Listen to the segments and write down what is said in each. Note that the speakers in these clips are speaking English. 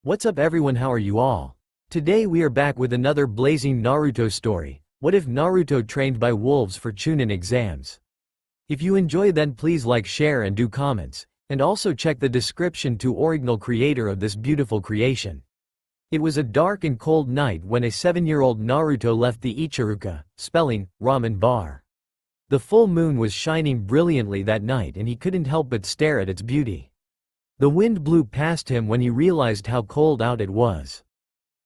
What's up everyone, how are you all? Today we are back with another blazing Naruto story. What if Naruto trained by wolves for Chunin exams? If you enjoy then please like, share and do comments, and also check the description to original creator of this beautiful creation. It was a dark and cold night when a 7-year-old Naruto left the Ichiruka, spelling, ramen bar. The full moon was shining brilliantly that night and he couldn't help but stare at its beauty. The wind blew past him when he realized how cold out it was.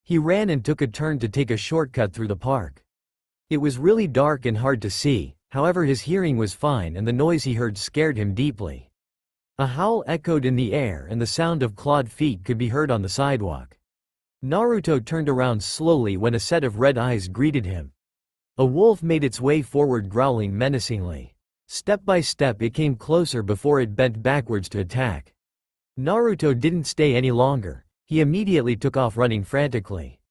He ran and took a turn to take a shortcut through the park. It was really dark and hard to see, however his hearing was fine and the noise he heard scared him deeply. A howl echoed in the air and the sound of clawed feet could be heard on the sidewalk. Naruto turned around slowly when a set of red eyes greeted him. A wolf made its way forward growling menacingly. Step by step it came closer before it bent backwards to attack. Naruto didn't stay any longer, he immediately took off running frantically.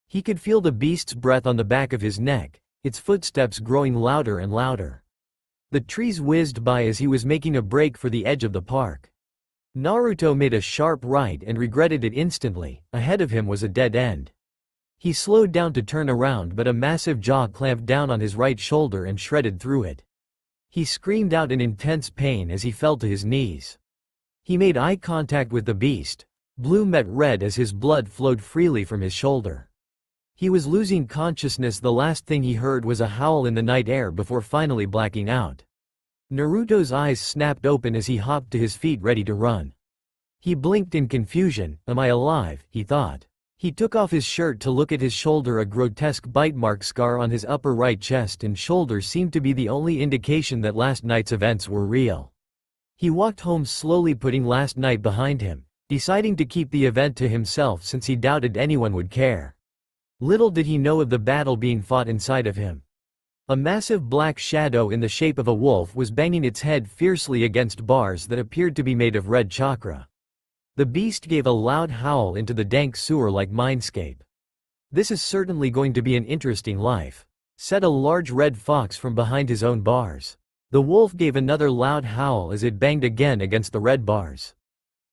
He could feel the beast's breath on the back of his neck, its footsteps growing louder and louder. The trees whizzed by as he was making a break for the edge of the park. Naruto made a sharp right and regretted it instantly. Ahead of him was a dead end. He slowed down to turn around but a massive jaw clamped down on his right shoulder and shredded through it. He screamed out in intense pain as he fell to his knees. He made eye contact with the beast. Blue met red as his blood flowed freely from his shoulder. He was losing consciousness. The last thing he heard was a howl in the night air before finally blacking out. Naruto's eyes snapped open as he hopped to his feet ready to run. He blinked in confusion. Am I alive? He thought. He took off his shirt to look at his shoulder. A grotesque bite mark scar on his upper right chest and shoulder seemed to be the only indication that last night's events were real. He walked home slowly, putting last night behind him, deciding to keep the event to himself since he doubted anyone would care. Little did he know of the battle being fought inside of him. A massive black shadow in the shape of a wolf was banging its head fiercely against bars that appeared to be made of red chakra. The beast gave a loud howl into the dank sewer-like mindscape. This is certainly going to be an interesting life, said a large red fox from behind his own bars. The wolf gave another loud howl as it banged again against the red bars.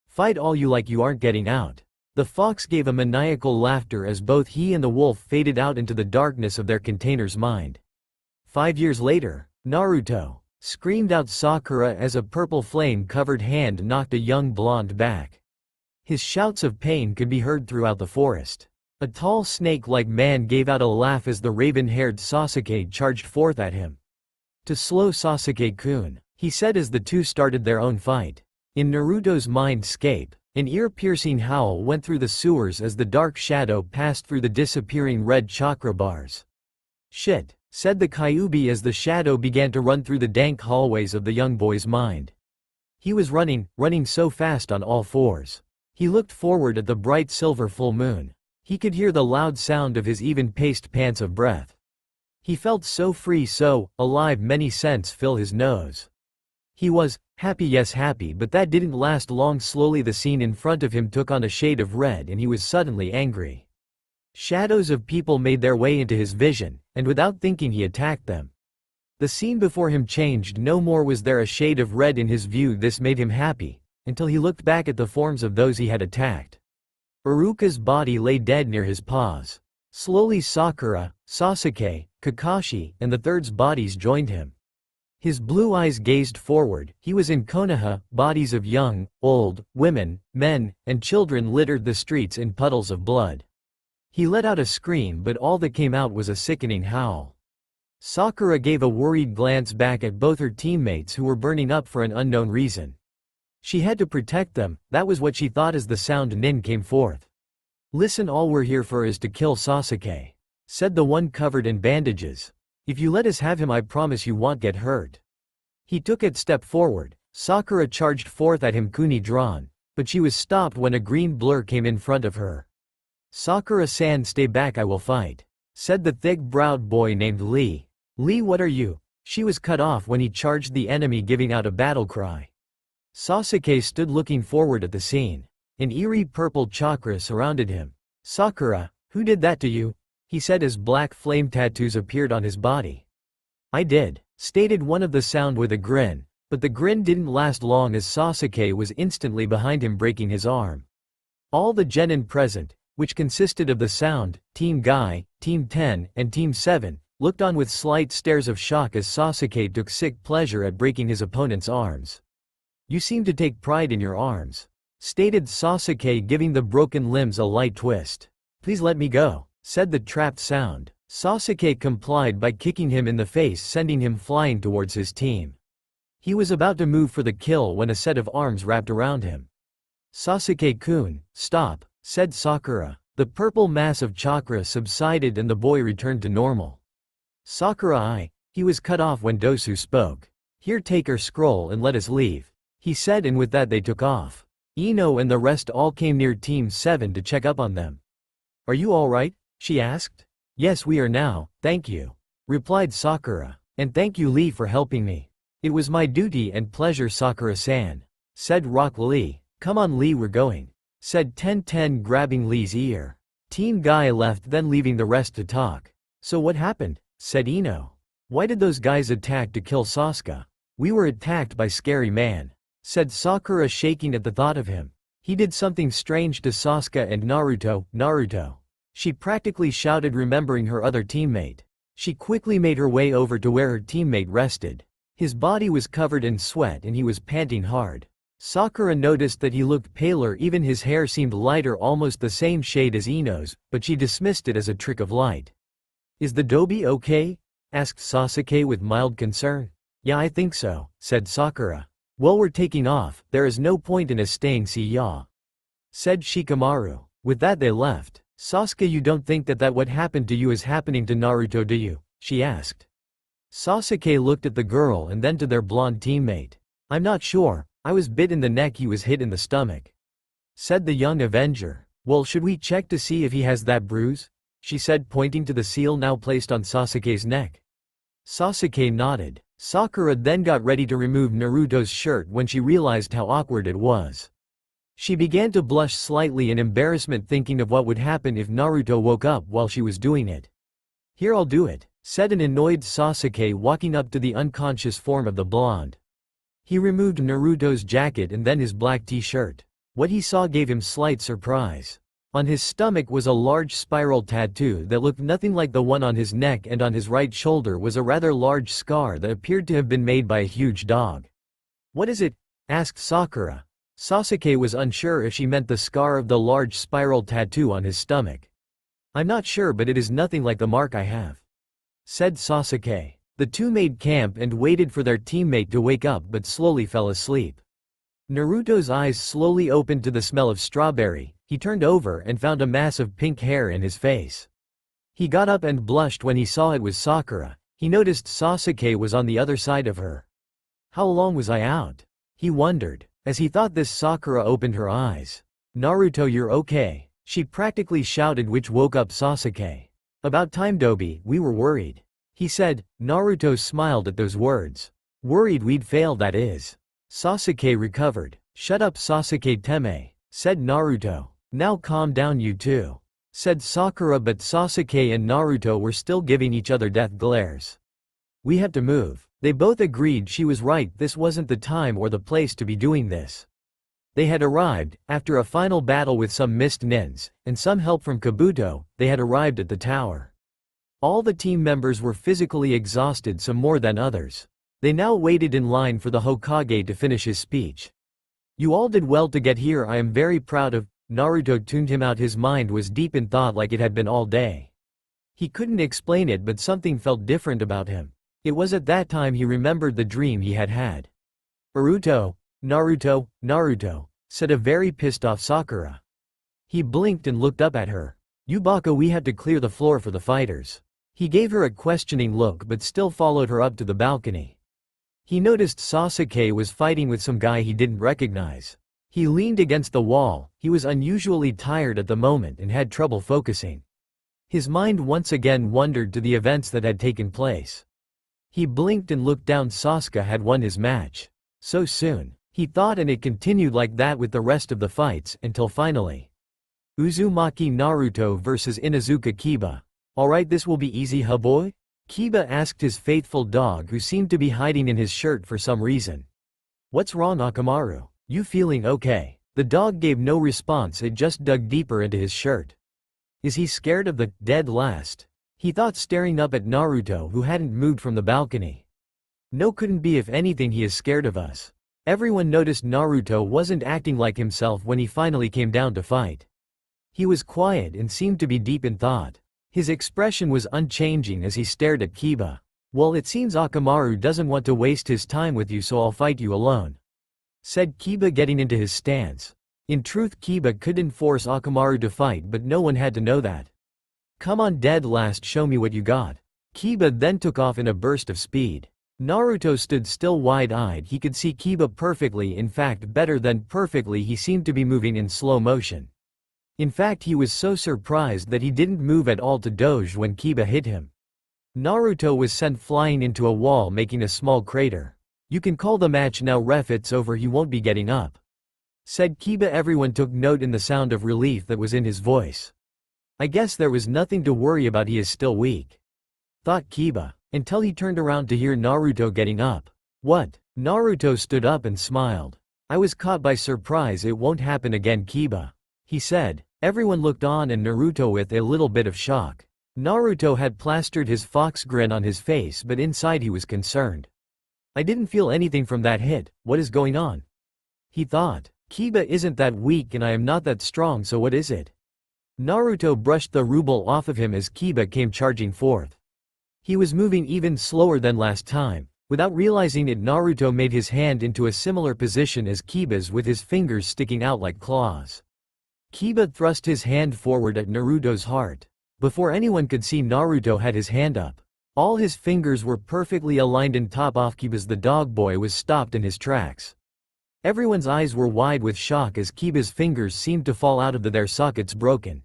Fight all you like, you aren't getting out. The fox gave a maniacal laughter as both he and the wolf faded out into the darkness of their container's mind. 5 years later, Naruto screamed out Sakura as a purple flame-covered hand knocked a young blonde back. His shouts of pain could be heard throughout the forest. A tall snake-like man gave out a laugh as the raven-haired Sasuke charged forth at him. To slow Sasuke-kun, he said as the two started their own fight. In Naruto's mindscape, an ear-piercing howl went through the sewers as the dark shadow passed through the disappearing red chakra bars. Shit, said the Kyuubi as the shadow began to run through the dank hallways of the young boy's mind. He was running so fast on all fours. He looked forward at the bright silver full moon. He could hear the loud sound of his even-paced pants of breath. He felt so free, so alive. Many scents fill his nose. He was happy, yes happy, but that didn't last long. Slowly the scene in front of him took on a shade of red and he was suddenly angry. Shadows of people made their way into his vision, and without thinking he attacked them. The scene before him changed. No more was there a shade of red in his view. This made him happy, until he looked back at the forms of those he had attacked. Iruka's body lay dead near his paws. Slowly Sakura, Sasuke, Kakashi, and the third's bodies joined him. His blue eyes gazed forward. He was in Konoha. Bodies of young, old, women, men, and children littered the streets in puddles of blood. He let out a scream, but all that came out was a sickening howl. Sakura gave a worried glance back at both her teammates who were burning up for an unknown reason. She had to protect them, that was what she thought as the sound Nin came forth. Listen, all we're here for is to kill Sasuke, said the one covered in bandages. If you let us have him, I promise you won't get hurt. He took a step forward. Sakura charged forth at him, kuni drawn, but she was stopped when a green blur came in front of her. Sakura-san, stay back, I will fight, said the thick-browed boy named Lee. Lee, what are you? She was cut off when he charged the enemy, giving out a battle cry. Sasuke stood looking forward at the scene. An eerie purple chakra surrounded him. Sakura, who did that to you? He said as black flame tattoos appeared on his body. I did, stated one of the sound with a grin, but the grin didn't last long as Sasuke was instantly behind him, breaking his arm. All the genin present, which consisted of the Sound, Team Guy, Team 10, and Team 7, looked on with slight stares of shock as Sasuke took sick pleasure at breaking his opponent's arms. "You seem to take pride in your arms," stated Sasuke, giving the broken limbs a light twist. "Please let me go," said the trapped Sound. Sasuke complied by kicking him in the face, sending him flying towards his team. He was about to move for the kill when a set of arms wrapped around him. "Sasuke-kun, stop," said Sakura. The purple mass of chakra subsided and the boy returned to normal. "Sakura, he was cut off when Dosu spoke. Here, take her scroll and let us leave," he said, and with that they took off. Ino and the rest all came near Team 7 to check up on them. "Are you alright?" she asked. "Yes, we are now, thank you," replied Sakura. "And thank you, Lee, for helping me." "It was my duty and pleasure, Sakura-san," said Rock Lee. "Come on, Lee, we're going," said Ten, grabbing Lee's ear. Team Guy left, then leaving the rest to talk. "So what happened?" said Ino. "Why did those guys attack to kill Sasuke?" "We were attacked by Scary Man," said Sakura, shaking at the thought of him. "He did something strange to Sasuke and Naruto," she practically shouted, remembering her other teammate. She quickly made her way over to where her teammate rested. His body was covered in sweat and he was panting hard. Sakura noticed that he looked paler, even his hair seemed lighter, almost the same shade as Ino's, but she dismissed it as a trick of light. "Is the Dobi okay?" asked Sasuke with mild concern. "Yeah, I think so," said Sakura. "Well, we're taking off, there is no point in us staying, see ya," said Shikamaru. With that they left. "Sasuke, you don't think that what happened to you is happening to Naruto, do you?" she asked. Sasuke looked at the girl and then to their blonde teammate. "I'm not sure, I was bit in the neck, he was hit in the stomach," said the young Avenger. "Well, should we check to see if he has that bruise?" she said, pointing to the seal now placed on Sasuke's neck. Sasuke nodded. Sakura then got ready to remove Naruto's shirt when she realized how awkward it was. She began to blush slightly in embarrassment, thinking of what would happen if Naruto woke up while she was doing it. "Here, I'll do it," said an annoyed Sasuke, walking up to the unconscious form of the blonde. He removed Naruto's jacket and then his black t-shirt. What he saw gave him slight surprise. On his stomach was a large spiral tattoo that looked nothing like the one on his neck, and on his right shoulder was a rather large scar that appeared to have been made by a huge dog. "What is it?" asked Sakura. Sasuke was unsure if she meant the scar of the large spiral tattoo on his stomach. "I'm not sure, but it is nothing like the mark I have," said Sasuke. The two made camp and waited for their teammate to wake up, but slowly fell asleep. Naruto's eyes slowly opened to the smell of strawberry. He turned over and found a mass of pink hair in his face. He got up and blushed when he saw it was Sakura. He noticed Sasuke was on the other side of her. "How long was I out?" he wondered. As he thought this, Sakura opened her eyes. "Naruto, you're okay," she practically shouted, which woke up Sasuke. "About time, Dobi, we were worried," he said. Naruto smiled at those words. "Worried we'd fail, that is." Sasuke recovered. "Shut up, Sasuke Teme," said Naruto. "Now calm down, you two," said Sakura, but Sasuke and Naruto were still giving each other death glares. "We have to move." They both agreed she was right, this wasn't the time or the place to be doing this. They had arrived, after a final battle with some mist nins, and some help from Kabuto, they had arrived at the tower. All the team members were physically exhausted, some more than others. They now waited in line for the Hokage to finish his speech. "You all did well to get here, I am very proud of." Naruto tuned him out, his mind was deep in thought like it had been all day. He couldn't explain it, but something felt different about him. It was at that time he remembered the dream he had had. Naruto, said a very pissed off Sakura. He blinked and looked up at her. "Yubaka, we have to clear the floor for the fighters." He gave her a questioning look but still followed her up to the balcony. He noticed Sasuke was fighting with some guy he didn't recognize. He leaned against the wall. He was unusually tired at the moment and had trouble focusing. His mind once again wandered to the events that had taken place. He blinked and looked down. Sasuke had won his match. So soon, he thought, and it continued like that with the rest of the fights, until finally. Uzumaki Naruto vs Inuzuka Kiba. "Alright, this will be easy, huh boy?" Kiba asked his faithful dog, who seemed to be hiding in his shirt for some reason. "What's wrong, Akamaru? You feeling okay?" The dog gave no response, it just dug deeper into his shirt. Is he scared of the dead last? He thought, staring up at Naruto, who hadn't moved from the balcony. No, couldn't be. If anything, he is scared of us. Everyone noticed Naruto wasn't acting like himself when he finally came down to fight. He was quiet and seemed to be deep in thought. His expression was unchanging as he stared at Kiba. Well, it seems Akamaru doesn't want to waste his time with you, so I'll fight you alone, said Kiba, getting into his stance. In truth, Kiba couldn't force Akamaru to fight, but no one had to know that. Come on, dead last, show me what you got. Kiba then took off in a burst of speed. Naruto stood still, wide-eyed. He could see Kiba perfectly, in fact better than perfectly. He seemed to be moving in slow motion. In fact, he was so surprised that he didn't move at all to dodge when Kiba hit him. Naruto was sent flying into a wall, making a small crater. You can call the match now, ref, it's over, he won't be getting up, said Kiba. Everyone took note in the sound of relief that was in his voice. I guess there was nothing to worry about, he is still weak, thought Kiba, until he turned around to hear Naruto getting up. What? Naruto stood up and smiled. I was caught by surprise, it won't happen again, Kiba, he said. Everyone looked on and Naruto with a little bit of shock. Naruto had plastered his fox grin on his face, but inside he was concerned. I didn't feel anything from that hit, what is going on? He thought. Kiba isn't that weak and I am not that strong, so what is it? Naruto brushed the ruble off of him as Kiba came charging forth. He was moving even slower than last time. Without realizing it, Naruto made his hand into a similar position as Kiba's, with his fingers sticking out like claws. Kiba thrust his hand forward at Naruto's heart. Before anyone could see, Naruto had his hand up. All his fingers were perfectly aligned in top off Kiba's. The dog boy was stopped in his tracks. Everyone's eyes were wide with shock as Kiba's fingers seemed to fall out of their sockets, broken.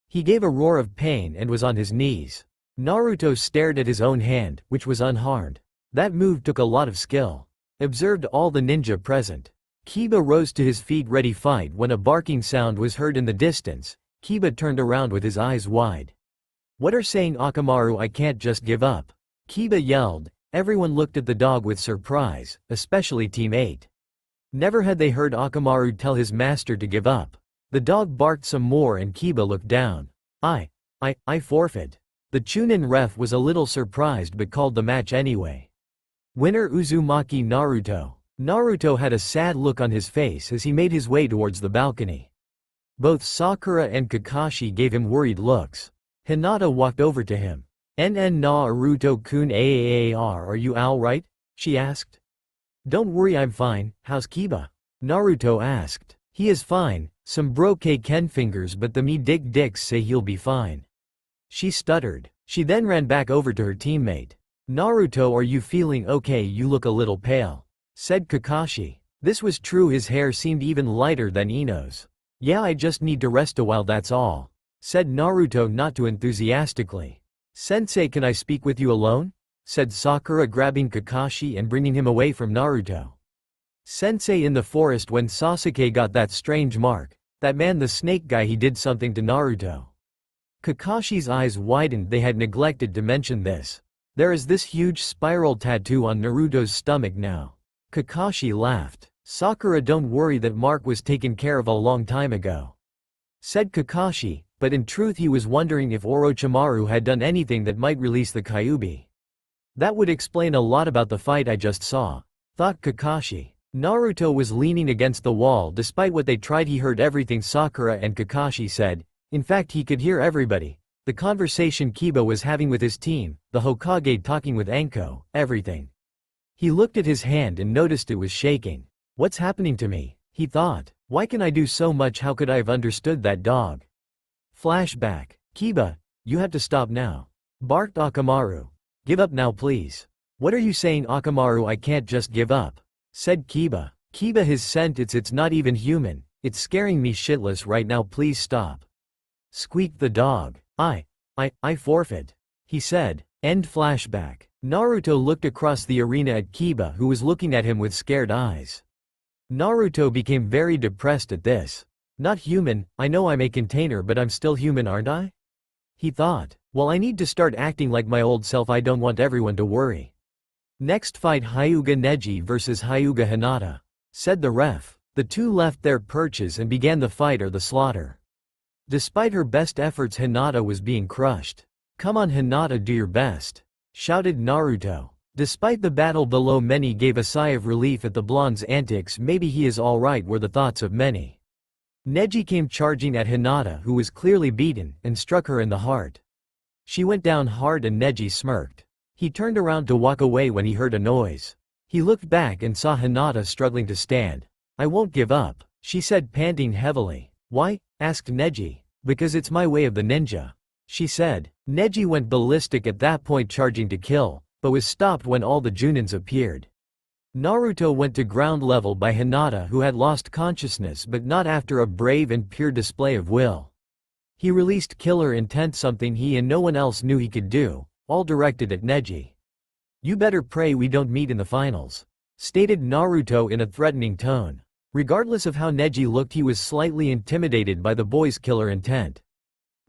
He gave a roar of pain and was on his knees. Naruto stared at his own hand, which was unharmed. That move took a lot of skill, observed all the ninja present. Kiba rose to his feet, ready fight, when a barking sound was heard in the distance. Kiba turned around with his eyes wide. What are saying, Akamaru? I can't just give up, Kiba yelled. Everyone looked at the dog with surprise, especially Team 8. Never had they heard Akamaru tell his master to give up. The dog barked some more and Kiba looked down. I forfeit. The Chunin ref was a little surprised but called the match anyway. Winner Uzumaki Naruto. Naruto had a sad look on his face as he made his way towards the balcony. Both Sakura and Kakashi gave him worried looks. Hinata walked over to him. Naruto-kun, are you alright? She asked. Don't worry, I'm fine. How's Kiba? Naruto asked. He is fine, some broke Ken fingers, but the me dicks say he'll be fine, she stuttered. She then ran back over to her teammate. Naruto, are you feeling okay? You look a little pale, said Kakashi. This was true, his hair seemed even lighter than Ino's. Yeah, I just need to rest a while, that's all, said Naruto, not too enthusiastically. Sensei, can I speak with you alone? Said Sakura, grabbing Kakashi and bringing him away from Naruto. Sensei, in the forest when Sasuke got that strange mark, that man, the snake guy, he did something to Naruto. Kakashi's eyes widened, they had neglected to mention this. There is this huge spiral tattoo on Naruto's stomach now. Kakashi laughed. Sakura, don't worry, that mark was taken care of a long time ago, said Kakashi, but in truth he was wondering if Orochimaru had done anything that might release the Kyuubi. That would explain a lot about the fight I just saw, thought Kakashi. Naruto was leaning against the wall. Despite what they tried, he heard everything Sakura and Kakashi said. In fact, he could hear everybody. The conversation Kiba was having with his team, the Hokage talking with Anko, everything. He looked at his hand and noticed it was shaking. What's happening to me? He thought. Why can I do so much? How could I have understood that dog? Flashback. Kiba, you have to stop now, barked Akamaru. Give up now, please. What are you saying, Akamaru? I can't just give up, said Kiba. Kiba, his sentence, it's not even human. It's scaring me shitless right now, please stop, squeaked the dog. I forfeit, he said. End flashback. Naruto looked across the arena at Kiba, who was looking at him with scared eyes. Naruto became very depressed at this. Not human, I know I'm a container, but I'm still human, aren't I? He thought. Well, I need to start acting like my old self. I don't want everyone to worry. Next fight, Hyuga Neji vs Hyuga Hinata, said the ref. The two left their perches and began the fight or the slaughter. Despite her best efforts, Hinata was being crushed. "Come on Hinata, do your best," shouted Naruto. Despite the battle below, many gave a sigh of relief at the blonde's antics. Maybe he is alright were the thoughts of many. Neji came charging at Hinata, who was clearly beaten, and struck her in the heart. She went down hard and Neji smirked. He turned around to walk away when he heard a noise. He looked back and saw Hinata struggling to stand. "I won't give up," she said, panting heavily. "Why?" asked Neji. "Because it's my way of the ninja," she said. Neji went ballistic at that point, charging to kill, but was stopped when all the Junins appeared. Naruto went to ground level by Hinata, who had lost consciousness, but not after a brave and pure display of will. He released killer intent, something he and no one else knew he could do, all directed at Neji. "You better pray we don't meet in the finals," stated Naruto in a threatening tone. Regardless of how Neji looked, he was slightly intimidated by the boy's killer intent.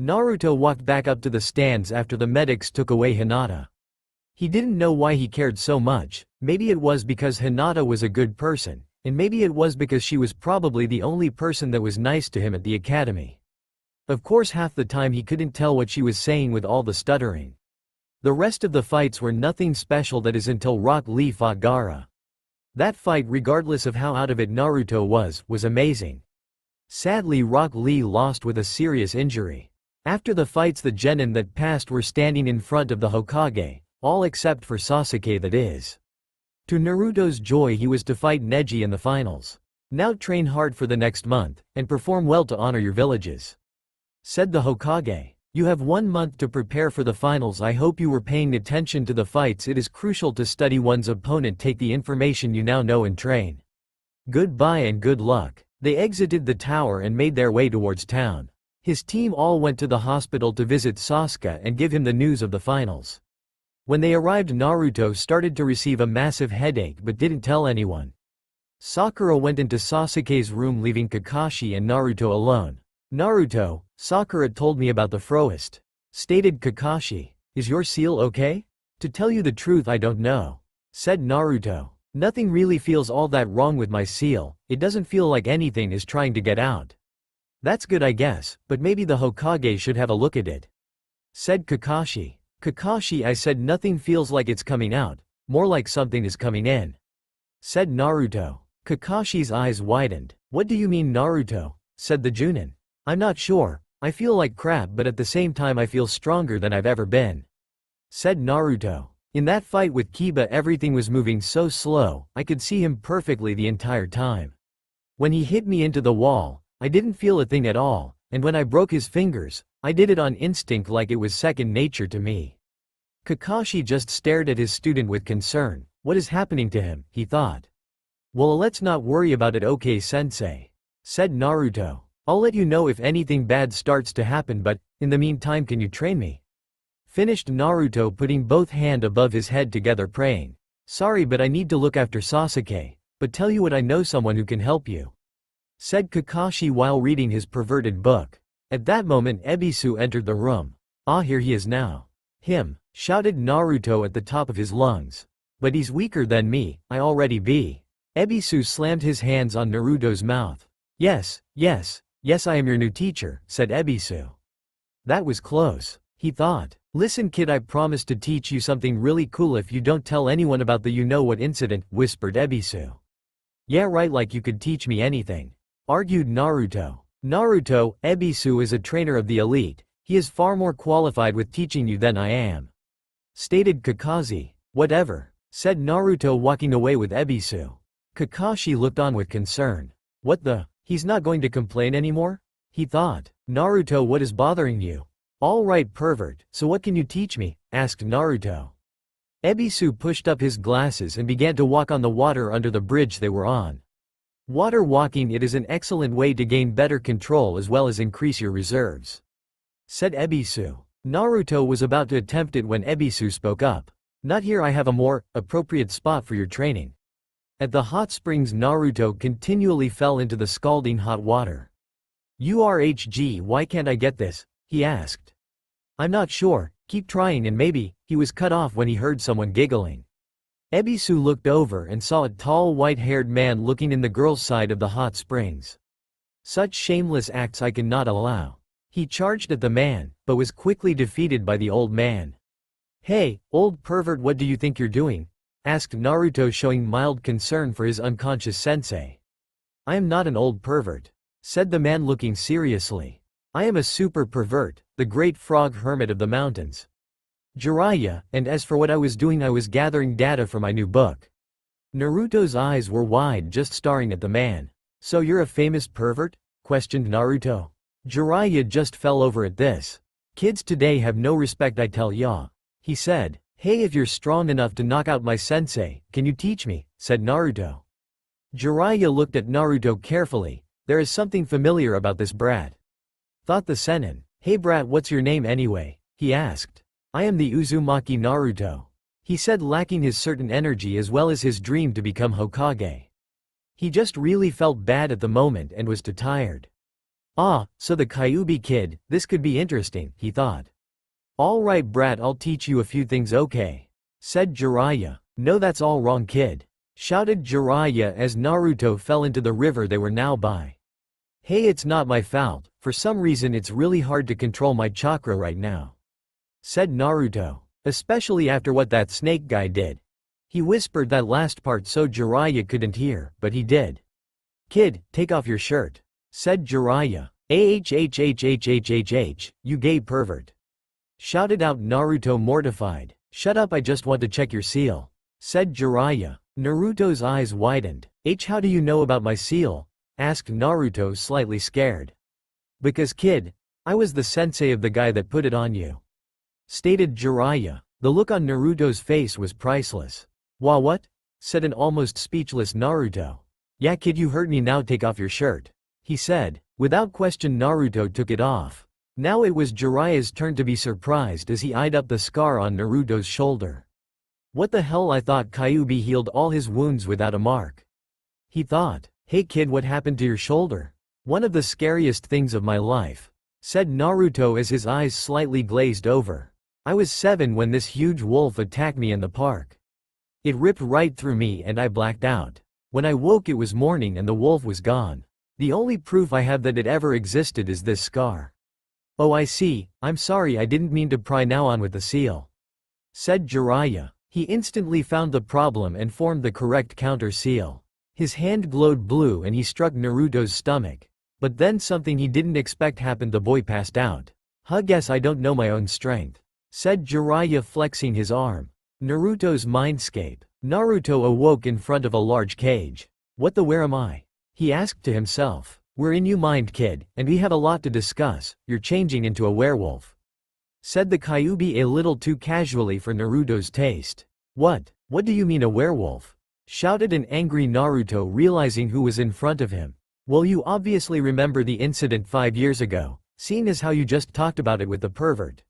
Naruto walked back up to the stands after the medics took away Hinata. He didn't know why he cared so much. Maybe it was because Hinata was a good person, and maybe it was because she was probably the only person that was nice to him at the academy. Of course, half the time he couldn't tell what she was saying with all the stuttering. The rest of the fights were nothing special, that is, until Rock Lee fought Gaara. That fight, regardless of how out of it Naruto was amazing. Sadly, Rock Lee lost with a serious injury. After the fights, the genin that passed were standing in front of the Hokage, all except for Sasuke, that is. To Naruto's joy, he was to fight Neji in the finals. "Now train hard for the next month, and perform well to honor your villages," said the Hokage. "You have 1 month to prepare for the finals. I hope you were paying attention to the fights. It is crucial to study one's opponent. Take the information you now know and train. Goodbye and good luck." They exited the tower and made their way towards town. His team all went to the hospital to visit Sasuke and give him the news of the finals. When they arrived, Naruto started to receive a massive headache but didn't tell anyone. Sakura went into Sasuke's room, leaving Kakashi and Naruto alone. "Naruto, Sakura told me about the Frost," stated Kakashi. "Is your seal okay?" "To tell you the truth, I don't know," said Naruto. "Nothing really feels all that wrong with my seal. It doesn't feel like anything is trying to get out." "That's good, I guess, but maybe the Hokage should have a look at it," said Kakashi. "Kakashi, I said nothing feels like it's coming out, more like something is coming in," said Naruto. Kakashi's eyes widened. "What do you mean, Naruto?" said the Chunin. "I'm not sure. I feel like crap, but at the same time I feel stronger than I've ever been," said Naruto. "In that fight with Kiba, everything was moving so slow, I could see him perfectly the entire time. When he hit me into the wall, I didn't feel a thing at all, and when I broke his fingers, I did it on instinct, like it was second nature to me." Kakashi just stared at his student with concern. What is happening to him, he thought. "Well, let's not worry about it, okay, sensei," said Naruto. "I'll let you know if anything bad starts to happen, but, in the meantime, can you train me?" Finished Naruto, putting both hands above his head together, praying. "Sorry, but I need to look after Sasuke, but tell you what, I know someone who can help you," said Kakashi while reading his perverted book. At that moment Ebisu entered the room. "Ah, here he is now." "Him," shouted Naruto at the top of his lungs. "But he's weaker than me, I already be." Ebisu slammed his hands on Naruto's mouth. Yes, I am your new teacher," said Ebisu. That was close, he thought. "Listen kid, I promise to teach you something really cool if you don't tell anyone about the you-know-what incident," whispered Ebisu. "Yeah right, like you could teach me anything," argued Naruto. "Naruto, Ebisu is a trainer of the elite. He is far more qualified with teaching you than I am," stated Kakashi. "Whatever," said Naruto, walking away with Ebisu. Kakashi looked on with concern. "What the? He's not going to complain anymore?" he thought. "Naruto, what is bothering you?" "All right, pervert, so what can you teach me?" asked Naruto. Ebisu pushed up his glasses and began to walk on the water under the bridge they were on. Water walking, it is an excellent way to gain better control as well as increase your reserves, said Ebisu. Naruto was about to attempt it when Ebisu spoke up. "Not here, I have a more appropriate spot for your training." At the hot springs, Naruto continually fell into the scalding hot water. "URHG, why can't I get this?" he asked. "I'm not sure, keep trying and maybe," he was cut off when he heard someone giggling. Ebisu looked over and saw a tall white-haired man looking in the girl's side of the hot springs. Such shameless acts I cannot allow. He charged at the man, but was quickly defeated by the old man. "Hey, old pervert, what do you think you're doing?" asked Naruto, showing mild concern for his unconscious sensei. "I am not an old pervert," said the man, looking seriously. "I am a super pervert, the great frog hermit of the mountains. Jiraiya, and as for what I was doing, I was gathering data for my new book." Naruto's eyes were wide, just staring at the man. "So you're a famous pervert?" questioned Naruto. Jiraiya just fell over at this. "Kids today have no respect, I tell ya," he said. "Hey, if you're strong enough to knock out my sensei, can you teach me?" said Naruto. Jiraiya looked at Naruto carefully. There is something familiar about this brat, thought the senin. "Hey brat, what's your name anyway?" he asked. "I am the Uzumaki Naruto," he said, lacking his certain energy as well as his dream to become Hokage. He just really felt bad at the moment and was too tired. "Ah, so the Kyuubi kid, this could be interesting," he thought. "All right brat, I'll teach you a few things, okay?" said Jiraiya. "No, that's all wrong kid," shouted Jiraiya as Naruto fell into the river they were now by. "Hey, it's not my fault, for some reason it's really hard to control my chakra right now," said Naruto. "Especially after what that snake guy did." He whispered that last part so Jiraiya couldn't hear, but he did. "Kid, take off your shirt," said Jiraiya. "Ahhhhhhhh, you gay pervert," shouted out Naruto, mortified. "Shut up, I just want to check your seal," said Jiraiya. Naruto's eyes widened. "How do you know about my seal?" asked Naruto, slightly scared. "Because kid, I was the sensei of the guy that put it on you," stated Jiraiya. The look on Naruto's face was priceless. What?" said an almost speechless Naruto. "Yeah kid, you hurt me, now take off your shirt," he said. Without question Naruto took it off. Now it was Jiraiya's turn to be surprised as he eyed up the scar on Naruto's shoulder. "What the hell, I thought Kyuubi healed all his wounds without a mark," he thought. "Hey kid, what happened to your shoulder?" "One of the scariest things of my life," said Naruto as his eyes slightly glazed over. "I was 7 when this huge wolf attacked me in the park. It ripped right through me and I blacked out. When I woke it was morning and the wolf was gone. The only proof I have that it ever existed is this scar." "Oh I see, I'm sorry, I didn't mean to pry. Now on with the seal," said Jiraiya. He instantly found the problem and formed the correct counter seal. His hand glowed blue and he struck Naruto's stomach. But then something he didn't expect happened, the boy passed out. Guess I don't know my own strength," said Jiraiya, flexing his arm. Naruto's mindscape. Naruto awoke in front of a large cage. Where am I?" he asked to himself. "We're in your mind kid, and we have a lot to discuss. You're changing into a werewolf," said the Kyuubi a little too casually for Naruto's taste. What do you mean a werewolf?" shouted an angry Naruto, realizing who was in front of him. "Well, you obviously remember the incident 5 years ago, seeing as how you just talked about it with the pervert,"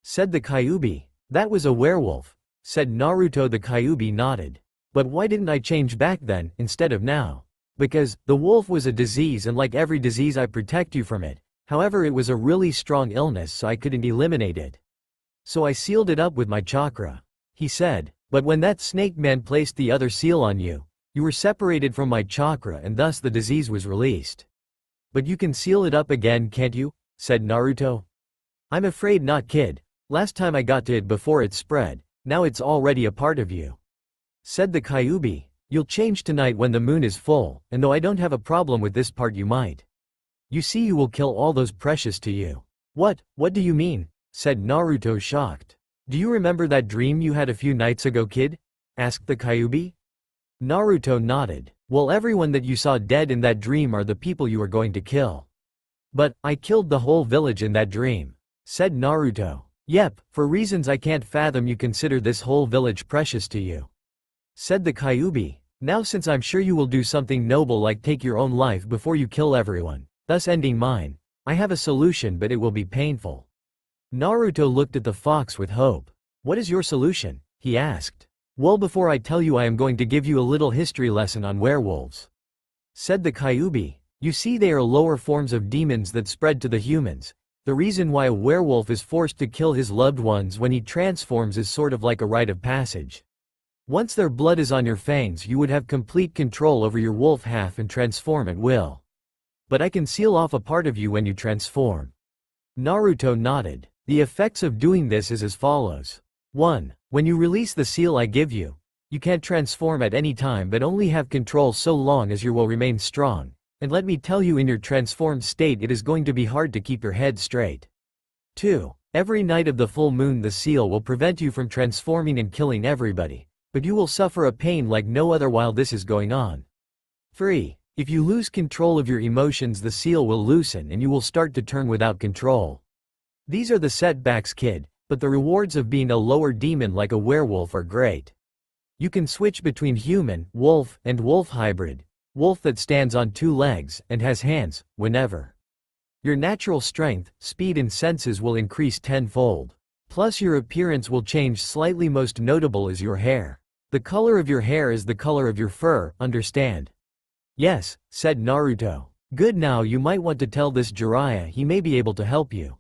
said the Kyuubi. "That was a werewolf," said Naruto. The Kyuubi nodded. "But why didn't I change back then, instead of now?" "Because the wolf was a disease, and like every disease I protect you from it. However, it was a really strong illness, so I couldn't eliminate it. So I sealed it up with my chakra," he said. "But when that snake man placed the other seal on you, you were separated from my chakra and thus the disease was released." "But you can seal it up again, can't you?" said Naruto. "I'm afraid not kid. Last time I got to it before it spread, now it's already a part of you," said the Kyuubi. "You'll change tonight when the moon is full, and though I don't have a problem with this part, you might. You see, you will kill all those precious to you." What do you mean?" said Naruto, shocked. "Do you remember that dream you had a few nights ago kid?" asked the Kyuubi. Naruto nodded. "Well, everyone that you saw dead in that dream are the people you are going to kill." "But I killed the whole village in that dream," said Naruto. "Yep, for reasons I can't fathom you consider this whole village precious to you," said the Kyuubi. "Now since I'm sure you will do something noble like take your own life before you kill everyone, thus ending mine, I have a solution, but it will be painful." Naruto looked at the fox with hope. "What is your solution?" he asked. "Well, before I tell you, I am going to give you a little history lesson on werewolves," said the Kyuubi. "You see, they are lower forms of demons that spread to the humans. The reason why a werewolf is forced to kill his loved ones when he transforms is sort of like a rite of passage. Once their blood is on your fangs, you would have complete control over your wolf half and transform at will. But I can seal off a part of you when you transform. Naruto nodded. The effects of doing this is as follows. 1. When you release the seal I give you, you can't transform at any time but only have control so long as your will remain strong. And let me tell you, in your transformed state it is going to be hard to keep your head straight. 2. Every night of the full moon the seal will prevent you from transforming and killing everybody, but you will suffer a pain like no other while this is going on. 3. If you lose control of your emotions the seal will loosen and you will start to turn without control. These are the setbacks, kid, but the rewards of being a lower demon like a werewolf are great. You can switch between human, wolf, and wolf hybrid, wolf that stands on 2 legs and has hands, whenever. Your natural strength, speed and senses will increase tenfold. Plus your appearance will change slightly, most notable is your hair. The color of your hair is the color of your fur, understand? Yes, said Naruto. Good, now you might want to tell this Jiraiya, he may be able to help you.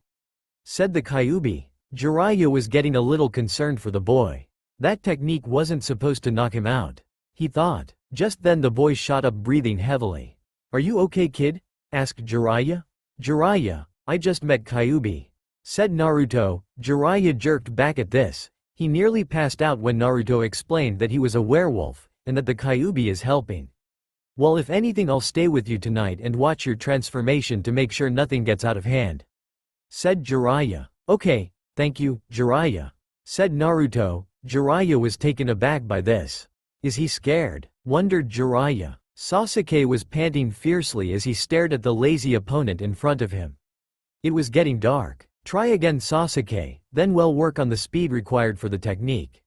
Said the Kyuubi. Jiraiya was getting a little concerned for the boy. That technique wasn't supposed to knock him out, he thought. Just then the boy shot up, breathing heavily. Are you okay, kid? Asked Jiraiya. Jiraiya, I just met Kyuubi, said Naruto. Jiraiya jerked back at this. He nearly passed out when Naruto explained that he was a werewolf, and that the Kyuubi is helping. Well, if anything I'll stay with you tonight and watch your transformation to make sure nothing gets out of hand, said Jiraiya. Okay, thank you, Jiraiya, said Naruto. Jiraiya was taken aback by this. Is he scared? Wondered Jiraiya. Sasuke was panting fiercely as he stared at the lazy opponent in front of him. It was getting dark. Try again, Sasuke, then we'll work on the speed required for the technique,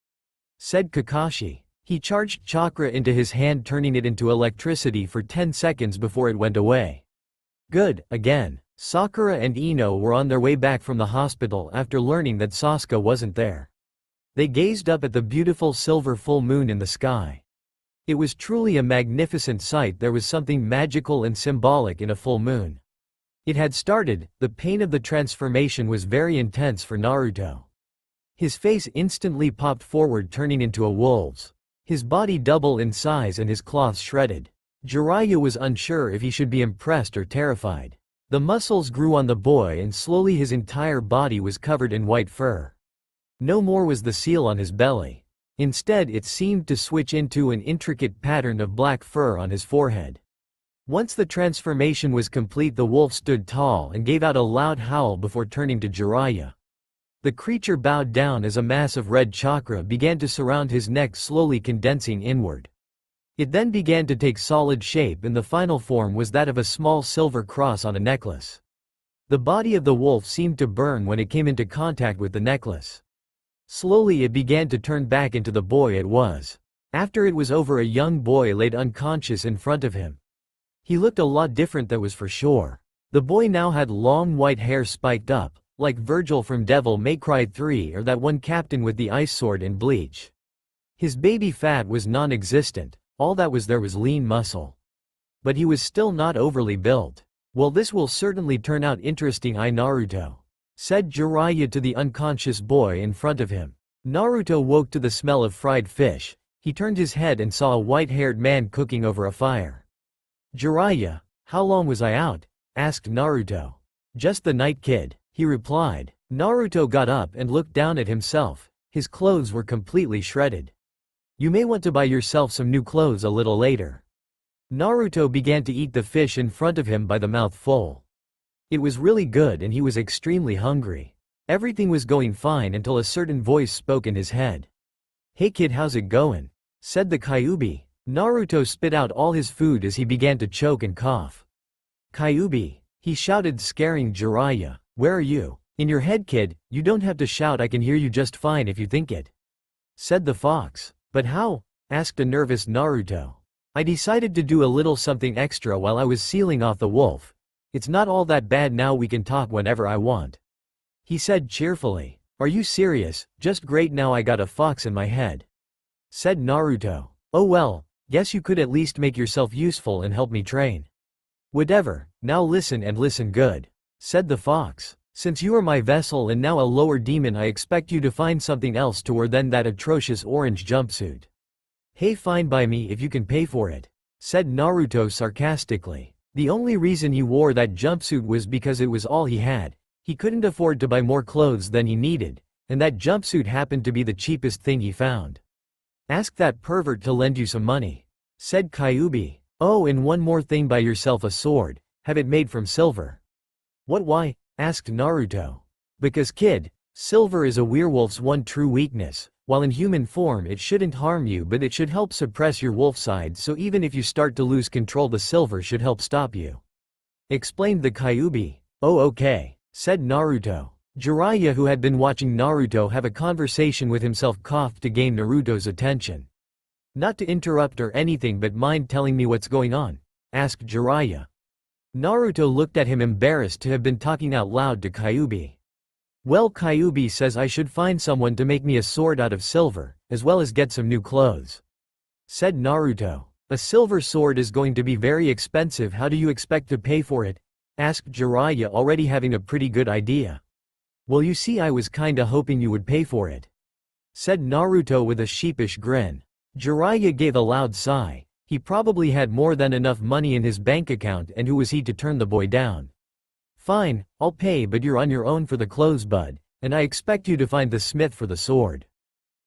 said Kakashi. He charged chakra into his hand, turning it into electricity for 10 seconds before it went away. Good, again. Sakura and Ino were on their way back from the hospital after learning that Sasuke wasn't there. They gazed up at the beautiful silver full moon in the sky. It was truly a magnificent sight. There was something magical and symbolic in a full moon. It had started. The pain of the transformation was very intense for Naruto. His face instantly popped forward, turning into a wolf's. His body doubled in size and his cloth shredded. Jiraiya was unsure if he should be impressed or terrified. The muscles grew on the boy and slowly his entire body was covered in white fur. No more was the seal on his belly. Instead it seemed to switch into an intricate pattern of black fur on his forehead. Once the transformation was complete the wolf stood tall and gave out a loud howl before turning to Jiraiya. The creature bowed down as a mass of red chakra began to surround his neck, slowly condensing inward. It then began to take solid shape and the final form was that of a small silver cross on a necklace. The body of the wolf seemed to burn when it came into contact with the necklace. Slowly it began to turn back into the boy it was. After it was over, a young boy laid unconscious in front of him. He looked a lot different, that was for sure. The boy now had long white hair spiked up, like Virgil from Devil May Cry 3 or that one captain with the ice sword in Bleach. His baby fat was non-existent, all that was there was lean muscle. But he was still not overly built. Well, this will certainly turn out interesting, Naruto, said Jiraiya to the unconscious boy in front of him. Naruto woke to the smell of fried fish. He turned his head and saw a white-haired man cooking over a fire. Jiraiya, how long was I out? Asked Naruto. Just the night, kid, he replied. Naruto got up and looked down at himself. His clothes were completely shredded. You may want to buy yourself some new clothes a little later. Naruto began to eat the fish in front of him by the mouthful. It was really good and he was extremely hungry. Everything was going fine until a certain voice spoke in his head. Hey kid, how's it going? Said the Kyuubi. Naruto spit out all his food as he began to choke and cough. Kyuubi, he shouted, scaring Jiraiya. Where are you? In your head, kid, you don't have to shout, I can hear you just fine if you think it, said the fox. But how? Asked a nervous Naruto. I decided to do a little something extra while I was sealing off the wolf. It's not all that bad now, we can talk whenever I want, he said cheerfully. Are you serious? Just great, now I got a fox in my head, said Naruto. Oh well, guess you could at least make yourself useful and help me train. Whatever, now listen and listen good, said the fox. Since you are my vessel and now a lower demon, I expect you to find something else to wear than that atrocious orange jumpsuit. Hey, fine by me if you can pay for it, said Naruto sarcastically. The only reason he wore that jumpsuit was because it was all he had. He couldn't afford to buy more clothes than he needed, and that jumpsuit happened to be the cheapest thing he found. Ask that pervert to lend you some money, said Kyuubi. Oh, and one more thing, buy yourself a sword, have it made from silver. What, why? Asked Naruto. Because kid, silver is a werewolf's one true weakness. While in human form it shouldn't harm you, but it should help suppress your wolf side, so even if you start to lose control the silver should help stop you, explained the Kyuubi. Oh, okay, said Naruto. Jiraiya, who had been watching Naruto have a conversation with himself, coughed to gain Naruto's attention. Not to interrupt or anything, but mind telling me what's going on? Asked Jiraiya. Naruto looked at him, embarrassed to have been talking out loud to Kyuubi. Well, Kyuubi says I should find someone to make me a sword out of silver, as well as get some new clothes, said Naruto. A silver sword is going to be very expensive. How do you expect to pay for it? Asked Jiraiya, already having a pretty good idea. Well, you see, I was kinda hoping you would pay for it, said Naruto with a sheepish grin. Jiraiya gave a loud sigh. He probably had more than enough money in his bank account, and who was he to turn the boy down? Fine, I'll pay, but you're on your own for the clothes, bud, and I expect you to find the smith for the sword,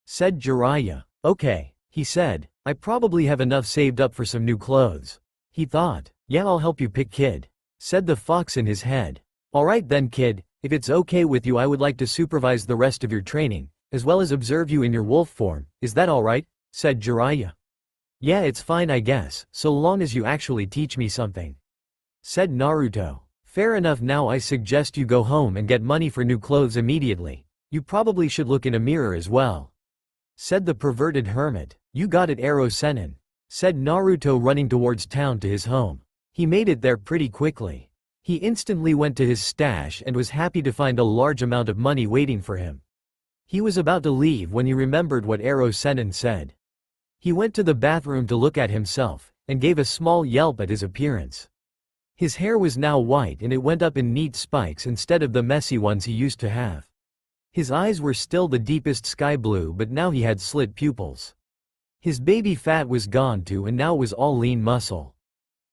said Jiraiya. Okay, he said, I probably have enough saved up for some new clothes. He thought. Yeah, I'll help you pick, kid, said the fox in his head. Alright then, kid, if it's okay with you, I would like to supervise the rest of your training, as well as observe you in your wolf form. Is that alright? Said Jiraiya. Yeah, it's fine, I guess, so long as you actually teach me something, said Naruto. Fair enough. Now I suggest you go home and get money for new clothes immediately. You probably should look in a mirror as well, said the perverted hermit. You got it, Ero Sennin, said Naruto, running towards town to his home. He made it there pretty quickly. He instantly went to his stash and was happy to find a large amount of money waiting for him. He was about to leave when he remembered what Ero Sennin said. He went to the bathroom to look at himself, and gave a small yelp at his appearance. His hair was now white and it went up in neat spikes instead of the messy ones he used to have. His eyes were still the deepest sky blue, but now he had slit pupils. His baby fat was gone too, and now was all lean muscle.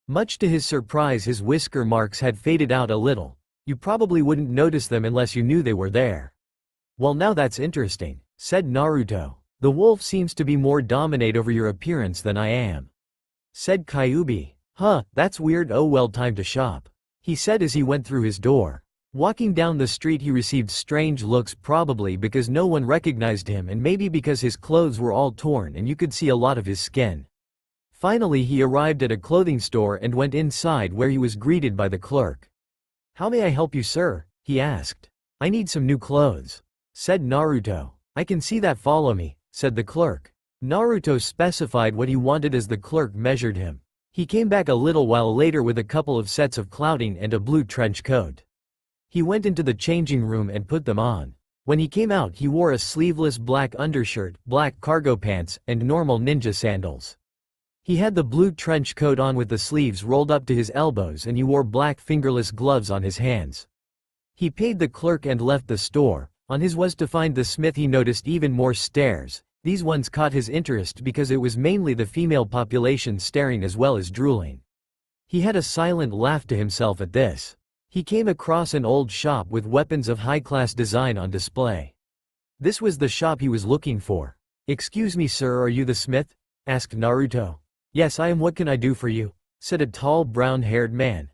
Much to his surprise, his whisker marks had faded out a little. You probably wouldn't notice them unless you knew they were there. Well, now that's interesting, said Naruto. The wolf seems to be more dominate over your appearance than I am, said Kyuubi. Huh, that's weird. Oh well, time to shop, he said as he went through his door. Walking down the street he received strange looks, probably because no one recognized him and maybe because his clothes were all torn and you could see a lot of his skin. Finally he arrived at a clothing store and went inside, where he was greeted by the clerk. How may I help you, sir? He asked. I need some new clothes, said Naruto. I can see that, follow me, said the clerk. Naruto specified what he wanted as the clerk measured him. He came back a little while later with a couple of sets of clothing and a blue trench coat. He went into the changing room and put them on. When he came out he wore a sleeveless black undershirt, black cargo pants, and normal ninja sandals. He had the blue trench coat on with the sleeves rolled up to his elbows, and he wore black fingerless gloves on his hands. He paid the clerk and left the store. On his way to find the smith he noticed even more stares. These ones caught his interest because it was mainly the female population staring as well as drooling. He had a silent laugh to himself at this. He came across an old shop with weapons of high-class design on display. This was the shop he was looking for. Excuse me, sir, are you the smith? Asked Naruto. Yes, I am. What can I do for you? Said a tall brown-haired man.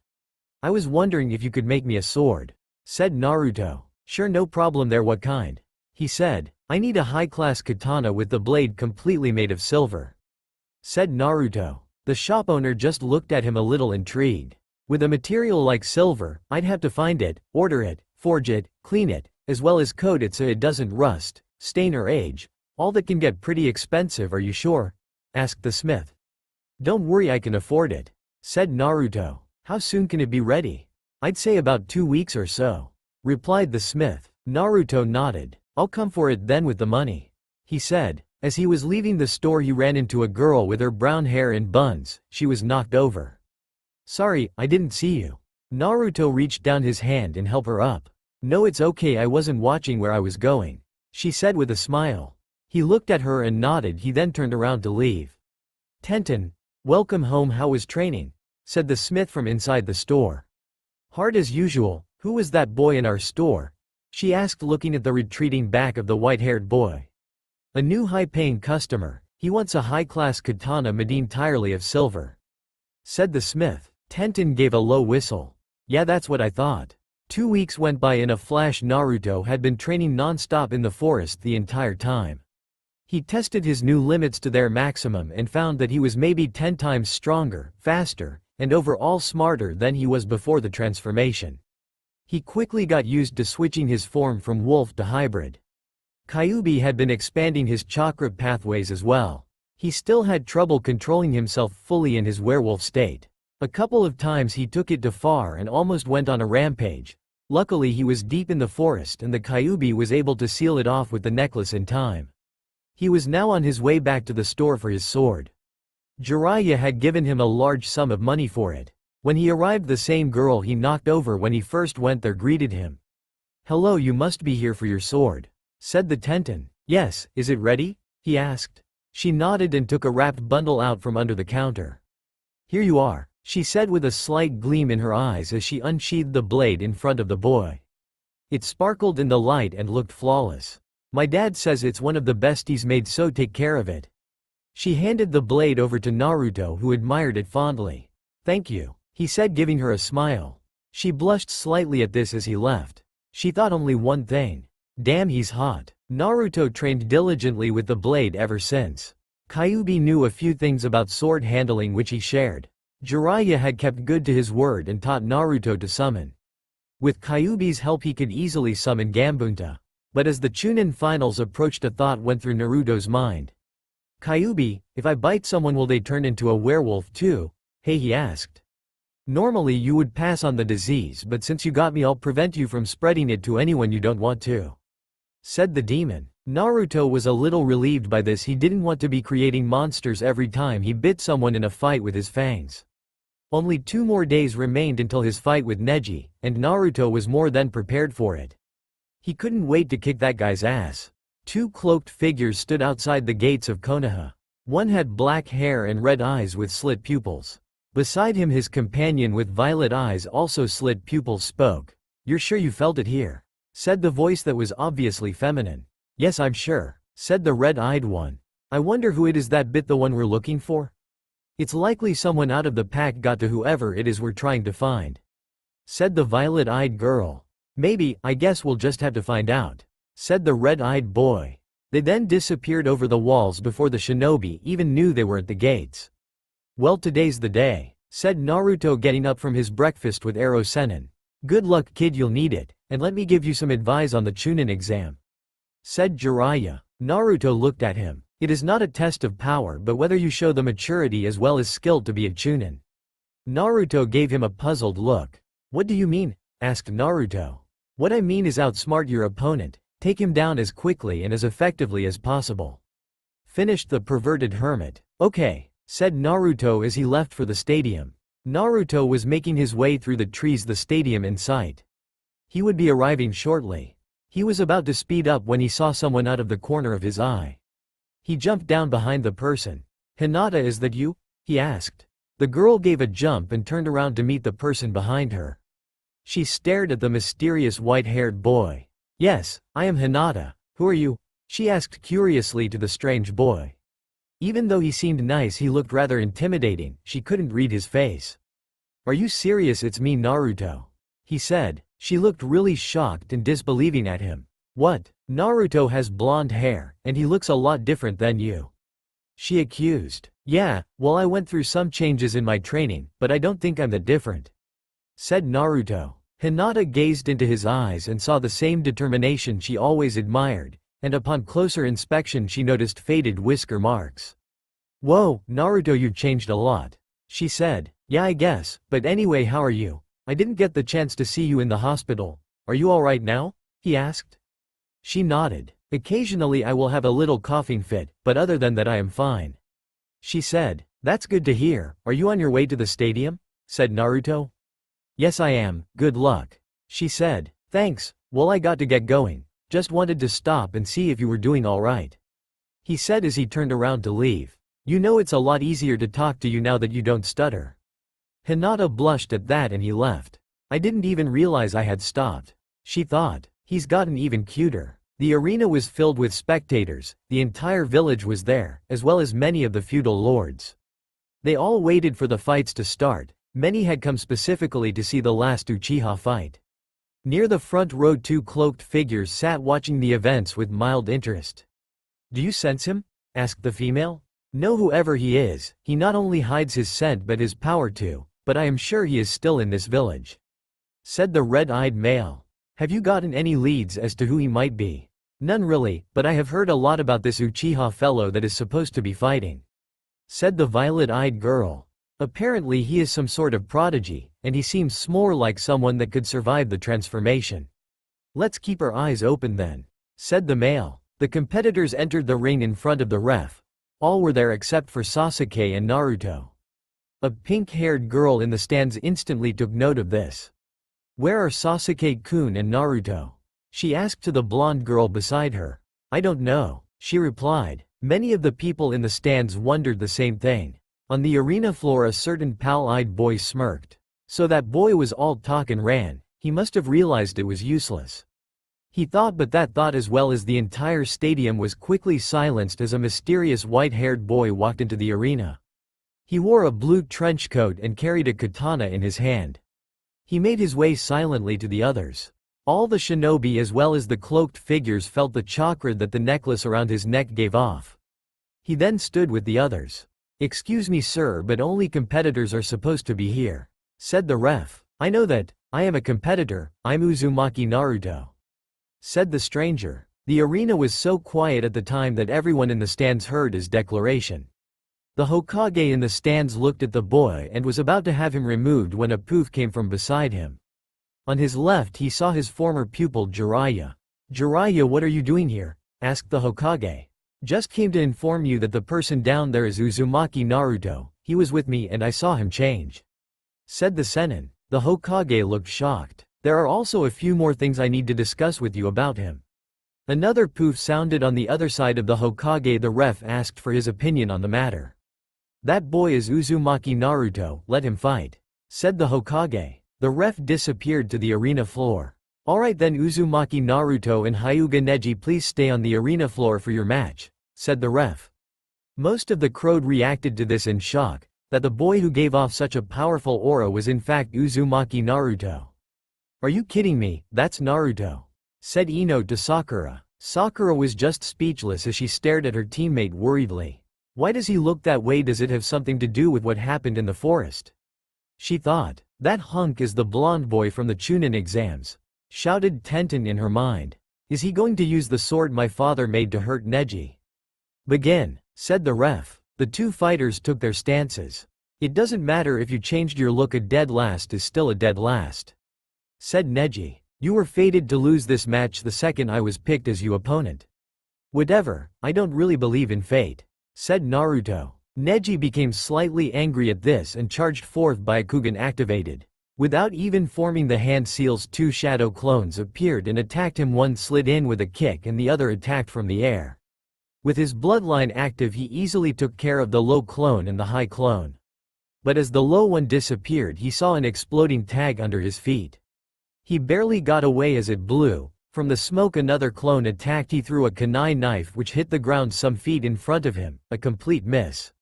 I was wondering if you could make me a sword, said Naruto. Sure, no problem there. What kind? He said. I need a high-class katana with the blade completely made of silver, said Naruto. The shop owner just looked at him a little intrigued. With a material like silver, I'd have to find it, order it, forge it, clean it, as well as coat it so it doesn't rust, stain or age. All that can get pretty expensive. Are you sure? Asked the smith. Don't worry, I can afford it, said Naruto. How soon can it be ready? I'd say about 2 weeks or so, replied the smith. Naruto nodded. I'll come for it then with the money, he said. As he was leaving the store he ran into a girl with her brown hair in buns. She was knocked over. Sorry, I didn't see you. Naruto reached down his hand and helped her up. No, it's okay, I wasn't watching where I was going, she said with a smile. He looked at her and nodded. He then turned around to leave. "Tenten, welcome home. How was training?" said the smith from inside the store. "Hard as usual. Who was that boy in our store?" she asked, looking at the retreating back of the white-haired boy. "A new high-paying customer. He wants a high-class katana made entirely of silver," said the smith. Tenten gave a low whistle. "Yeah, that's what I thought." 2 weeks went by in a flash. Naruto had been training non-stop in the forest the entire time. He tested his new limits to their maximum and found that he was maybe 10 times stronger, faster, and overall smarter than he was before the transformation. He quickly got used to switching his form from wolf to hybrid. Kyuubi had been expanding his chakra pathways as well. He still had trouble controlling himself fully in his werewolf state. A couple of times he took it too far and almost went on a rampage. Luckily he was deep in the forest and the Kyuubi was able to seal it off with the necklace in time. He was now on his way back to the store for his sword. Jiraiya had given him a large sum of money for it. When he arrived, the same girl he knocked over when he first went there greeted him. "Hello, you must be here for your sword," said the Tenten. "Yes, is it ready?" he asked. She nodded and took a wrapped bundle out from under the counter. "Here you are," she said with a slight gleam in her eyes as she unsheathed the blade in front of the boy. It sparkled in the light and looked flawless. "My dad says it's one of the best he's made, so take care of it." She handed the blade over to Naruto, who admired it fondly. "Thank you," he said, giving her a smile. She blushed slightly at this as he left. She thought only one thing. Damn, he's hot. Naruto trained diligently with the blade ever since. Kyuubi knew a few things about sword handling which he shared. Jiraiya had kept good to his word and taught Naruto to summon. With Kyuubi's help he could easily summon Gambunta. But as the Chunin finals approached, a thought went through Naruto's mind. "Kyuubi, if I bite someone, will they turn into a werewolf too?" "Hey," he asked. "Normally you would pass on the disease, but since you got me, I'll prevent you from spreading it to anyone you don't want to," said the demon. Naruto was a little relieved by this. He didn't want to be creating monsters every time he bit someone in a fight with his fangs. Only 2 more days remained until his fight with Neji, and Naruto was more than prepared for it. He couldn't wait to kick that guy's ass. 2 cloaked figures stood outside the gates of Konoha. One had black hair and red eyes with slit pupils. Beside him, his companion with violet eyes, also slit pupils, spoke. "You're sure you felt it here?" said the voice that was obviously feminine. "Yes, I'm sure," said the red-eyed one. "I wonder who it is that bit the one we're looking for? It's likely someone out of the pack got to whoever it is we're trying to find," said the violet-eyed girl. "Maybe, I guess we'll just have to find out," said the red-eyed boy. They then disappeared over the walls before the shinobi even knew they were at the gates. "Well, today's the day," said Naruto, getting up from his breakfast with arrow Sennin. "Good luck, kid, you'll need it, and let me give you some advice on the Chunin exam," said Jiraiya. Naruto looked at him. "It is not a test of power, but whether you show the maturity as well as skill to be a Chunin." Naruto gave him a puzzled look. "What do you mean?" asked Naruto. "What I mean is outsmart your opponent, take him down as quickly and as effectively as possible," finished the perverted hermit. "Okay," said Naruto as he left for the stadium. Naruto was making his way through the trees, the stadium in sight. He would be arriving shortly. He was about to speed up when he saw someone out of the corner of his eye. He jumped down behind the person. "Hinata, is that you?" he asked. The girl gave a jump and turned around to meet the person behind her. She stared at the mysterious white-haired boy. "Yes, I am Hinata. Who are you?" she asked curiously to the strange boy. Even though he seemed nice, he looked rather intimidating. She couldn't read his face. "Are you serious? It's me, Naruto," he said. She looked really shocked and disbelieving at him. "What? Naruto has blonde hair, and he looks a lot different than you," she accused. "Yeah, well, I went through some changes in my training, but I don't think I'm that different," said Naruto. Hinata gazed into his eyes and saw the same determination she always admired, and upon closer inspection she noticed faded whisker marks. "Whoa, Naruto, you've changed a lot," she said. "Yeah, I guess, but anyway, how are you? I didn't get the chance to see you in the hospital. Are you all right now?" he asked. She nodded. "Occasionally I will have a little coughing fit, but other than that I am fine," she said. "That's good to hear. Are you on your way to the stadium?" said Naruto. "Yes, I am. Good luck," she said. "Thanks. Well, I got to get going. Just wanted to stop and see if you were doing all right." he said as he turned around to leave. You know it's a lot easier to talk to you now that you don't stutter. Hinata blushed at that and he left. I didn't even realize I had stopped. She thought. He's gotten even cuter. The arena was filled with spectators, the entire village was there, as well as many of the feudal lords. They all waited for the fights to start. Many had come specifically to see the last Uchiha fight. Near the front row 2 cloaked figures sat watching the events with mild interest. Do you sense him? Asked the female. Know whoever he is, he not only hides his scent but his power too, but I am sure he is still in this village. Said the red-eyed male. Have you gotten any leads as to who he might be? None really, but I have heard a lot about this Uchiha fellow that is supposed to be fighting. Said the violet-eyed girl. Apparently he is some sort of prodigy, and he seems more like someone that could survive the transformation. Let's keep our eyes open then. Said the male. The competitors entered the ring in front of the ref. All were there except for Sasuke and Naruto. A pink-haired girl in the stands instantly took note of this. Where are Sasuke-kun and Naruto? She asked to the blonde girl beside her. I don't know, she replied. Many of the people in the stands wondered the same thing. On the arena floor a certain pale-eyed boy smirked. So that boy was all talk and ran, he must have realized it was useless. He thought, but that thought as well as the entire stadium was quickly silenced as a mysterious white-haired boy walked into the arena. He wore a blue trench coat and carried a katana in his hand. He made his way silently to the others. All the shinobi as well as the cloaked figures felt the chakra that the necklace around his neck gave off. He then stood with the others. Excuse me sir, but only competitors are supposed to be here. Said the ref. I know that, I am a competitor, I'm Uzumaki Naruto. Said the stranger. The arena was so quiet at the time that everyone in the stands heard his declaration. The Hokage in the stands looked at the boy and was about to have him removed when a poof came from beside him. On his left he saw his former pupil Jiraiya. Jiraiya, what are you doing here? Asked the Hokage. Just came to inform you that the person down there is Uzumaki Naruto, he was with me and I saw him change. Said the Sennin. The Hokage looked shocked. There are also a few more things I need to discuss with you about him. Another poof sounded on the other side of the Hokage. The ref asked for his opinion on the matter. That boy is Uzumaki Naruto, let him fight. Said the Hokage. The ref disappeared to the arena floor. Alright then, Uzumaki Naruto and Hyuga Neji, please stay on the arena floor for your match, said the ref. Most of the crowd reacted to this in shock, that the boy who gave off such a powerful aura was in fact Uzumaki Naruto. Are you kidding me, that's Naruto, said Ino to Sakura. Sakura was just speechless as she stared at her teammate worriedly. Why does he look that way? Does it have something to do with what happened in the forest? She thought. That hunk is the blonde boy from the Chunin exams, shouted Tenten in her mind. Is he going to use the sword my father made to hurt Neji? Begin, said the ref. The two fighters took their stances. It doesn't matter if you changed your look, a dead last is still a dead last, said Neji. You were fated to lose this match the second I was picked as your opponent. Whatever, I don't really believe in fate, said Naruto. Neji became slightly angry at this and charged forth. Byakugan activated. Without even forming the hand seals, 2 shadow clones appeared and attacked him. One slid in with a kick and the other attacked from the air. With his bloodline active, he easily took care of the low clone and the high clone. But as the low one disappeared, he saw an exploding tag under his feet. He barely got away as it blew. From the smoke another clone attacked. He threw a kunai knife which hit the ground some feet in front of him, a complete miss.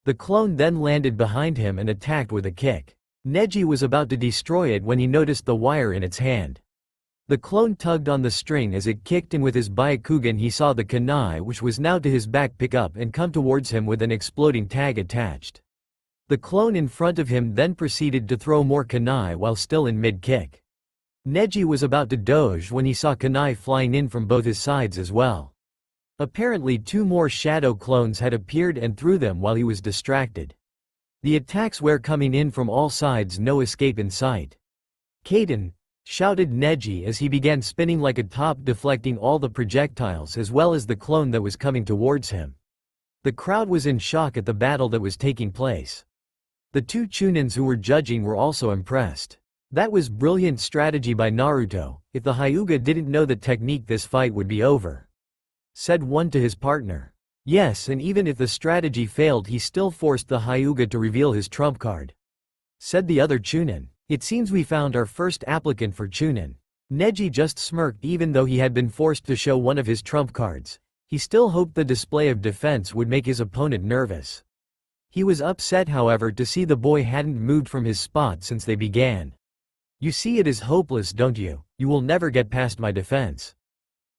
The clone then landed behind him and attacked with a kick. Neji was about to destroy it when he noticed the wire in its hand. The clone tugged on the string as it kicked, and with his Byakugan he saw the kunai, which was now to his back, pick up and come towards him with an exploding tag attached. The clone in front of him then proceeded to throw more kunai while still in mid-kick. Neji was about to doge when he saw kunai flying in from both his sides as well. Apparently 2 more shadow clones had appeared and threw them while he was distracted. The attacks were coming in from all sides, no escape in sight. Kaden, shouted Neji as he began spinning like a top, deflecting all the projectiles as well as the clone that was coming towards him. The crowd was in shock at the battle that was taking place. The 2 Chunins who were judging were also impressed. That was brilliant strategy by Naruto. If the Hyuga didn't know the technique, this fight would be over, said one to his partner. Yes, and even if the strategy failed, he still forced the Hyuga to reveal his trump card. Said the other Chunin. It seems we found our first applicant for Chunin. Neji just smirked. Even though he had been forced to show one of his trump cards, he still hoped the display of defense would make his opponent nervous. He was upset, however, to see the boy hadn't moved from his spot since they began. You see, it is hopeless, don't you? You will never get past my defense,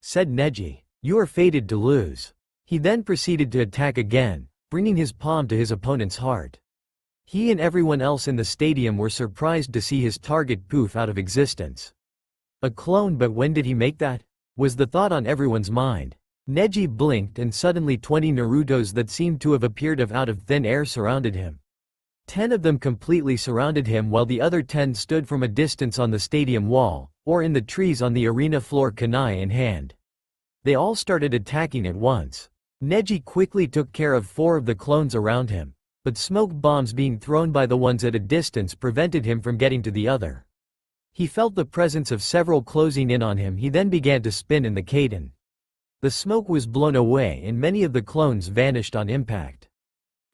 said Neji. You are fated to lose. He then proceeded to attack again, bringing his palm to his opponent's heart. He and everyone else in the stadium were surprised to see his target poof out of existence. A clone, but when did he make that? Was the thought on everyone's mind. Neji blinked and suddenly 20 Narutos that seemed to have appeared out of thin air surrounded him. 10 of them completely surrounded him while the other 10 stood from a distance on the stadium wall, or in the trees on the arena floor, kunai in hand. They all started attacking at once. Neji quickly took care of 4 of the clones around him, but smoke bombs being thrown by the ones at a distance prevented him from getting to the other. He felt the presence of several closing in on him. He then began to spin in the Kaiden. The smoke was blown away and many of the clones vanished on impact.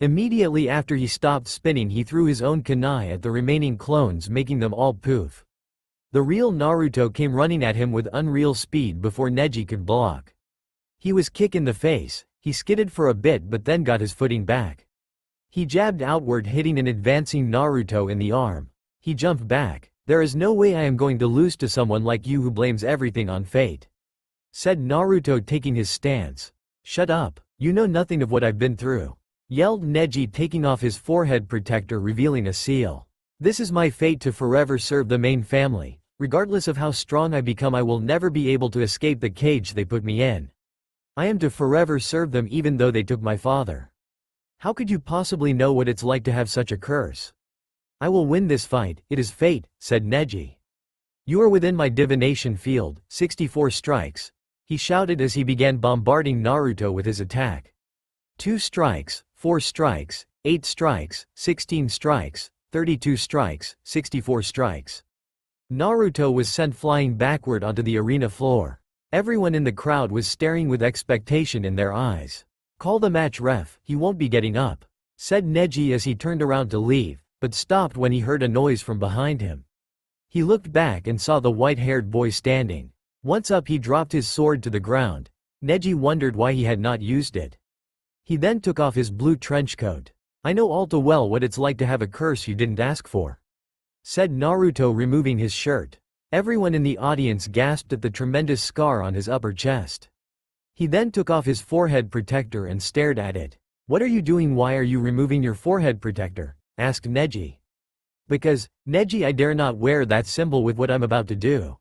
Immediately after he stopped spinning, he threw his own kunai at the remaining clones, making them all poof. The real Naruto came running at him with unreal speed before Neji could block. He was kicked in the face. He skidded for a bit but then got his footing back. He jabbed outward, hitting an advancing Naruto in the arm. He jumped back. There is no way I am going to lose to someone like you who blames everything on fate, said Naruto, taking his stance. Shut up. You know nothing of what I've been through, yelled Neji, taking off his forehead protector, revealing a seal. This is my fate, to forever serve the main family. Regardless of how strong I become, I will never be able to escape the cage they put me in. I am to forever serve them even though they took my father. How could you possibly know what it's like to have such a curse? I will win this fight, it is fate, said Neji. You are within my divination field, 64 strikes, he shouted as he began bombarding Naruto with his attack. 2 strikes, 4 strikes, 8 strikes, 16 strikes, 32 strikes, 64 strikes. Naruto was sent flying backward onto the arena floor. Everyone in the crowd was staring with expectation in their eyes. Call the match, ref, he won't be getting up, said Neji as he turned around to leave, but stopped when he heard a noise from behind him. He looked back and saw the white-haired boy standing. Once up, he dropped his sword to the ground. Neji wondered why he had not used it. He then took off his blue trench coat. I know all too well what it's like to have a curse you didn't ask for, said Naruto, removing his shirt. Everyone in the audience gasped at the tremendous scar on his upper chest. He then took off his forehead protector and stared at it. What are you doing? Why are you removing your forehead protector? Asked Neji. Because, Neji, I dare not wear that symbol with what I'm about to do,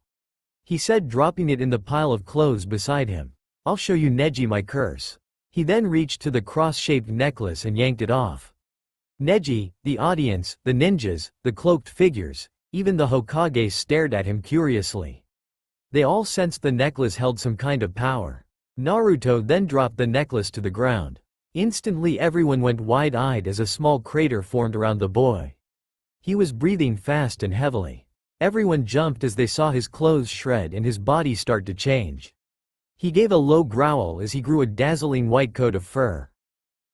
he said, dropping it in the pile of clothes beside him. I'll show you, Neji, my curse. He then reached to the cross-shaped necklace and yanked it off. Neji, the audience, the ninjas, the cloaked figures, even the Hokage stared at him curiously. They all sensed the necklace held some kind of power. Naruto then dropped the necklace to the ground. Instantly everyone went wide-eyed as a small crater formed around the boy. He was breathing fast and heavily. Everyone jumped as they saw his clothes shred and his body start to change. He gave a low growl as he grew a dazzling white coat of fur.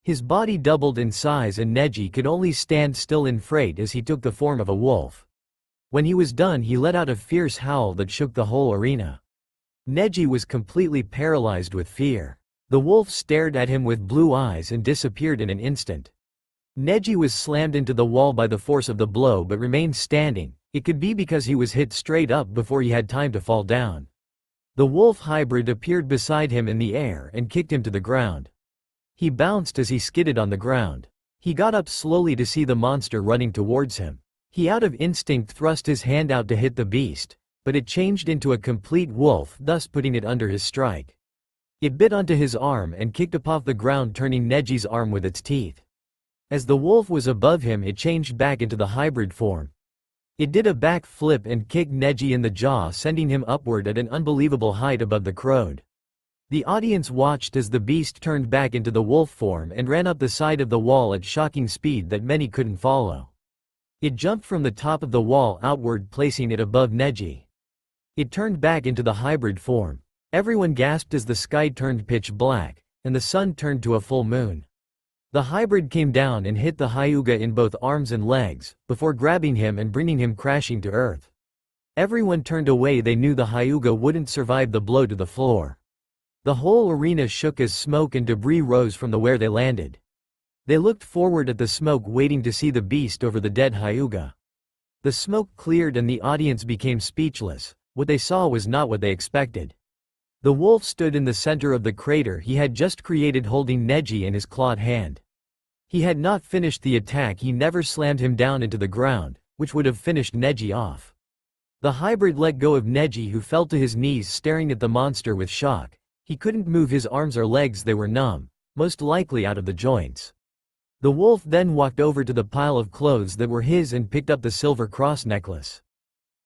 His body doubled in size and Neji could only stand still in fright as he took the form of a wolf. When he was done, he let out a fierce howl that shook the whole arena. Neji was completely paralyzed with fear. The wolf stared at him with blue eyes and disappeared in an instant. Neji was slammed into the wall by the force of the blow but remained standing. It could be because he was hit straight up before he had time to fall down. The wolf hybrid appeared beside him in the air and kicked him to the ground. He bounced as he skidded on the ground. He got up slowly to see the monster running towards him. He out of instinct thrust his hand out to hit the beast, but it changed into a complete wolf, thus putting it under his strike. It bit onto his arm and kicked up off the ground, turning Neji's arm with its teeth. As the wolf was above him, it changed back into the hybrid form. It did a back flip and kicked Neji in the jaw, sending him upward at an unbelievable height above the crowd. The audience watched as the beast turned back into the wolf form and ran up the side of the wall at shocking speed that many couldn't follow. It jumped from the top of the wall outward, placing it above Neji. It turned back into the hybrid form. Everyone gasped as the sky turned pitch black, and the sun turned to a full moon. The hybrid came down and hit the Hyuga in both arms and legs, before grabbing him and bringing him crashing to earth. Everyone turned away. They knew the Hyuga wouldn't survive the blow to the floor. The whole arena shook as smoke and debris rose from where they landed. They looked forward at the smoke, waiting to see the beast over the dead Hyuga. The smoke cleared and the audience became speechless. What they saw was not what they expected. The wolf stood in the center of the crater he had just created, holding Neji in his clawed hand. He had not finished the attack. He never slammed him down into the ground, which would have finished Neji off. The hybrid let go of Neji, who fell to his knees staring at the monster with shock. He couldn't move his arms or legs. They were numb, most likely out of the joints. The wolf then walked over to the pile of clothes that were his and picked up the silver cross necklace.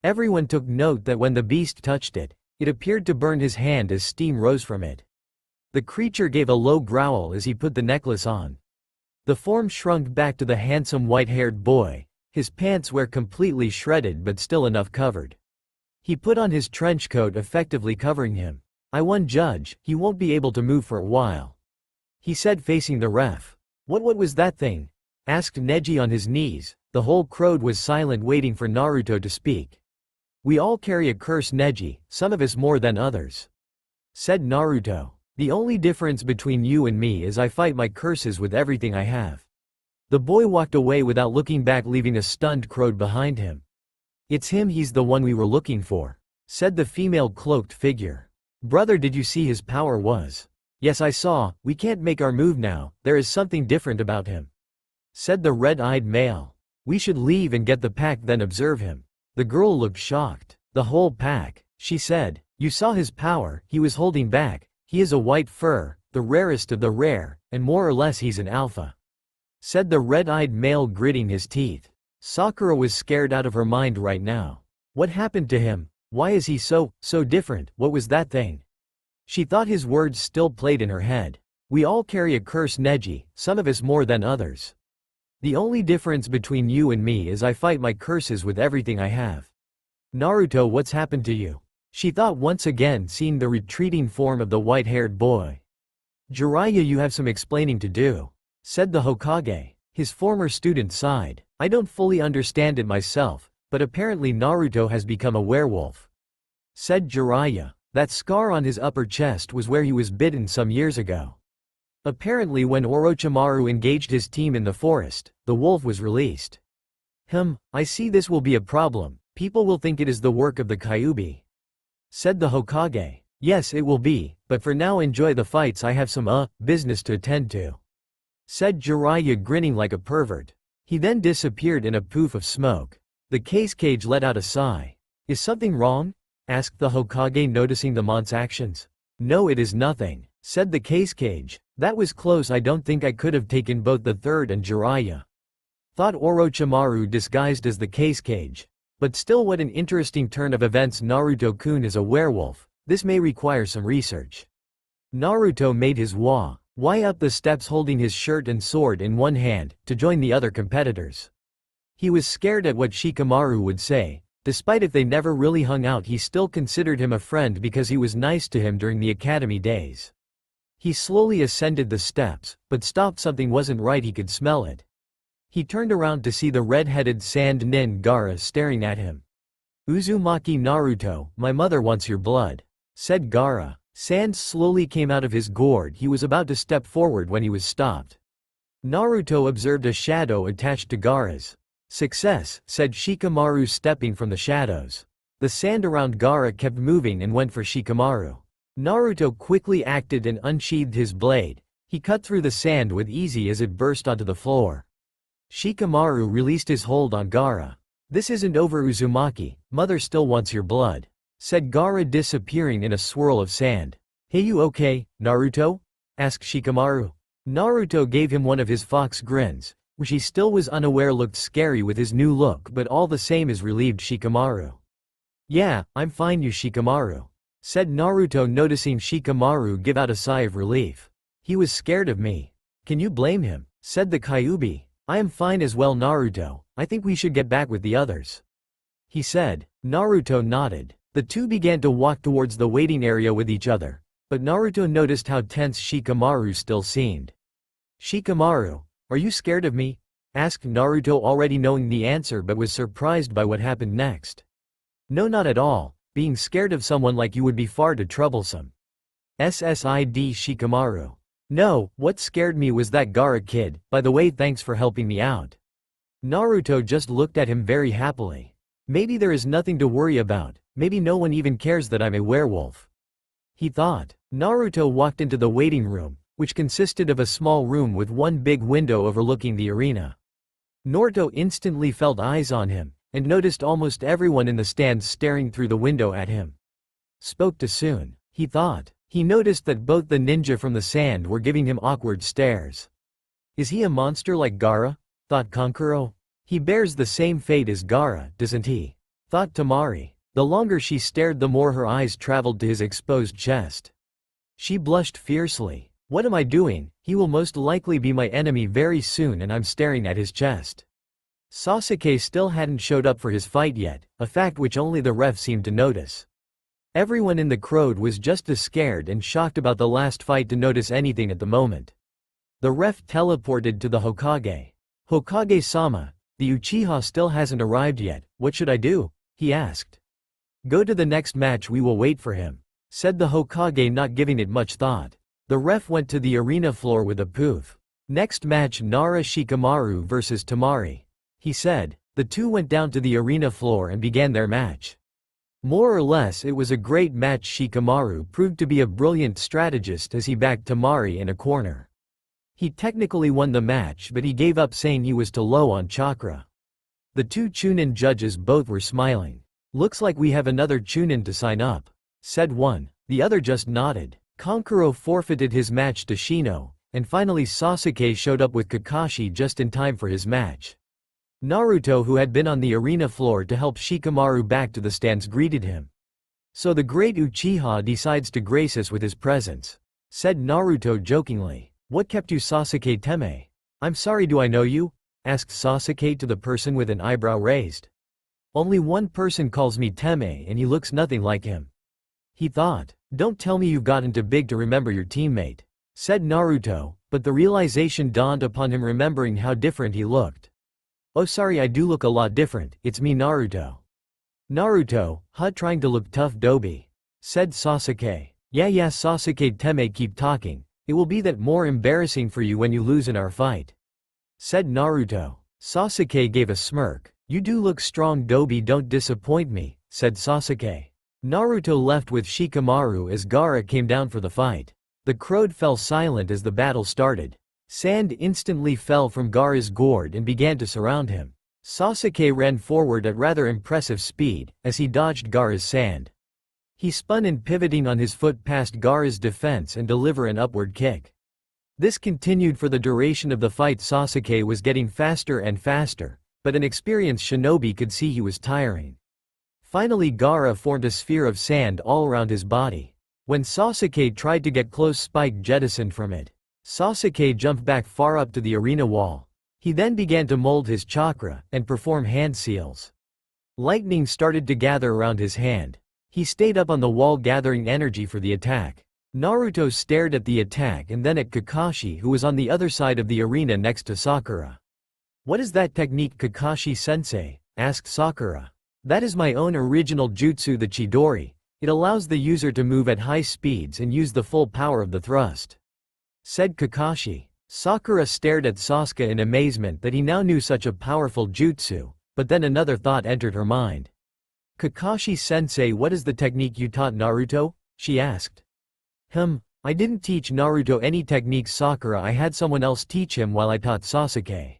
Everyone took note that when the beast touched it, it appeared to burn his hand as steam rose from it. The creature gave a low growl as he put the necklace on. The form shrunk back to the handsome white-haired boy. His pants were completely shredded but still enough covered. He put on his trench coat, effectively covering him. "I won, Judge. He won't be able to move for a while," he said, facing the ref. What was that thing?" asked Neji on his knees. The whole crowd was silent, waiting for Naruto to speak. "We all carry a curse, Neji, some of us more than others," said Naruto. "The only difference between you and me is I fight my curses with everything I have." The boy walked away without looking back, leaving a stunned crowd behind him. "It's him, he's the one we were looking for," said the female cloaked figure. "Brother, did you see his power was?" "Yes, I saw. We can't make our move now. There is something different about him," said the red-eyed male. "We should leave and get the pack, then observe him." The girl looked shocked. "The whole pack," she said. "You saw his power. He was holding back. He is a white fur, the rarest of the rare, and more or less he's an alpha," said the red-eyed male, gritting his teeth. Sakura was scared out of her mind right now. What happened to him? Why is he so different? What was that thing? She thought his words still played in her head. "We all carry a curse, Neji, some of us more than others. The only difference between you and me is I fight my curses with everything I have." "Naruto, what's happened to you?" she thought, once again seeing the retreating form of the white-haired boy. "Jiraiya, you have some explaining to do," said the Hokage. His former student sighed. "I don't fully understand it myself, but apparently Naruto has become a werewolf," said Jiraiya. "That scar on his upper chest was where he was bitten some years ago. Apparently when Orochimaru engaged his team in the forest, the wolf was released." I see this will be a problem. People will think it is the work of the Kyuubi," said the Hokage. "Yes, it will be, but for now enjoy the fights. I have some business to attend to," said Jiraiya, grinning like a pervert. He then disappeared in a poof of smoke. The cage let out a sigh. "Is something wrong?" asked the Hokage, noticing the mont's actions. "No, it is nothing," said the cage. "That was close. I don't think I could have taken both the third and Jiraiya," thought Orochimaru, disguised as the cage. "But still, what an interesting turn of events. Naruto-kun is a werewolf. This may require some research." Naruto made his way up the steps, holding his shirt and sword in one hand, to join the other competitors. He was scared at what Shikamaru would say. Despite if they never really hung out, he still considered him a friend because he was nice to him during the academy days. He slowly ascended the steps, but stopped. Something wasn't right. He could smell it. He turned around to see the red-headed sand nin Gaara staring at him. "Uzumaki, Naruto, my mother wants your blood," said Gaara. Sand slowly came out of his gourd. He was about to step forward when he was stopped. Naruto observed a shadow attached to Gaara's. "Success," said Shikamaru, stepping from the shadows. The sand around Gaara kept moving and went for Shikamaru. Naruto quickly acted and unsheathed his blade. He cut through the sand with ease as it burst onto the floor. Shikamaru released his hold on Gaara. "This isn't over, Uzumaki. Mother still wants your blood," said Gaara, disappearing in a swirl of sand. "Hey, you okay, Naruto?" asked Shikamaru. Naruto gave him one of his fox grins, which he still was unaware looked scary with his new look, but all the same is relieved Shikamaru. "Yeah, I'm fine, you Shikamaru," said Naruto, noticing Shikamaru give out a sigh of relief. "He was scared of me." "Can you blame him?" said the Kyuubi. "I am fine as well, Naruto. I think we should get back with the others," he said. Naruto nodded. The two began to walk towards the waiting area with each other. But Naruto noticed how tense Shikamaru still seemed. "Shikamaru, are you scared of me?" asked Naruto, already knowing the answer but was surprised by what happened next. "No, not at all. Being scared of someone like you would be far too troublesome." SSID Shikamaru. "No, what scared me was that Gaara kid. By the way, thanks for helping me out." Naruto just looked at him very happily. Maybe there is nothing to worry about, maybe no one even cares that I'm a werewolf, he thought. Naruto walked into the waiting room, which consisted of a small room with one big window overlooking the arena. Naruto instantly felt eyes on him, and noticed almost everyone in the stands staring through the window at him. Spoke too soon, he thought. He noticed that both the ninja from the sand were giving him awkward stares. Is he a monster like Gaara? Thought Kankuro. He bears the same fate as Gaara, doesn't he? Thought Temari. The longer she stared, the more her eyes traveled to his exposed chest. She blushed fiercely. What am I doing? He will most likely be my enemy very soon and I'm staring at his chest. Sasuke still hadn't showed up for his fight yet, a fact which only the ref seemed to notice. Everyone in the crowd was just as scared and shocked about the last fight to notice anything at the moment. The ref teleported to the Hokage. "Hokage-sama, the Uchiha still hasn't arrived yet, what should I do?" he asked. "Go to the next match, we will wait for him," said the Hokage, not giving it much thought. The ref went to the arena floor with a poof. "Next match, Nara Shikamaru vs Temari," he said. The two went down to the arena floor and began their match. More or less it was a great match. Shikamaru proved to be a brilliant strategist as he backed Temari in a corner. He technically won the match, but he gave up saying he was too low on chakra. The two Chunin judges both were smiling. "Looks like we have another Chunin to sign up," said one. The other just nodded. Kankuro forfeited his match to Shino, and finally Sasuke showed up with Kakashi just in time for his match. Naruto, who had been on the arena floor to help Shikamaru back to the stands, greeted him. "So the great Uchiha decides to grace us with his presence," said Naruto jokingly. "What kept you, Sasuke Teme?" "I'm sorry, do I know you?" asked Sasuke to the person with an eyebrow raised. "Only one person calls me Teme and he looks nothing like him," he thought. "Don't tell me you've gotten too big to remember your teammate," said Naruto, but the realization dawned upon him remembering how different he looked. "Oh sorry, I do look a lot different, it's me, Naruto." "Naruto, trying to look tough doby," said Sasuke. Yeah Sasuke Teme, keep talking, it will be that more embarrassing for you when you lose in our fight," said Naruto. Sasuke gave a smirk. "You do look strong doby, don't disappoint me," said Sasuke. Naruto left with Shikamaru as Gaara came down for the fight. The crowd fell silent as the battle started. Sand instantly fell from Gaara's gourd and began to surround him. Sasuke ran forward at rather impressive speed, as he dodged Gaara's sand. He spun and pivoting on his foot past Gaara's defense and deliver an upward kick. This continued for the duration of the fight. Sasuke was getting faster and faster, but an experienced shinobi could see he was tiring. Finally Gaara formed a sphere of sand all around his body. When Sasuke tried to get close, Spike jettisoned from it. Sasuke jumped back far up to the arena wall. He then began to mold his chakra and perform hand seals. Lightning started to gather around his hand. He stayed up on the wall gathering energy for the attack. Naruto stared at the attack and then at Kakashi, who was on the other side of the arena next to Sakura. "What is that technique, Kakashi-sensei?" asked Sakura. "That is my own original jutsu, the Chidori. It allows the user to move at high speeds and use the full power of the thrust," said Kakashi. Sakura stared at Sasuke in amazement that he now knew such a powerful jutsu, but then another thought entered her mind. "Kakashi-sensei, what is the technique you taught Naruto?" she asked. I didn't teach Naruto any techniques, Sakura. I had someone else teach him while I taught Sasuke,"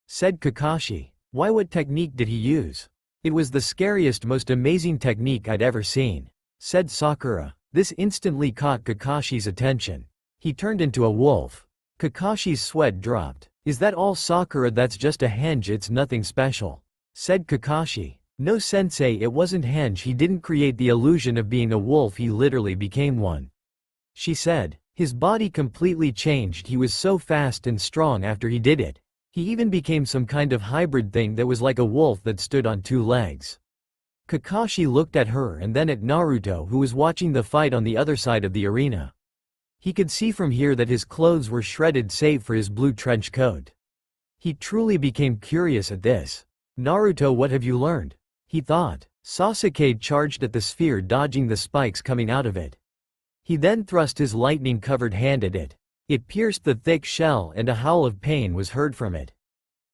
said Kakashi. "Why, what technique did he use?" "It was the scariest, most amazing technique I'd ever seen," said Sakura. This instantly caught Kakashi's attention. He turned into a wolf. Kakashi's sweat dropped. "Is that all, Sakura? That's just a henge, it's nothing special," said Kakashi. "No sensei, it wasn't henge. He didn't create the illusion of being a wolf, he literally became one," she said. "His body completely changed. He was so fast and strong after he did it. He even became some kind of hybrid thing that was like a wolf that stood on two legs." Kakashi looked at her and then at Naruto, who was watching the fight on the other side of the arena. He could see from here that his clothes were shredded save for his blue trench coat. He truly became curious at this. Naruto, what have you learned? He thought. Sasuke charged at the sphere, dodging the spikes coming out of it. He then thrust his lightning-covered hand at it. It pierced the thick shell and a howl of pain was heard from it.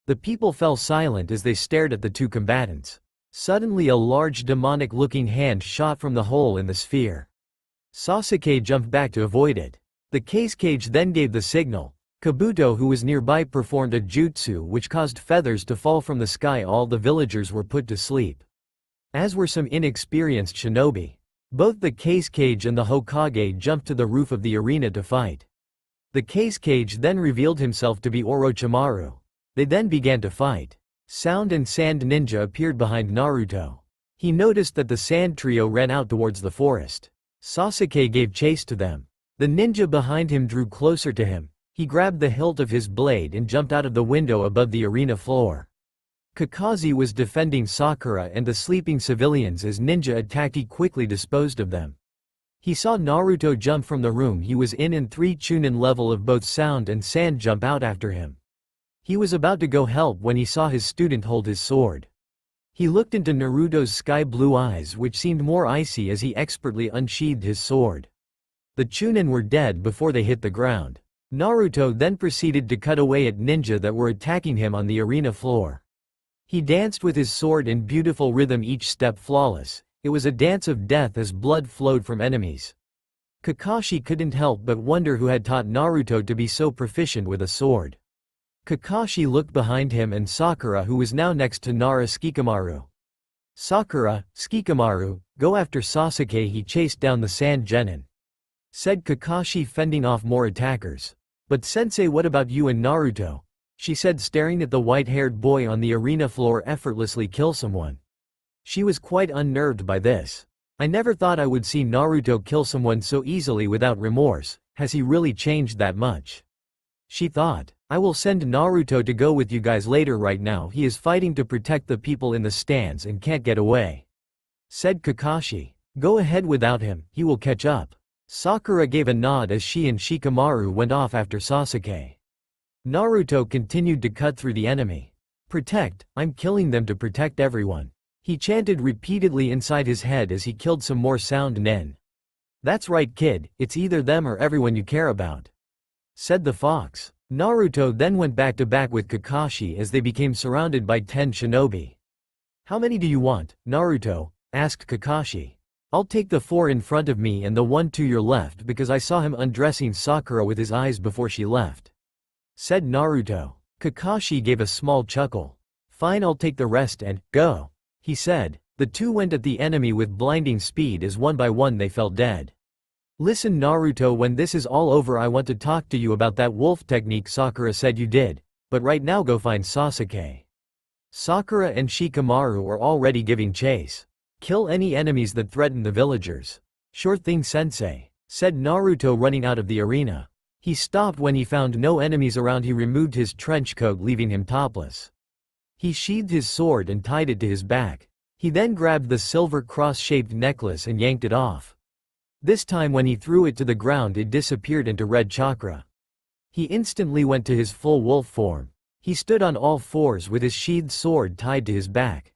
The people fell silent as they stared at the two combatants. Suddenly a large demonic-looking hand shot from the hole in the sphere. Sasuke jumped back to avoid it. The case cage then gave the signal. Kabuto, who was nearby, performed a jutsu which caused feathers to fall from the sky. All the villagers were put to sleep, as were some inexperienced shinobi. Both the case cage and the Hokage jumped to the roof of the arena to fight. The case cage then revealed himself to be Orochimaru. They then began to fight. Sound and Sand Ninja appeared behind Naruto. He noticed that the sand trio ran out towards the forest. Sasuke gave chase to them. The ninja behind him drew closer to him. He grabbed the hilt of his blade and jumped out of the window above the arena floor. Kakashi was defending Sakura and the sleeping civilians as ninja attacked. He quickly disposed of them. He saw Naruto jump from the room he was in and 3 Chunin level of both Sound and Sand jump out after him. He was about to go help when he saw his student hold his sword. He looked into Naruto's sky-blue eyes, which seemed more icy as he expertly unsheathed his sword. The Chunin were dead before they hit the ground. Naruto then proceeded to cut away at ninja that were attacking him on the arena floor. He danced with his sword in beautiful rhythm, each step flawless. It was a dance of death as blood flowed from enemies. Kakashi couldn't help but wonder who had taught Naruto to be so proficient with a sword. Kakashi looked behind him and Sakura, who was now next to Nara Shikamaru. Sakura, Shikamaru, go after Sasuke. He chased down the sand genin, said Kakashi, fending off more attackers. But sensei, what about you and Naruto? She said, staring at the white-haired boy on the arena floor effortlessly kill someone. She was quite unnerved by this. I never thought I would see Naruto kill someone so easily without remorse. Has he really changed that much? She thought. I will send Naruto to go with you guys later. Right now he is fighting to protect the people in the stands and can't get away, said Kakashi. Go ahead without him, he will catch up. Sakura gave a nod as she and Shikamaru went off after Sasuke. Naruto continued to cut through the enemy. Protect, I'm killing them to protect everyone, he chanted repeatedly inside his head as he killed some more Sound Nen. That's right, kid, it's either them or everyone you care about, said the fox. Naruto then went back to back with Kakashi as they became surrounded by 10 shinobi. How many do you want, Naruto? Asked Kakashi. I'll take the 4 in front of me and the 1 to your left because I saw him undressing Sakura with his eyes before she left, said Naruto. Kakashi gave a small chuckle. Fine, I'll take the rest and go, he said. The two went at the enemy with blinding speed as one by one they fell dead. Listen Naruto, when this is all over I want to talk to you about that wolf technique Sakura said you did, but right now go find Sasuke. Sakura and Shikamaru are already giving chase. Kill any enemies that threaten the villagers. Sure thing sensei, said Naruto, running out of the arena. He stopped when he found no enemies around. He removed his trench coat, leaving him topless. He sheathed his sword and tied it to his back. He then grabbed the silver cross-shaped necklace and yanked it off. This time when he threw it to the ground it disappeared into red chakra. He instantly went to his full wolf form. He stood on all fours with his sheathed sword tied to his back.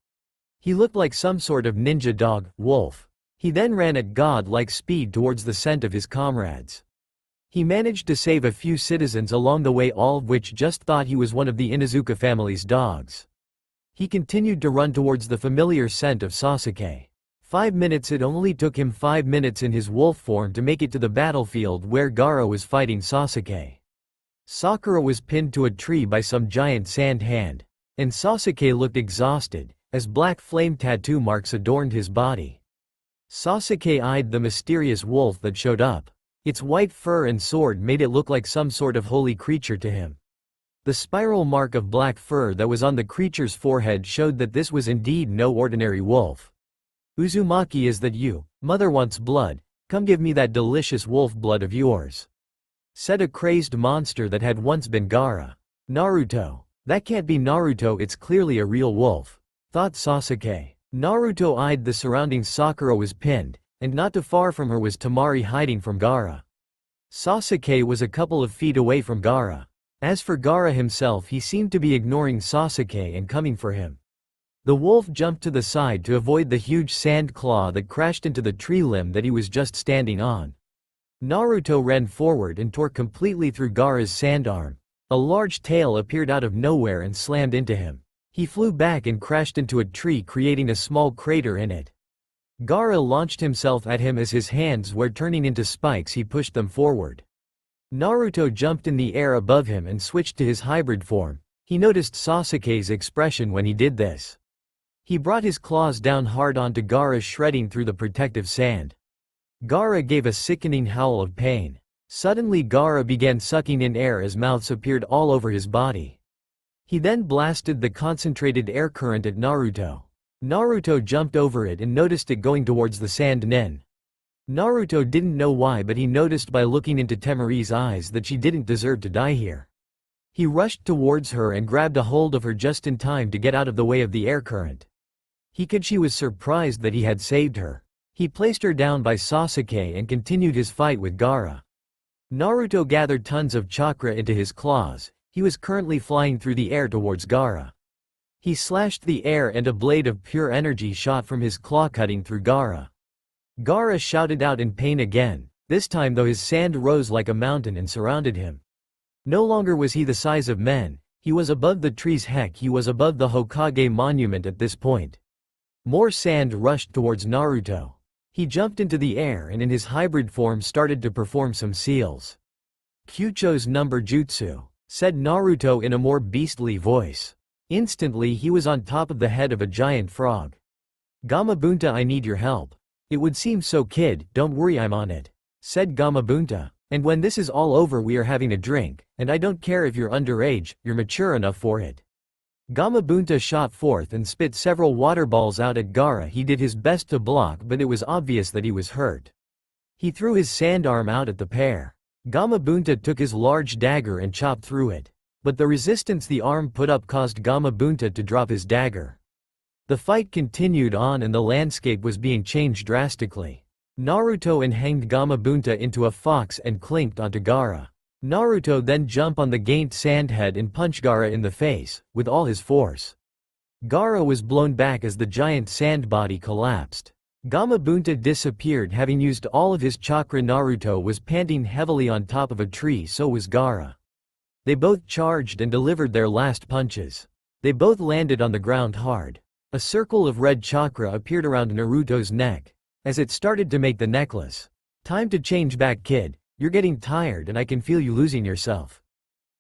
He looked like some sort of ninja dog, wolf. He then ran at god-like speed towards the scent of his comrades. He managed to save a few citizens along the way, all of which just thought he was one of the Inuzuka family's dogs. He continued to run towards the familiar scent of Sasuke. 5 minutes. It only took him 5 minutes in his wolf form to make it to the battlefield where Gaara was fighting Sasuke. Sakura was pinned to a tree by some giant sand hand, and Sasuke looked exhausted, as black flame tattoo marks adorned his body. Sasuke eyed the mysterious wolf that showed up. Its white fur and sword made it look like some sort of holy creature to him. The spiral mark of black fur that was on the creature's forehead showed that this was indeed no ordinary wolf. Uzumaki, is that you? Mother wants blood, come give me that delicious wolf blood of yours, said a crazed monster that had once been Gaara. Naruto. That can't be Naruto, it's clearly a real wolf, thought Sasuke. Naruto eyed the surroundings. Sakura was pinned, and not too far from her was Temari hiding from Gaara. Sasuke was a couple of feet away from Gaara. As for Gaara himself, he seemed to be ignoring Sasuke and coming for him. The wolf jumped to the side to avoid the huge sand claw that crashed into the tree limb that he was just standing on. Naruto ran forward and tore completely through Gaara's sand arm. A large tail appeared out of nowhere and slammed into him. He flew back and crashed into a tree, creating a small crater in it. Gaara launched himself at him as his hands were turning into spikes. He pushed them forward. Naruto jumped in the air above him and switched to his hybrid form. He noticed Sasuke's expression when he did this. He brought his claws down hard onto Gaara, shredding through the protective sand. Gaara gave a sickening howl of pain. Suddenly Gaara began sucking in air as mouths appeared all over his body. He then blasted the concentrated air current at Naruto. Naruto jumped over it and noticed it going towards the sand nen. Naruto didn't know why, but he noticed by looking into Temari's eyes that she didn't deserve to die here. He rushed towards her and grabbed a hold of her just in time to get out of the way of the air current. She was surprised that he had saved her. He placed her down by Sasuke and continued his fight with Gaara. Naruto gathered tons of chakra into his claws. He was currently flying through the air towards Gaara. He slashed the air and a blade of pure energy shot from his claw, cutting through Gaara. Gaara shouted out in pain again, this time though his sand rose like a mountain and surrounded him. No longer was he the size of men, he was above the trees. Heck, he was above the Hokage monument at this point. More sand rushed towards Naruto. He jumped into the air and in his hybrid form started to perform some seals. Kyucho's number jutsu, said Naruto in a more beastly voice. Instantly he was on top of the head of a giant frog. Gamabunta, I need your help. It would seem so, kid, don't worry, I'm on it, said Gamabunta. And when this is all over we are having a drink, and I don't care if you're underage, you're mature enough for it. Gamabunta shot forth and spit several water balls out at Gaara. He did his best to block, but it was obvious that he was hurt. He threw his sand arm out at the pair. Gamabunta took his large dagger and chopped through it. But the resistance the arm put up caused Gamabunta to drop his dagger. The fight continued on and the landscape was being changed drastically. Naruto hanged Gamabunta into a fox and clinked onto Gaara. Naruto then jumped on the gained sandhead and punched Gaara in the face, with all his force. Gaara was blown back as the giant sand body collapsed. Gamabunta disappeared, having used all of his chakra. Naruto was panting heavily on top of a tree, so was Gaara. They both charged and delivered their last punches. They both landed on the ground hard. A circle of red chakra appeared around Naruto's neck, as it started to make the necklace. Time to change back, kid. You're getting tired and I can feel you losing yourself,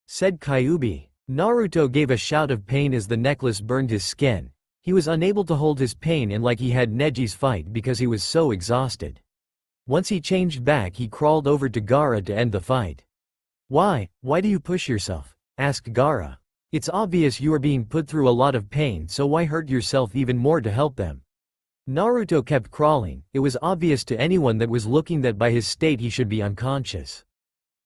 said Kyuubi. Naruto gave a shout of pain as the necklace burned his skin. He was unable to hold his pain in like he had Neji's fight because he was so exhausted. Once he changed back, he crawled over to Gaara to end the fight. Why do you push yourself? Asked Gaara. It's obvious you are being put through a lot of pain, so why hurt yourself even more to help them? Naruto kept crawling. It was obvious to anyone that was looking that by his state he should be unconscious.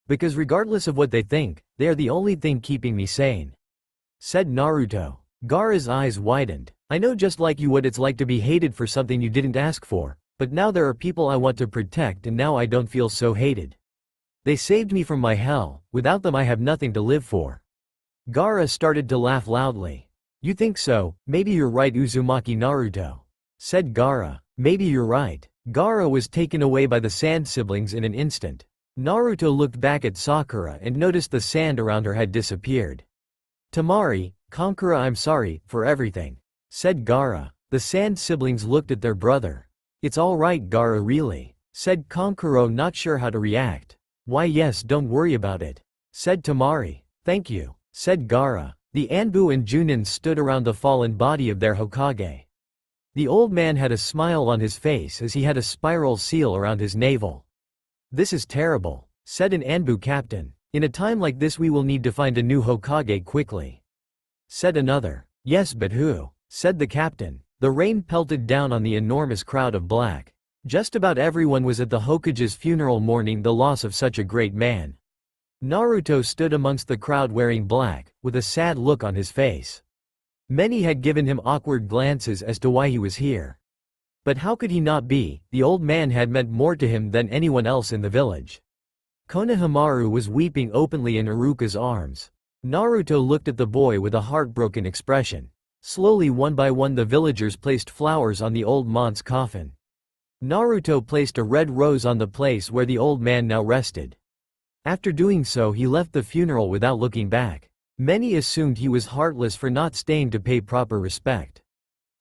Because regardless of what they think, they are the only thing keeping me sane, said Naruto. Gaara's eyes widened. I know just like you what it's like to be hated for something you didn't ask for, but now there are people I want to protect and now I don't feel so hated. They saved me from my hell, without them I have nothing to live for. Gaara started to laugh loudly. You think so? Maybe you're right, Uzumaki Naruto, said Gaara. Maybe you're right. Gaara was taken away by the sand siblings in an instant. Naruto looked back at Sakura and noticed the sand around her had disappeared. Temari, Kankura, I'm sorry for everything, said Gaara. The sand siblings looked at their brother. It's all right, Gaara, really, said Kankuro, not sure how to react. Why yes, don't worry about it, said Temari. Thank you, said Gaara. The Anbu and Chunin stood around the fallen body of their Hokage. The old man had a smile on his face as he had a spiral seal around his navel. This is terrible, said an Anbu captain. In a time like this we will need to find a new Hokage quickly, said another. Yes, but who? Said the captain. The rain pelted down on the enormous crowd of black. Just about everyone was at the Hokage's funeral mourning the loss of such a great man. Naruto stood amongst the crowd wearing black, with a sad look on his face. Many had given him awkward glances as to why he was here. But how could he not be? The old man had meant more to him than anyone else in the village. Konohamaru was weeping openly in Iruka's arms. Naruto looked at the boy with a heartbroken expression. Slowly, one by one, the villagers placed flowers on the old man's coffin. Naruto placed a red rose on the place where the old man now rested. After doing so, he left the funeral without looking back. Many assumed he was heartless for not staying to pay proper respect.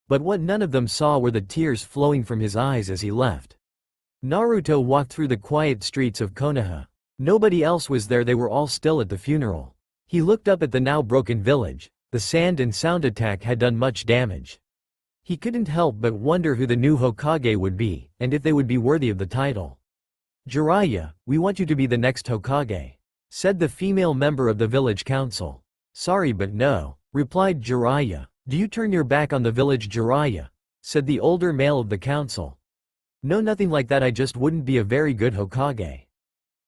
But what none of them saw were the tears flowing from his eyes as he left. Naruto walked through the quiet streets of Konoha. Nobody else was there, they were all still at the funeral. He looked up at the now broken village. The sand and sound attack had done much damage. He couldn't help but wonder who the new Hokage would be, and if they would be worthy of the title. "Jiraiya, we want you to be the next Hokage," said the female member of the village council. "Sorry but no," replied Jiraiya. "Do you turn your back on the village, Jiraiya?" said the older male of the council. "No, nothing like that, I just wouldn't be a very good Hokage,"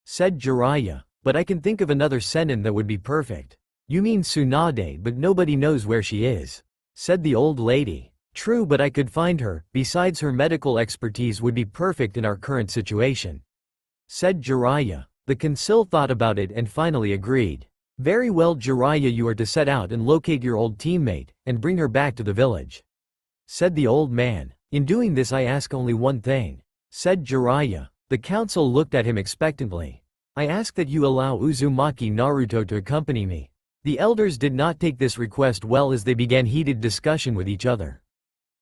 said Jiraiya. "But I can think of another Sennin that would be perfect." "You mean Tsunade, but nobody knows where she is," said the old lady. "True, but I could find her, besides her medical expertise would be perfect in our current situation," said Jiraiya. The council thought about it and finally agreed. "Very well, Jiraiya, you are to set out and locate your old teammate, and bring her back to the village," said the old man. "In doing this I ask only one thing," said Jiraiya. The council looked at him expectantly. "I ask that you allow Uzumaki Naruto to accompany me." The elders did not take this request well as they began heated discussion with each other.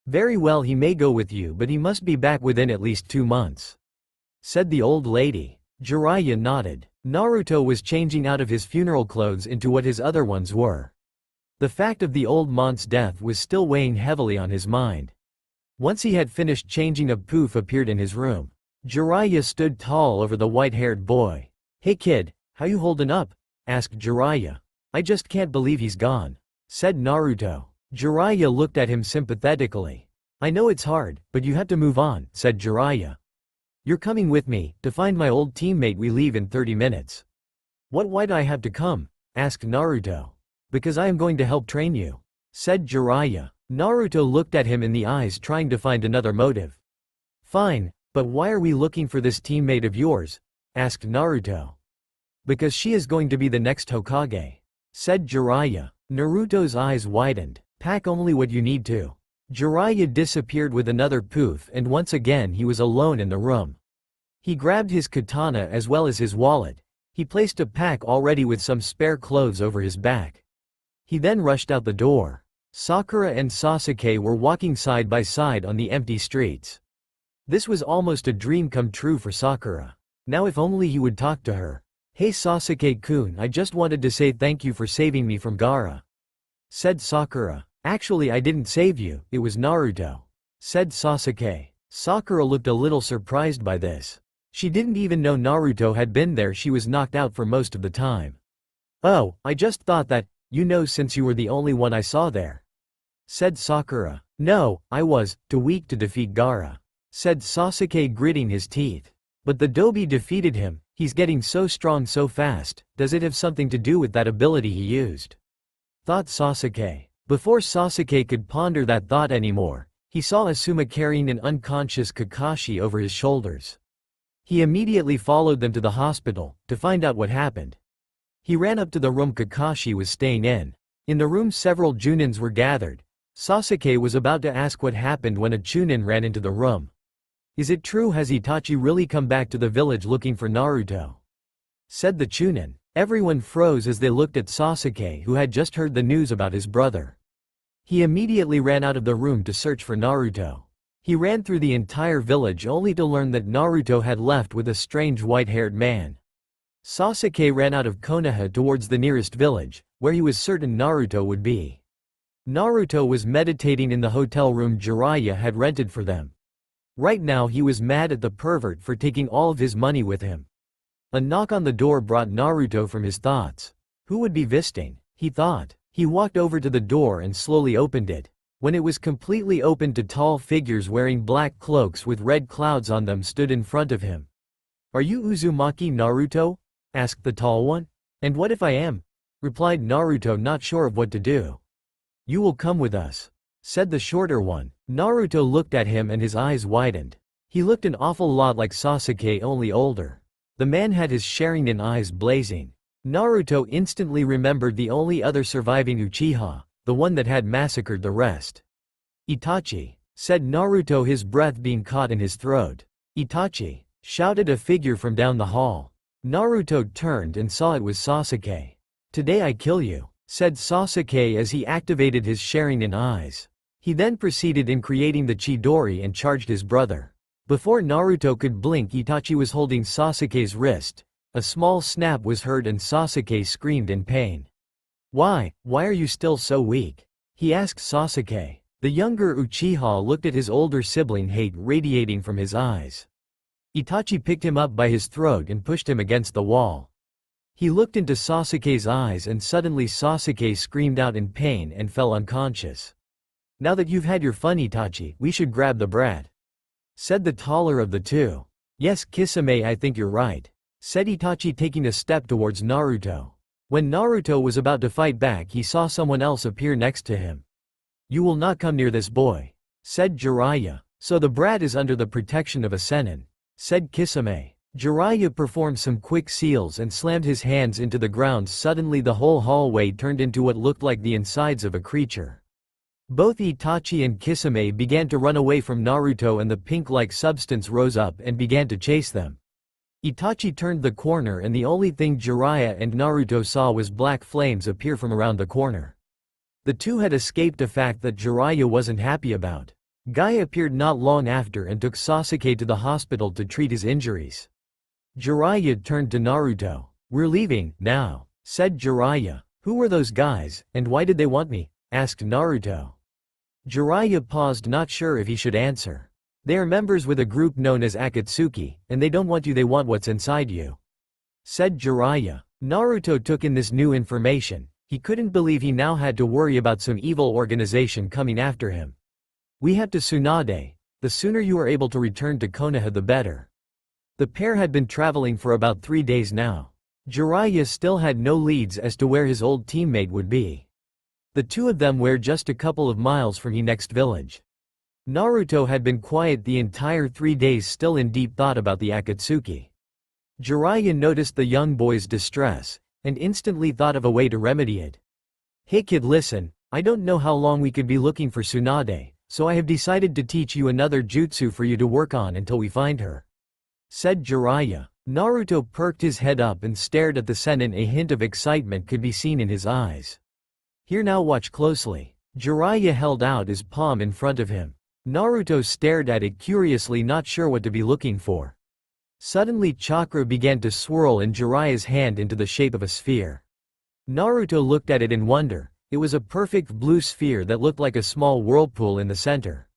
"Very well, he may go with you, but he must be back within at least 2 months," said the old lady. Jiraiya nodded. Naruto was changing out of his funeral clothes into what his other ones were. The fact of the old man's death was still weighing heavily on his mind. Once he had finished changing, a poof appeared in his room. Jiraiya stood tall over the white-haired boy. "Hey kid, how you holding up?" asked Jiraiya. "I just can't believe he's gone," said Naruto. Jiraiya looked at him sympathetically. "I know it's hard, but you have to move on," said Jiraiya. "You're coming with me, to find my old teammate. We leave in 30 minutes. Why do I have to come?" asked Naruto. "Because I am going to help train you," said Jiraiya. Naruto looked at him in the eyes, trying to find another motive. "Fine, but why are we looking for this teammate of yours?" asked Naruto. "Because she is going to be the next Hokage," said Jiraiya. Naruto's eyes widened. "Pack only what you need to." Jiraiya disappeared with another poof, and once again he was alone in the room. He grabbed his katana as well as his wallet. He placed a pack already with some spare clothes over his back. He then rushed out the door. Sakura and Sasuke were walking side by side on the empty streets. This was almost a dream come true for Sakura. Now if only he would talk to her. "Hey Sasuke-kun, I just wanted to say thank you for saving me from Gaara," said Sakura. "Actually, I didn't save you, it was Naruto," said Sasuke. Sakura looked a little surprised by this. She didn't even know Naruto had been there. She was knocked out for most of the time. "Oh, I just thought that, since you were the only one I saw there," said Sakura. "No, I was too weak to defeat Gaara," said Sasuke, gritting his teeth. "But the Dobi defeated him. He's getting so strong so fast. Does it have something to do with that ability he used?" thought Sasuke. Before Sasuke could ponder that thought anymore, he saw Asuma carrying an unconscious Kakashi over his shoulders. He immediately followed them to the hospital, to find out what happened. He ran up to the room Kakashi was staying in. In the room several Junins were gathered. Sasuke was about to ask what happened when a Chunin ran into the room. "Is it true, has Itachi really come back to the village looking for Naruto?" said the Chunin. Everyone froze as they looked at Sasuke, who had just heard the news about his brother. He immediately ran out of the room to search for Naruto. He ran through the entire village only to learn that Naruto had left with a strange white-haired man. Sasuke ran out of Konoha towards the nearest village, where he was certain Naruto would be. Naruto was meditating in the hotel room Jiraiya had rented for them. Right now he was mad at the pervert for taking all of his money with him. A knock on the door brought Naruto from his thoughts. Who would be visiting? He thought. He walked over to the door and slowly opened it. When it was completely opened, two tall figures wearing black cloaks with red clouds on them stood in front of him. "Are you Uzumaki Naruto?" asked the tall one. "And what if I am?" replied Naruto, not sure of what to do. You will come with us," said the shorter one. Naruto looked at him and his eyes widened. He looked an awful lot like Sasuke, only older. The man had his Sharingan eyes blazing. Naruto instantly remembered the only other surviving Uchiha, the one that had massacred the rest. "Itachi," said Naruto, his breath being caught in his throat. "Itachi," shouted a figure from down the hall. Naruto turned and saw it was Sasuke. "Today I kill you," said Sasuke as he activated his Sharingan eyes. He then proceeded in creating the Chidori and charged his brother. Before Naruto could blink, Itachi was holding Sasuke's wrist. A small snap was heard and Sasuke screamed in pain. Why are you still so weak?" he asked Sasuke. The younger Uchiha looked at his older sibling, hate radiating from his eyes. Itachi picked him up by his throat and pushed him against the wall. He looked into Sasuke's eyes and suddenly Sasuke screamed out in pain and fell unconscious. "Now that you've had your fun, Itachi, we should grab the brat," said the taller of the two. "Yes, Kisame, I think you're right," said Itachi, taking a step towards Naruto. When Naruto was about to fight back, he saw someone else appear next to him. "You will not come near this boy," said Jiraiya. "So the brat is under the protection of a Sennin," said Kisame. Jiraiya performed some quick seals and slammed his hands into the ground. Suddenly the whole hallway turned into what looked like the insides of a creature. Both Itachi and Kisame began to run away from Naruto and the pink-like substance rose up and began to chase them. Itachi turned the corner and the only thing Jiraiya and Naruto saw was black flames appear from around the corner. The two had escaped, a fact that Jiraiya wasn't happy about. Guy appeared not long after and took Sasuke to the hospital to treat his injuries. Jiraiya turned to Naruto. "We're leaving, now," said Jiraiya. "Who were those guys, and why did they want me?" asked Naruto. Jiraiya paused, not sure if he should answer. "They are members with a group known as Akatsuki, and they don't want you, they want what's inside you," said Jiraiya. Naruto took in this new information. He couldn't believe he now had to worry about some evil organization coming after him. "We have to Tsunade. The sooner you are able to return to Konoha the better." The pair had been traveling for about 3 days now. Jiraiya still had no leads as to where his old teammate would be. The two of them were just a couple of miles from the next village. Naruto had been quiet the entire 3 days, still in deep thought about the Akatsuki. Jiraiya noticed the young boy's distress, and instantly thought of a way to remedy it. "Hey kid, listen, I don't know how long we could be looking for Tsunade, so I have decided to teach you another jutsu for you to work on until we find her," said Jiraiya. Naruto perked his head up and stared at the Sennin. A hint of excitement could be seen in his eyes. "Here, now watch closely." Jiraiya held out his palm in front of him. Naruto stared at it curiously, not sure what to be looking for. Suddenly chakra began to swirl in Jiraiya's hand into the shape of a sphere. Naruto looked at it in wonder. It was a perfect blue sphere that looked like a small whirlpool in the center.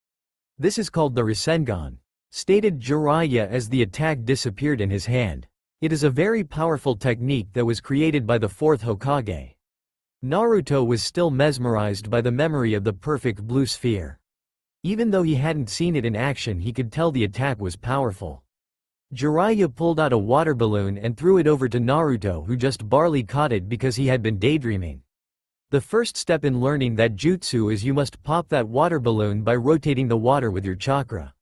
"This is called the Rasengan," stated Jiraiya as the attack disappeared in his hand. "It is a very powerful technique that was created by the 4th Hokage." Naruto was still mesmerized by the memory of the perfect blue sphere. Even though he hadn't seen it in action, he could tell the attack was powerful. Jiraiya pulled out a water balloon and threw it over to Naruto, who just barely caught it because he had been daydreaming. "The first step in learning that jutsu is you must pop that water balloon by rotating the water with your chakra,"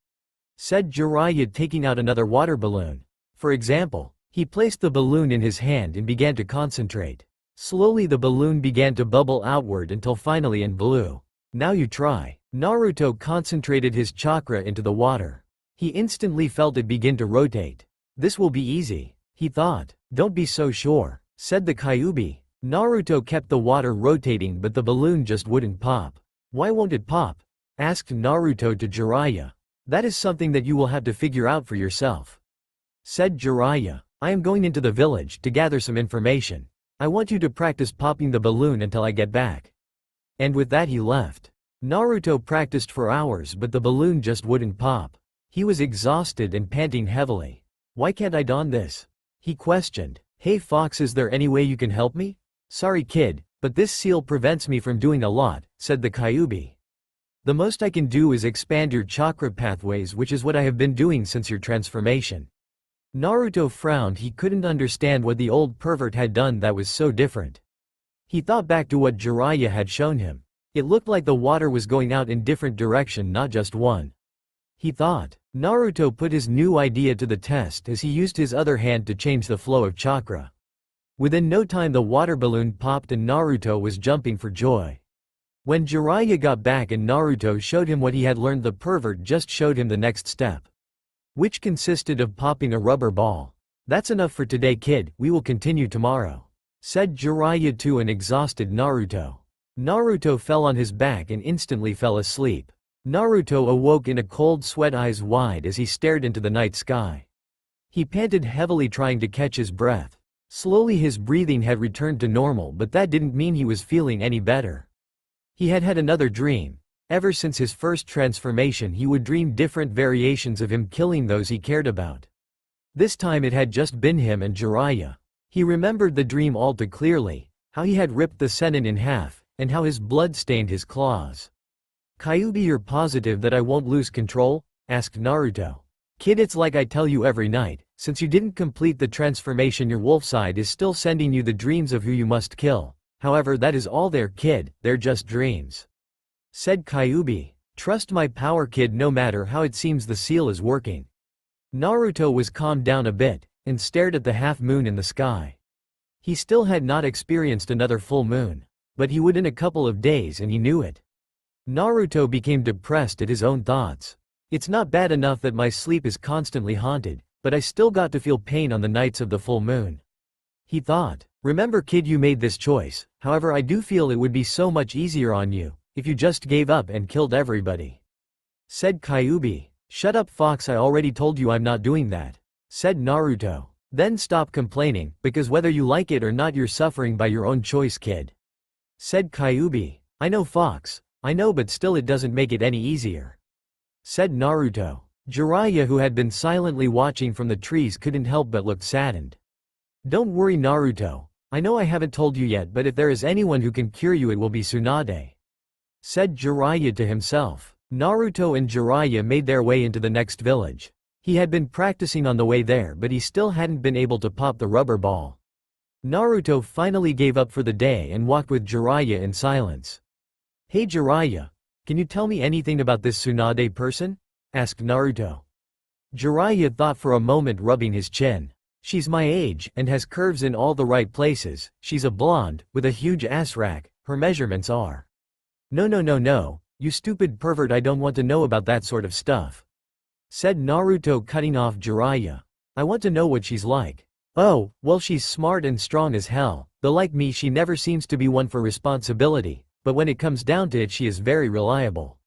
said Jiraiya, taking out another water balloon. For example, he placed the balloon in his hand and began to concentrate. Slowly the balloon began to bubble outward until finally it blew. "Now you try." Naruto concentrated his chakra into the water. He instantly felt it begin to rotate. "This will be easy," he thought. "Don't be so sure," said the Kyuubi. Naruto kept the water rotating, but the balloon just wouldn't pop. "Why won't it pop?" asked Naruto to Jiraiya. "That is something that you will have to figure out for yourself," said Jiraiya. "I am going into the village to gather some information. I want you to practice popping the balloon until I get back." And with that he left. Naruto practiced for hours, but the balloon just wouldn't pop. He was exhausted and panting heavily. "Why can't I don this?" he questioned. "Hey Fox, is there any way you can help me?" "Sorry kid, but this seal prevents me from doing a lot," said the Kyuubi. "The most I can do is expand your chakra pathways, which is what I have been doing since your transformation." Naruto frowned. He couldn't understand what the old pervert had done that was so different. He thought back to what Jiraiya had shown him. It looked like the water was going out in different direction, not just one. He thought. Naruto put his new idea to the test as he used his other hand to change the flow of chakra. Within no time the water balloon popped and Naruto was jumping for joy. When Jiraiya got back and Naruto showed him what he had learned, the pervert just showed him the next step, which consisted of popping a rubber ball. "That's enough for today, kid, we will continue tomorrow," said Jiraiya to an exhausted Naruto. Naruto fell on his back and instantly fell asleep. Naruto awoke in a cold sweat, eyes wide as he stared into the night sky. He panted heavily, trying to catch his breath. Slowly his breathing had returned to normal, but that didn't mean he was feeling any better. He had had another dream. Ever since his first transformation he would dream different variations of him killing those he cared about. This time it had just been him and Jiraiya. He remembered the dream all too clearly, how he had ripped the Sennin in half, and how his blood stained his claws. "Kyuubi, you're positive that I won't lose control?" asked Naruto. "Kid, it's like I tell you every night, since you didn't complete the transformation your wolf side is still sending you the dreams of who you must kill. However, that is all there, kid, they're just dreams," said Kyuubi. "Trust my power, kid, no matter how it seems the seal is working." Naruto was calmed down a bit, and stared at the half-moon in the sky. He still had not experienced another full moon, but he would in a couple of days, and he knew it. Naruto became depressed at his own thoughts. "It's not bad enough that my sleep is constantly haunted, but I still got to feel pain on the nights of the full moon," he thought. "Remember, kid, you made this choice, however I do feel it would be so much easier on you if you just gave up and killed everybody," said Kyuubi. "Shut up, Fox, I already told you I'm not doing that," said Naruto. "Then stop complaining, because whether you like it or not you're suffering by your own choice, kid," said Kyuubi. "I know, Fox, I know, but still it doesn't make it any easier," said Naruto. Jiraiya, who had been silently watching from the trees, couldn't help but look saddened. "Don't worry, Naruto, I know I haven't told you yet, but if there is anyone who can cure you it will be Tsunade," said Jiraiya to himself. Naruto and Jiraiya made their way into the next village. He had been practicing on the way there, but he still hadn't been able to pop the rubber ball. Naruto finally gave up for the day and walked with Jiraiya in silence. "Hey Jiraiya, can you tell me anything about this Tsunade person?" asked Naruto. Jiraiya thought for a moment, rubbing his chin. "She's my age, and has curves in all the right places. She's a blonde, with a huge ass rack, her measurements are—" No, you stupid pervert, I don't want to know about that sort of stuff," said Naruto, cutting off Jiraiya. "I want to know what she's like." "Oh, well, she's smart and strong as hell, though like me she never seems to be one for responsibility, but when it comes down to it she is very reliable,"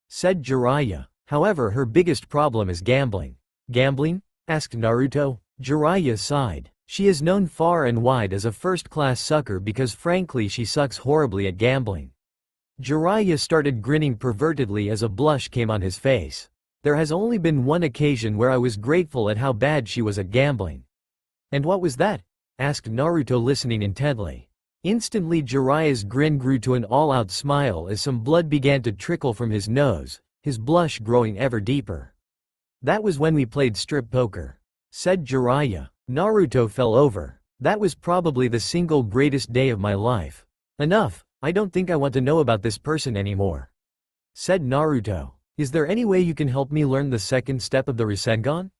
said Jiraiya. "However, her biggest problem is gambling." "Gambling?" asked Naruto. Jiraiya sighed. "She is known far and wide as a first-class sucker because frankly she sucks horribly at gambling." Jiraiya started grinning pervertedly as a blush came on his face. "There has only been one occasion where I was grateful at how bad she was at gambling." "And what was that?" asked Naruto, listening intently. Instantly Jiraiya's grin grew to an all-out smile as some blood began to trickle from his nose, his blush growing ever deeper. "That was when we played strip poker," said Jiraiya. Naruto fell over. "That was probably the single greatest day of my life." "Enough, I don't think I want to know about this person anymore," said Naruto. "Is there any way you can help me learn the second step of the Rasengan?"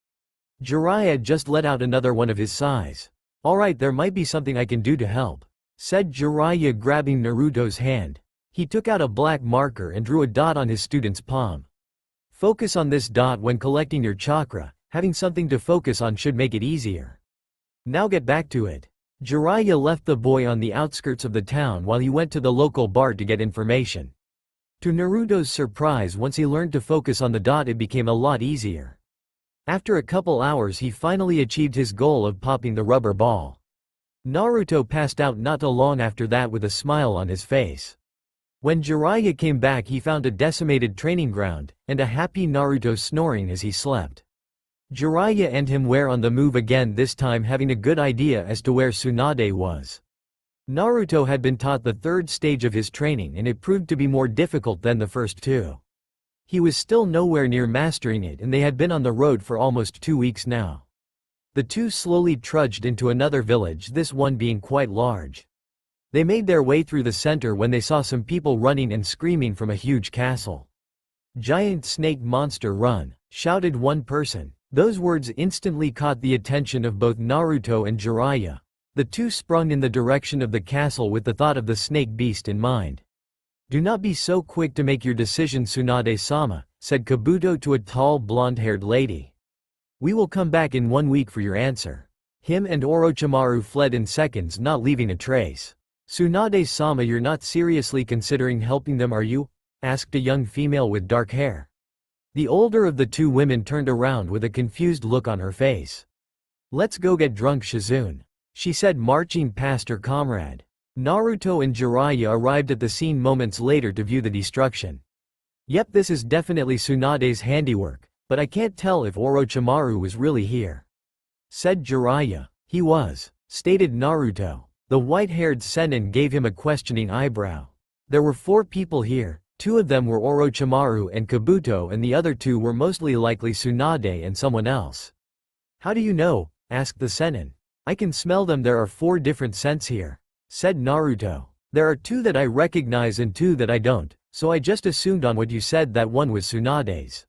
Jiraiya just let out another one of his sighs. "Alright, there might be something I can do to help," said Jiraiya, grabbing Naruto's hand. He took out a black marker and drew a dot on his student's palm. "Focus on this dot when collecting your chakra. Having something to focus on should make it easier. Now get back to it." Jiraiya left the boy on the outskirts of the town while he went to the local bar to get information. To Naruto's surprise, once he learned to focus on the dot it became a lot easier. After a couple hours he finally achieved his goal of popping the rubber ball. Naruto passed out not too long after that with a smile on his face. When Jiraiya came back he found a decimated training ground, and a happy Naruto snoring as he slept. Jiraiya and him were on the move again, this time having a good idea as to where Tsunade was. Naruto had been taught the third stage of his training and it proved to be more difficult than the first two. He was still nowhere near mastering it and they had been on the road for almost 2 weeks now. The two slowly trudged into another village, this one being quite large. They made their way through the center when they saw some people running and screaming from a huge castle. "Giant snake monster run," shouted one person. Those words instantly caught the attention of both Naruto and Jiraiya. The two sprung in the direction of the castle with the thought of the snake beast in mind. "Do not be so quick to make your decision, Tsunade-sama," said Kabuto to a tall blonde-haired lady. "We will come back in 1 week for your answer." Him and Orochimaru fled in seconds, not leaving a trace. "Tsunade-sama, you're not seriously considering helping them, are you?" asked a young female with dark hair. The older of the two women turned around with a confused look on her face. "Let's go get drunk, Shizune," she said, marching past her comrade. Naruto and Jiraiya arrived at the scene moments later to view the destruction. "Yep, this is definitely Tsunade's handiwork, but I can't tell if Orochimaru was really here," said Jiraiya. "He was," stated Naruto. The white-haired Sennin gave him a questioning eyebrow. "There were 4 people here. 2 of them were Orochimaru and Kabuto, and the other 2 were mostly likely Tsunade and someone else." "How do you know?" asked the Sennin. "I can smell them. There are 4 different scents here," said Naruto. "There are 2 that I recognize and 2 that I don't, so I just assumed on what you said that one was Tsunade's."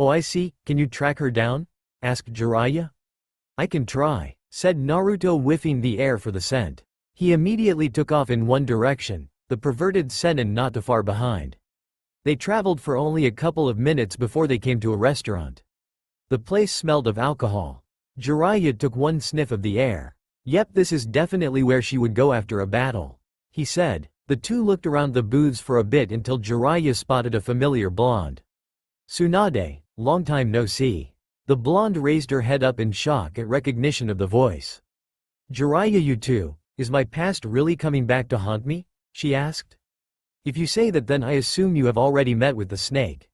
"Oh, I see. Can you track her down?" asked Jiraiya. "I can try," said Naruto, whiffing the air for the scent. He immediately took off in one direction, the perverted Sennin not too far behind. They traveled for only a couple of minutes before they came to a restaurant. The place smelled of alcohol. Jiraiya took one sniff of the air. "Yep, this is definitely where she would go after a battle," he said. The two looked around the booths for a bit until Jiraiya spotted a familiar blonde. "Tsunade, long time no see." The blonde raised her head up in shock at recognition of the voice. "Jiraiya, you too. Is my past really coming back to haunt me?" she asked. "If you say that, then I assume you have already met with the snake,"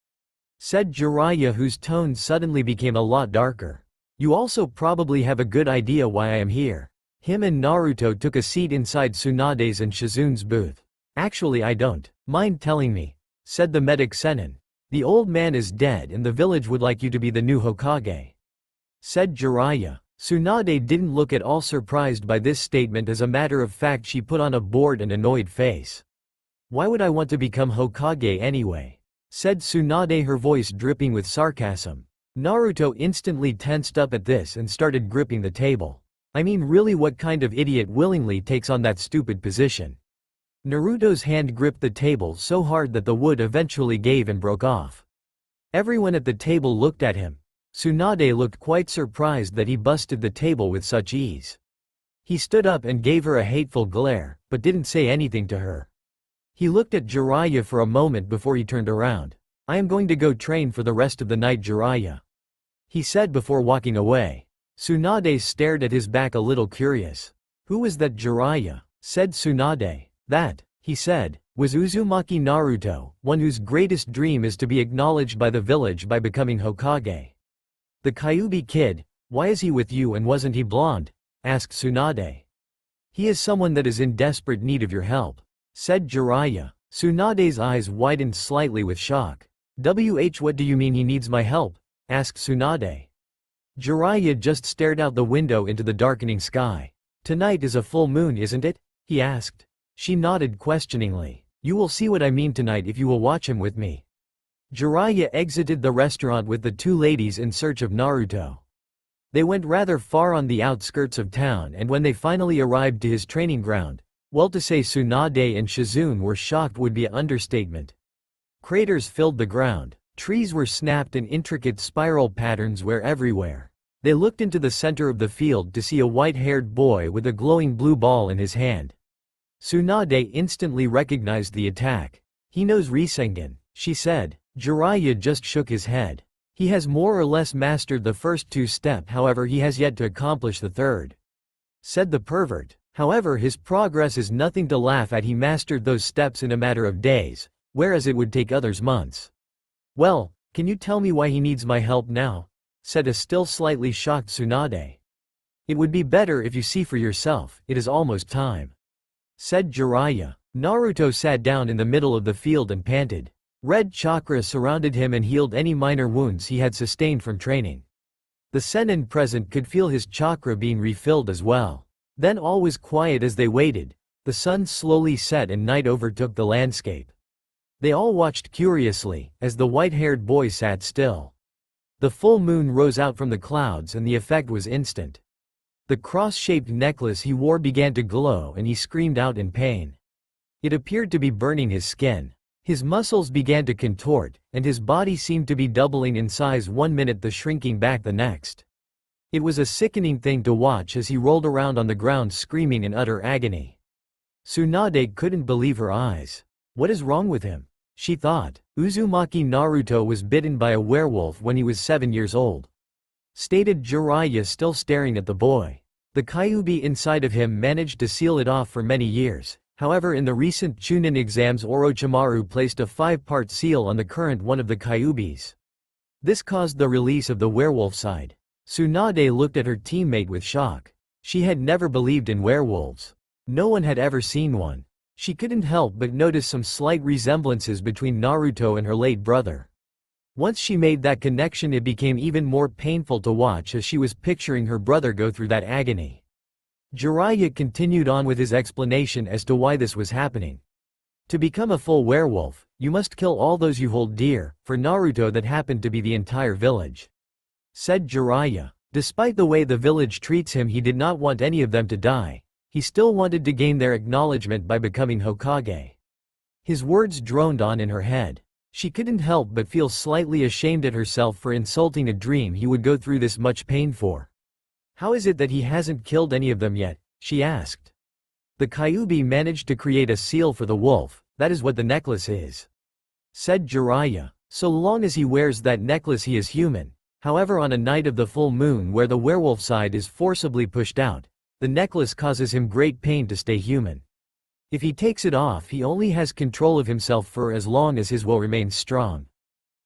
said Jiraiya, whose tone suddenly became a lot darker. "You also probably have a good idea why I am here." Him and Naruto took a seat inside Tsunade's and Shizune's booth. "Actually, I don't mind telling me," said the medic Sennin. "The old man is dead and the village would like you to be the new Hokage," said Jiraiya. Tsunade didn't look at all surprised by this statement. As a matter of fact, she put on a bored and annoyed face. "Why would I want to become Hokage anyway?" said Tsunade, her voice dripping with sarcasm. Naruto instantly tensed up at this and started gripping the table. "I mean, really, what kind of idiot willingly takes on that stupid position?" Naruto's hand gripped the table so hard that the wood eventually gave and broke off. Everyone at the table looked at him. Tsunade looked quite surprised that he busted the table with such ease. He stood up and gave her a hateful glare, but didn't say anything to her. He looked at Jiraiya for a moment before he turned around. "I am going to go train for the rest of the night, Jiraiya," he said before walking away. Tsunade stared at his back, a little curious. "Who was that, Jiraiya?" said Tsunade. "That," he said, "was Uzumaki Naruto, one whose greatest dream is to be acknowledged by the village by becoming Hokage." "The Kyuubi kid, why is he with you and wasn't he blonde?" asked Tsunade. "He is someone that is in desperate need of your help," said Jiraiya. Tsunade's eyes widened slightly with shock. What do you mean he needs my help?" asked Tsunade. Jiraiya just stared out the window into the darkening sky. "Tonight is a full moon, isn't it?" he asked. She nodded questioningly. "You will see what I mean tonight if you will watch him with me." Jiraiya exited the restaurant with the 2 ladies in search of Naruto. They went rather far on the outskirts of town, and when they finally arrived to his training ground, well, to say Tsunade and Shizune were shocked would be an understatement. Craters filled the ground. Trees were snapped and intricate spiral patterns were everywhere. They looked into the center of the field to see a white-haired boy with a glowing blue ball in his hand. Tsunade instantly recognized the attack. "He knows Rasengan," she said. Jiraiya just shook his head. "He has more or less mastered the first 2 steps, however he has yet to accomplish the third," said the pervert. "However, his progress is nothing to laugh at. He mastered those steps in a matter of days, whereas it would take others months." "Well, can you tell me why he needs my help now?" said a still slightly shocked Tsunade. "It would be better if you see for yourself. It is almost time," said Jiraiya. Naruto sat down in the middle of the field and panted. Red chakra surrounded him and healed any minor wounds he had sustained from training. The Sennin present could feel his chakra being refilled as well. Then all was quiet as they waited. The sun slowly set and night overtook the landscape. They all watched curiously, as the white-haired boy sat still. The full moon rose out from the clouds and the effect was instant. The cross-shaped necklace he wore began to glow and he screamed out in pain. It appeared to be burning his skin. His muscles began to contort, and his body seemed to be doubling in size 1 minute, the shrinking back the next. It was a sickening thing to watch as he rolled around on the ground screaming in utter agony. Tsunade couldn't believe her eyes. What is wrong with him? She thought. Uzumaki Naruto was bitten by a werewolf when he was 7 years old, stated Jiraiya, still staring at the boy. The Kyuubi inside of him managed to seal it off for many years. However, in the recent Chunin exams, Orochimaru placed a 5-part seal on the current one of the Kyuubis. This caused the release of the werewolf side. Tsunade looked at her teammate with shock. She had never believed in werewolves. No one had ever seen one. She couldn't help but notice some slight resemblances between Naruto and her late brother. Once she made that connection, it became even more painful to watch as she was picturing her brother go through that agony. Jiraiya continued on with his explanation as to why this was happening. To become a full werewolf, you must kill all those you hold dear. For Naruto, that happened to be the entire village, said Jiraiya. Despite the way the village treats him, he did not want any of them to die. He still wanted to gain their acknowledgement by becoming Hokage. His words droned on in her head. She couldn't help but feel slightly ashamed at herself for insulting a dream he would go through this much pain for. How is it that he hasn't killed any of them yet? She asked. The Kyuubi managed to create a seal for the wolf. That is what the necklace is, said Jiraiya. So long as he wears that necklace, he is human. However, on a night of the full moon where the werewolf side is forcibly pushed out, the necklace causes him great pain to stay human. If he takes it off, he only has control of himself for as long as his will remains strong.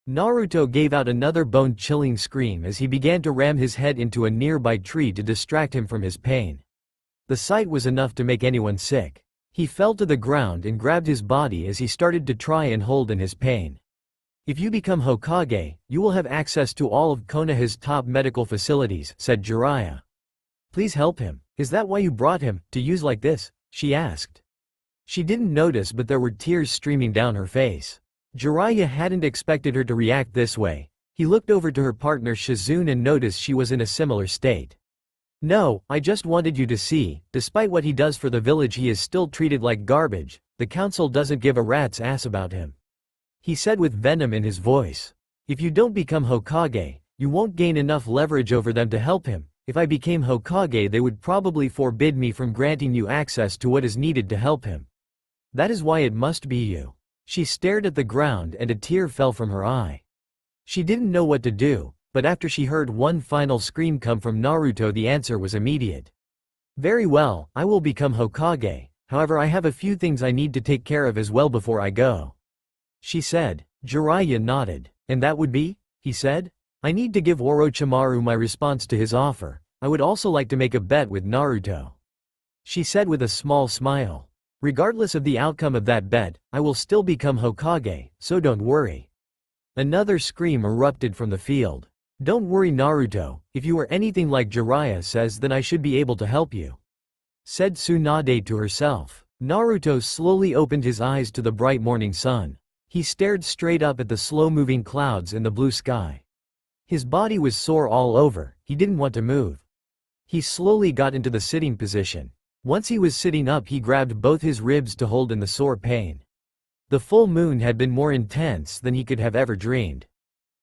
Naruto gave out another bone-chilling scream as he began to ram his head into a nearby tree to distract him from his pain. The sight was enough to make anyone sick. He fell to the ground and grabbed his body as he started to try and hold in his pain. If you become Hokage, you will have access to all of Konoha's top medical facilities, said Jiraiya. Please help him. Is that why you brought him, to use like this? She asked. She didn't notice, but there were tears streaming down her face. Jiraiya hadn't expected her to react this way. He looked over to her partner Shizune and noticed she was in a similar state. No, I just wanted you to see, despite what he does for the village, he is still treated like garbage. The council doesn't give a rat's ass about him, he said with venom in his voice. If you don't become Hokage, you won't gain enough leverage over them to help him. If I became Hokage, they would probably forbid me from granting you access to what is needed to help him. That is why it must be you. She stared at the ground and a tear fell from her eye. She didn't know what to do, but after she heard one final scream come from Naruto, the answer was immediate. Very well, I will become Hokage. However, I have a few things I need to take care of as well before I go, she said. Jiraiya nodded. And that would be? He said. I need to give Orochimaru my response to his offer. I would also like to make a bet with Naruto, she said with a small smile. Regardless of the outcome of that bet, I will still become Hokage, so don't worry. Another scream erupted from the field. Don't worry, Naruto, if you are anything like Jiraiya says, then I should be able to help you, said Tsunade to herself. Naruto slowly opened his eyes to the bright morning sun. He stared straight up at the slow-moving clouds in the blue sky. His body was sore all over. He didn't want to move. He slowly got into the sitting position. Once he was sitting up, he grabbed both his ribs to hold in the sore pain. The full moon had been more intense than he could have ever dreamed.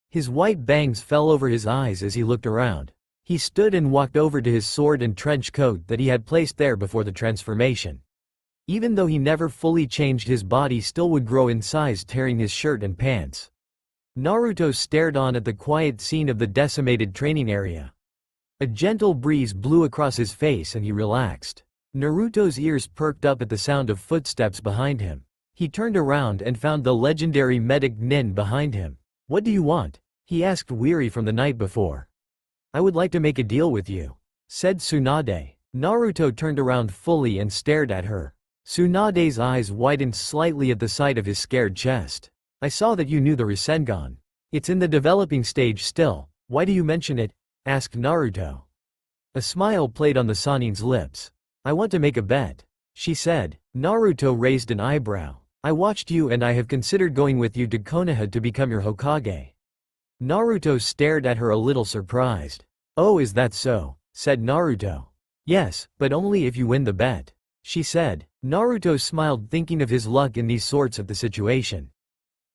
His white bangs fell over his eyes as he looked around. He stood and walked over to his sword and trench coat that he had placed there before the transformation. Even though he never fully changed, his body still would grow in size, tearing his shirt and pants. Naruto stared on at the quiet scene of the decimated training area. A gentle breeze blew across his face and he relaxed. Naruto's ears perked up at the sound of footsteps behind him. He turned around and found the legendary medic Nin behind him. What do you want? He asked, weary from the night before. I would like to make a deal with you, said Tsunade. Naruto turned around fully and stared at her. Tsunade's eyes widened slightly at the sight of his scared chest. I saw that you knew the Rasengan. It's in the developing stage still. Why do you mention it? Asked Naruto. A smile played on the Sanin's lips. I want to make a bet. she said. Naruto raised an eyebrow. I watched you and I have considered going with you to Konoha to become your Hokage. Naruto stared at her a little surprised. Oh, is that so? Said Naruto. Yes, but only if you win the bet, she said. Naruto smiled, thinking of his luck in these sorts of the situation.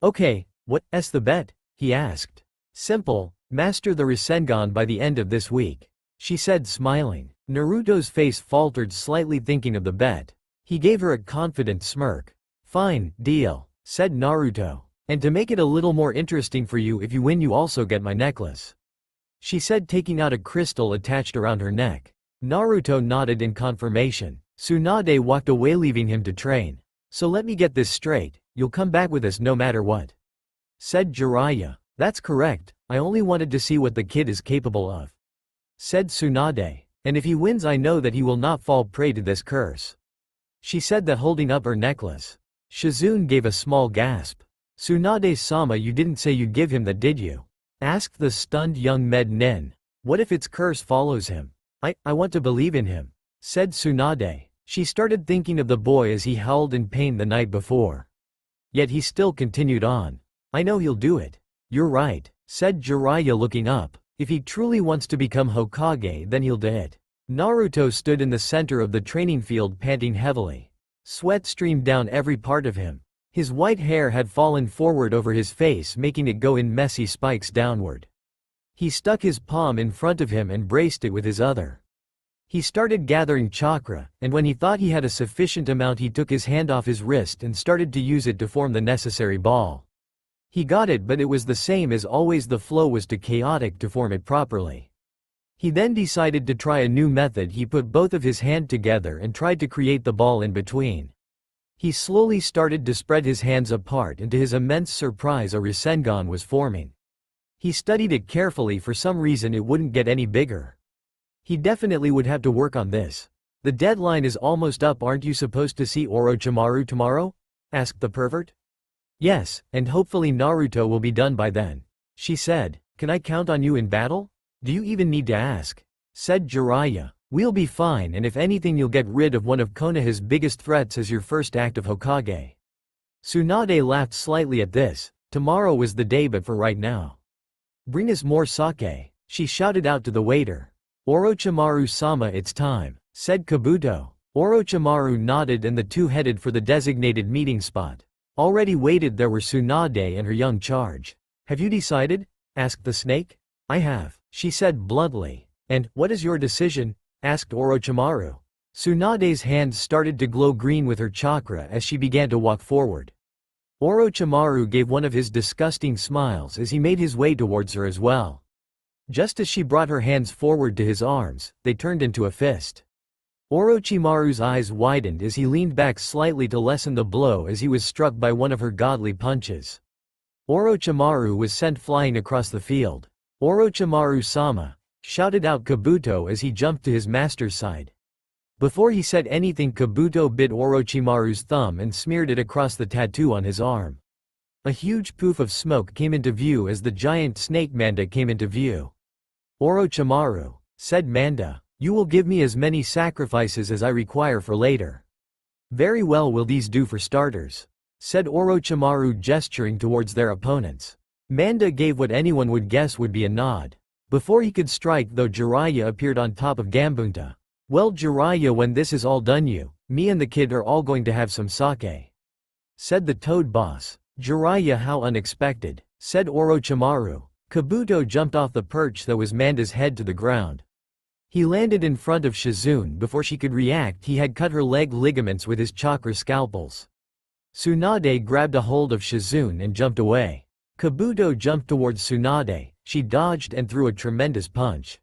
Okay, what's the bet? He asked. Simple, master the Rasengan by the end of this week, she said, smiling. Naruto's face faltered slightly, thinking of the bet. He gave her a confident smirk. Fine, deal, said Naruto. And to make it a little more interesting for you, if you win you also get my necklace, she said, taking out a crystal attached around her neck. Naruto nodded in confirmation. Tsunade walked away, leaving him to train. So let me get this straight, you'll come back with us no matter what, said Jiraiya. That's correct, I only wanted to see what the kid is capable of, said Tsunade. And if he wins I know that he will not fall prey to this curse, she said, that holding up her necklace. Shizune gave a small gasp. Tsunade-sama, you didn't say you'd give him that, did you? Asked the stunned young Nen. What if its curse follows him? I want to believe in him, said Tsunade. She started thinking of the boy as he howled in pain the night before. Yet he still continued on. I know he'll do it. You're right, said Jiraiya, looking up. If he truly wants to become Hokage, then he'll do it. Naruto stood in the center of the training field, panting heavily. Sweat streamed down every part of him. His white hair had fallen forward over his face, making it go in messy spikes downward. He stuck his palm in front of him and braced it with his other. He started gathering chakra, and when he thought he had a sufficient amount, he took his hand off his wrist and started to use it to form the necessary ball. He got it, but it was the same as always, the flow was too chaotic to form it properly. He then decided to try a new method. He put both of his hands together and tried to create the ball in between. He slowly started to spread his hands apart, and to his immense surprise a Rasengan was forming. He studied it carefully. For some reason it wouldn't get any bigger. He definitely would have to work on this. The deadline is almost up. Aren't you supposed to see Orochimaru tomorrow? Asked the pervert. Yes, and hopefully Naruto will be done by then, she said. Can I count on you in battle? Do you even need to ask? Said Jiraiya. We'll be fine, and if anything you'll get rid of one of Konoha's biggest threats as your first act of Hokage. Tsunade laughed slightly at this. Tomorrow was the day, but for right now, bring us more sake, she shouted out to the waiter. Orochimaru-sama, it's time, said Kabuto. Orochimaru nodded and the two headed for the designated meeting spot. Already waited there were Tsunade and her young charge. Have you decided? Asked the snake. I have, she said bluntly. And, what is your decision? Asked Orochimaru. Tsunade's hands started to glow green with her chakra as she began to walk forward. Orochimaru gave one of his disgusting smiles as he made his way towards her as well. Just as she brought her hands forward to his arms, they turned into a fist. Orochimaru's eyes widened as he leaned back slightly to lessen the blow as he was struck by one of her godly punches. Orochimaru was sent flying across the field. Orochimaru-sama, shouted out Kabuto as he jumped to his master's side. Before he said anything, Kabuto bit Orochimaru's thumb and smeared it across the tattoo on his arm. A huge poof of smoke came into view as the giant snake Manda came into view. Orochimaru, said Manda, you will give me as many sacrifices as I require for later. Very well, will these do for starters? Said Orochimaru, gesturing towards their opponents. Manda gave what anyone would guess would be a nod. Before he could strike though, Jiraiya appeared on top of Gambunta. Well Jiraiya, when this is all done me and the kid are all going to have some sake, said the toad boss. Jiraiya, how unexpected, said Orochimaru. Kabuto jumped off the perch that was Manda's head to the ground. He landed in front of Shizune. Before she could react, he had cut her leg ligaments with his chakra scalpels. Tsunade grabbed a hold of Shizune and jumped away. Kabuto jumped towards Tsunade. She dodged and threw a tremendous punch.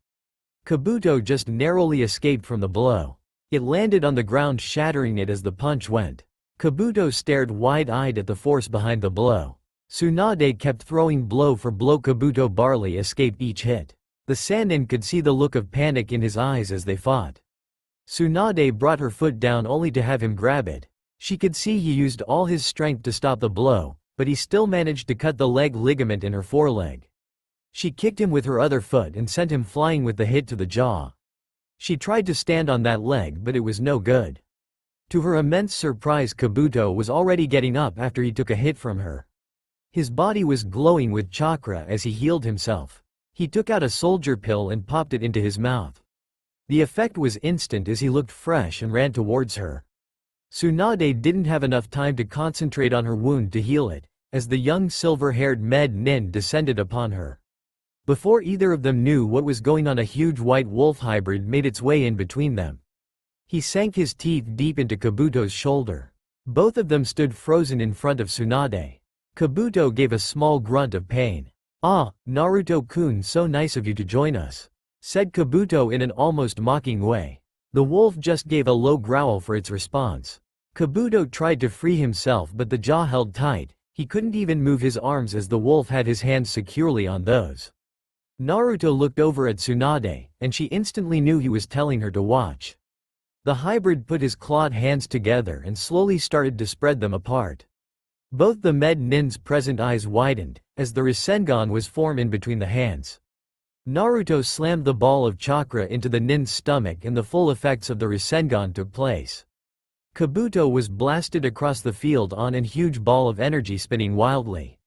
Kabuto just narrowly escaped from the blow. It landed on the ground, shattering it as the punch went. Kabuto stared wide-eyed at the force behind the blow. Tsunade kept throwing blow for blow. Kabuto barely escaped each hit. The Sannin could see the look of panic in his eyes as they fought. Tsunade brought her foot down only to have him grab it. She could see he used all his strength to stop the blow, but he still managed to cut the leg ligament in her foreleg. She kicked him with her other foot and sent him flying with the hit to the jaw. She tried to stand on that leg, but it was no good. To her immense surprise, Kabuto was already getting up after he took a hit from her. His body was glowing with chakra as he healed himself. He took out a soldier pill and popped it into his mouth. The effect was instant as he looked fresh and ran towards her. Tsunade didn't have enough time to concentrate on her wound to heal it, as the young silver-haired Med Nin descended upon her. Before either of them knew what was going on, a huge white wolf hybrid made its way in between them. He sank his teeth deep into Kabuto's shoulder. Both of them stood frozen in front of Tsunade. Kabuto gave a small grunt of pain. "Ah, Naruto-kun, so nice of you to join us," said Kabuto in an almost mocking way. The wolf just gave a low growl for its response. Kabuto tried to free himself, but the jaw held tight. He couldn't even move his arms as the wolf had his hands securely on those. Naruto looked over at Tsunade, and she instantly knew he was telling her to watch. The hybrid put his clawed hands together and slowly started to spread them apart. Both the Med Nin's present eyes widened, as the Rasengan was formed in between the hands. Naruto slammed the ball of chakra into the Nin's stomach and the full effects of the Rasengan took place. Kabuto was blasted across the field on a huge ball of energy spinning wildly.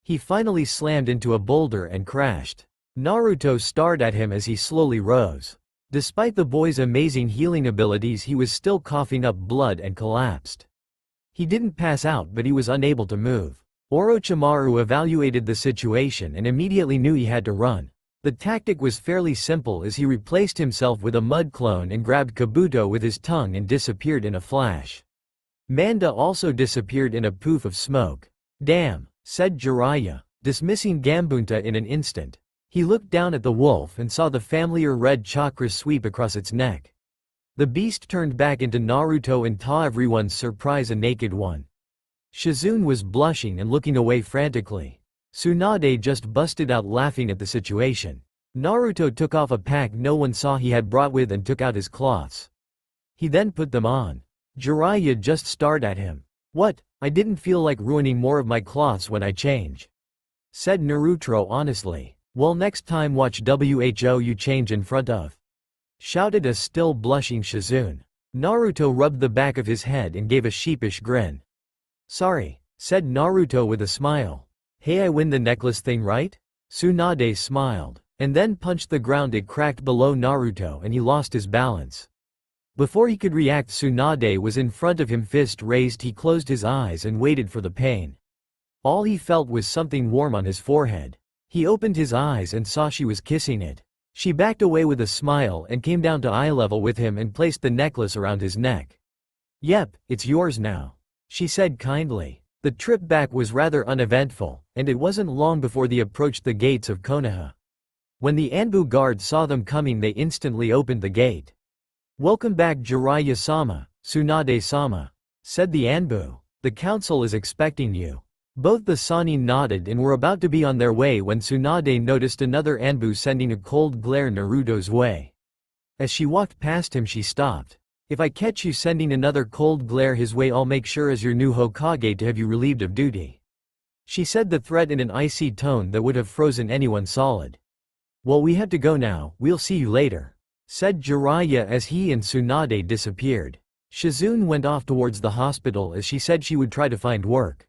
He finally slammed into a boulder and crashed. Naruto stared at him as he slowly rose. Despite the boy's amazing healing abilities, he was still coughing up blood and collapsed. He didn't pass out, but he was unable to move. Orochimaru evaluated the situation and immediately knew he had to run. The tactic was fairly simple as he replaced himself with a mud clone and grabbed Kabuto with his tongue and disappeared in a flash. Manda also disappeared in a poof of smoke. "Damn," said Jiraiya, dismissing Gambunta in an instant. He looked down at the wolf and saw the familiar red chakra sweep across its neck. The beast turned back into Naruto and to everyone's surprise a naked one. Shizune was blushing and looking away frantically. Tsunade just busted out laughing at the situation. Naruto took off a pack no one saw he had brought with and took out his cloths. He then put them on. Jiraiya just stared at him. "What? I didn't feel like ruining more of my cloths when I change," said Naruto honestly. "Well, next time watch who you change in front of," shouted a still blushing Shizune. Naruto rubbed the back of his head and gave a sheepish grin. "Sorry," said Naruto with a smile. "Hey, I win the necklace thing, right?" Tsunade smiled, and then punched the ground. It cracked below Naruto and he lost his balance. Before he could react, Tsunade was in front of him, fist raised. He closed his eyes and waited for the pain. All he felt was something warm on his forehead. He opened his eyes and saw she was kissing it. She backed away with a smile and came down to eye level with him and placed the necklace around his neck. "Yep, it's yours now," she said kindly. The trip back was rather uneventful, and it wasn't long before they approached the gates of Konoha. When the Anbu guard saw them coming, they instantly opened the gate. "Welcome back, Jiraiya-sama, Tsunade-sama," said the Anbu. "The council is expecting you." Both the Sannin nodded and were about to be on their way when Tsunade noticed another Anbu sending a cold glare Naruto's way. As she walked past him, she stopped. "If I catch you sending another cold glare his way, I'll make sure as your new Hokage to have you relieved of duty," she said the threat in an icy tone that would have frozen anyone solid. "Well, we have to go now, we'll see you later," said Jiraiya as he and Tsunade disappeared. Shizune went off towards the hospital as she said she would try to find work.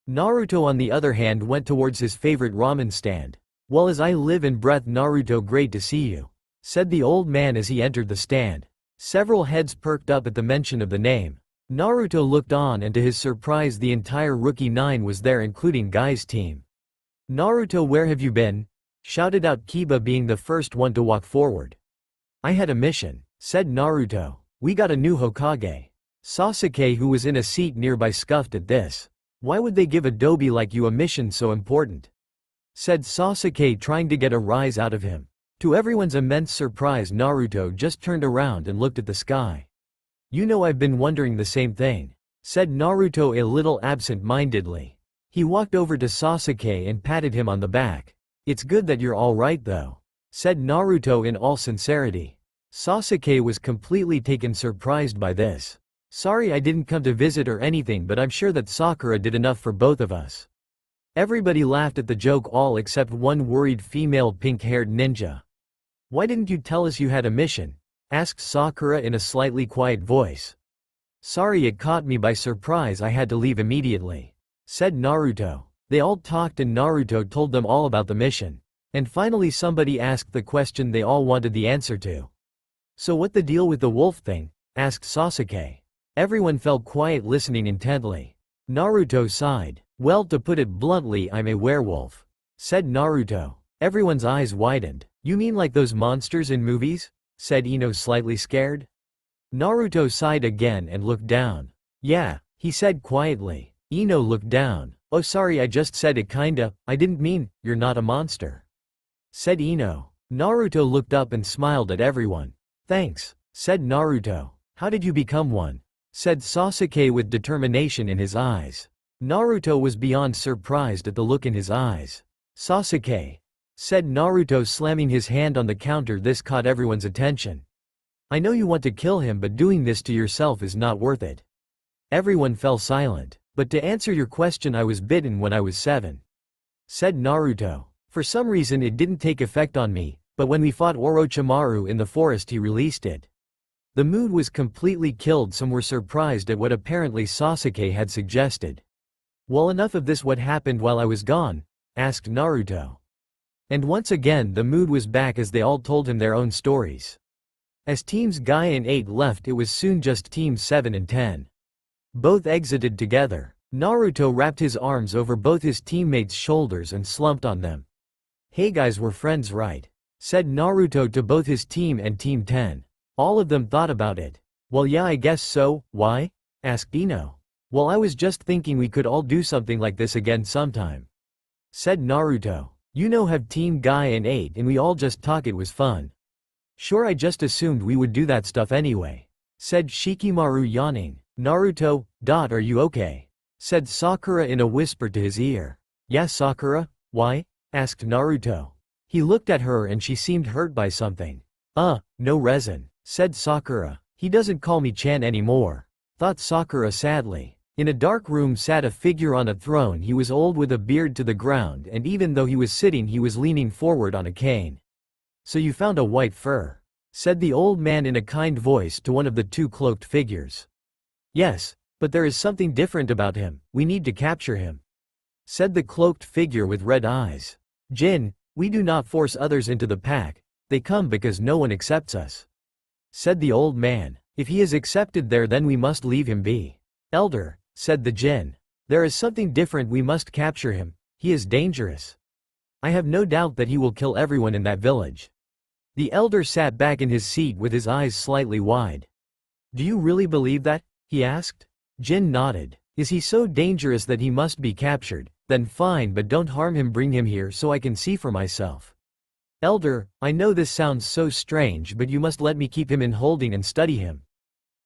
Naruto on the other hand went towards his favorite ramen stand. "Well, as I live and breath, Naruto, great to see you," said the old man as he entered the stand. Several heads perked up at the mention of the name. Naruto looked on and to his surprise the entire Rookie 9 was there, including Guy's team. "Naruto, where have you been?" shouted out Kiba, being the first one to walk forward. "I had a mission," said Naruto. "We got a new Hokage." Sasuke, who was in a seat nearby, scoffed at this. "Why would they give a dobi like you a mission so important?" said Sasuke, trying to get a rise out of him. To everyone's immense surprise, Naruto just turned around and looked at the sky. "You know, I've been wondering the same thing," said Naruto a little absent-mindedly. He walked over to Sasuke and patted him on the back. "It's good that you're all right though," said Naruto in all sincerity. Sasuke was completely taken surprised by this. "Sorry I didn't come to visit or anything, but I'm sure that Sakura did enough for both of us." Everybody laughed at the joke, all except one worried female pink-haired ninja. "Why didn't you tell us you had a mission?" asked Sakura in a slightly quiet voice. Sorry, it caught me by surprise, I had to leave immediately, said Naruto. They all talked and Naruto told them all about the mission. And finally somebody asked the question they all wanted the answer to. So what the deal with the wolf thing? Asked Sasuke. Everyone fell quiet listening intently. Naruto sighed. Well, to put it bluntly, I'm a werewolf, said Naruto. Everyone's eyes widened. You mean like those monsters in movies? Said Ino, slightly scared. Naruto sighed again and looked down. Yeah, he said quietly. Ino looked down. Oh sorry, I just said it kinda, I didn't mean, you're not a monster, said Ino. Naruto looked up and smiled at everyone. Thanks, said Naruto. How did you become one? Said Sasuke with determination in his eyes. Naruto was beyond surprised at the look in his eyes. Sasuke, said Naruto, slamming his hand on the counter. This caught everyone's attention. I know you want to kill him, but doing this to yourself is not worth it. Everyone fell silent. But to answer your question, I was bitten when I was 7, said Naruto. For some reason it didn't take effect on me, but when we fought Orochimaru in the forest he released it. The mood was completely killed. Some were surprised at what apparently Sasuke had suggested. Well, enough of this. What happened while I was gone? Asked Naruto. And once again the mood was back as they all told him their own stories. As teams Guy and 8 left, it was soon just teams 7 and 10. Both exited together. Naruto wrapped his arms over both his teammates' shoulders and slumped on them. Hey guys, we're friends, right? Said Naruto to both his team and Team 10. All of them thought about it. Well, yeah, I guess so. Why? Asked Ino. Well, I was just thinking we could all do something like this again sometime, said Naruto. You know, have Team Guy and 8 and we all just talk, it was fun. Sure, I just assumed we would do that stuff anyway, said Shikamaru, yawning. Naruto, are you okay? Said Sakura in a whisper to his ear. Yes, Sakura, why? Asked Naruto. He looked at her and she seemed hurt by something. No reason, said Sakura. He doesn't call me Chan anymore, thought Sakura sadly. In a dark room sat a figure on a throne. He was old with a beard to the ground, and even though he was sitting he was leaning forward on a cane. So you found a white fur, said the old man in a kind voice to one of the two cloaked figures. Yes, but there is something different about him. We need to capture him, said the cloaked figure with red eyes. Jin, we do not force others into the pack. They come because no one accepts us, said the old man. If he is accepted there, then we must leave him be. Elder, said the Jin. There is something different. We must capture him. He is dangerous. I have no doubt that he will kill everyone in that village. The elder sat back in his seat with his eyes slightly wide. Do you really believe that? He asked. Jin nodded. Is he so dangerous that he must be captured? Then fine, but don't harm him. Bring him here so I can see for myself. Elder, I know this sounds so strange, but you must let me keep him in holding and study him,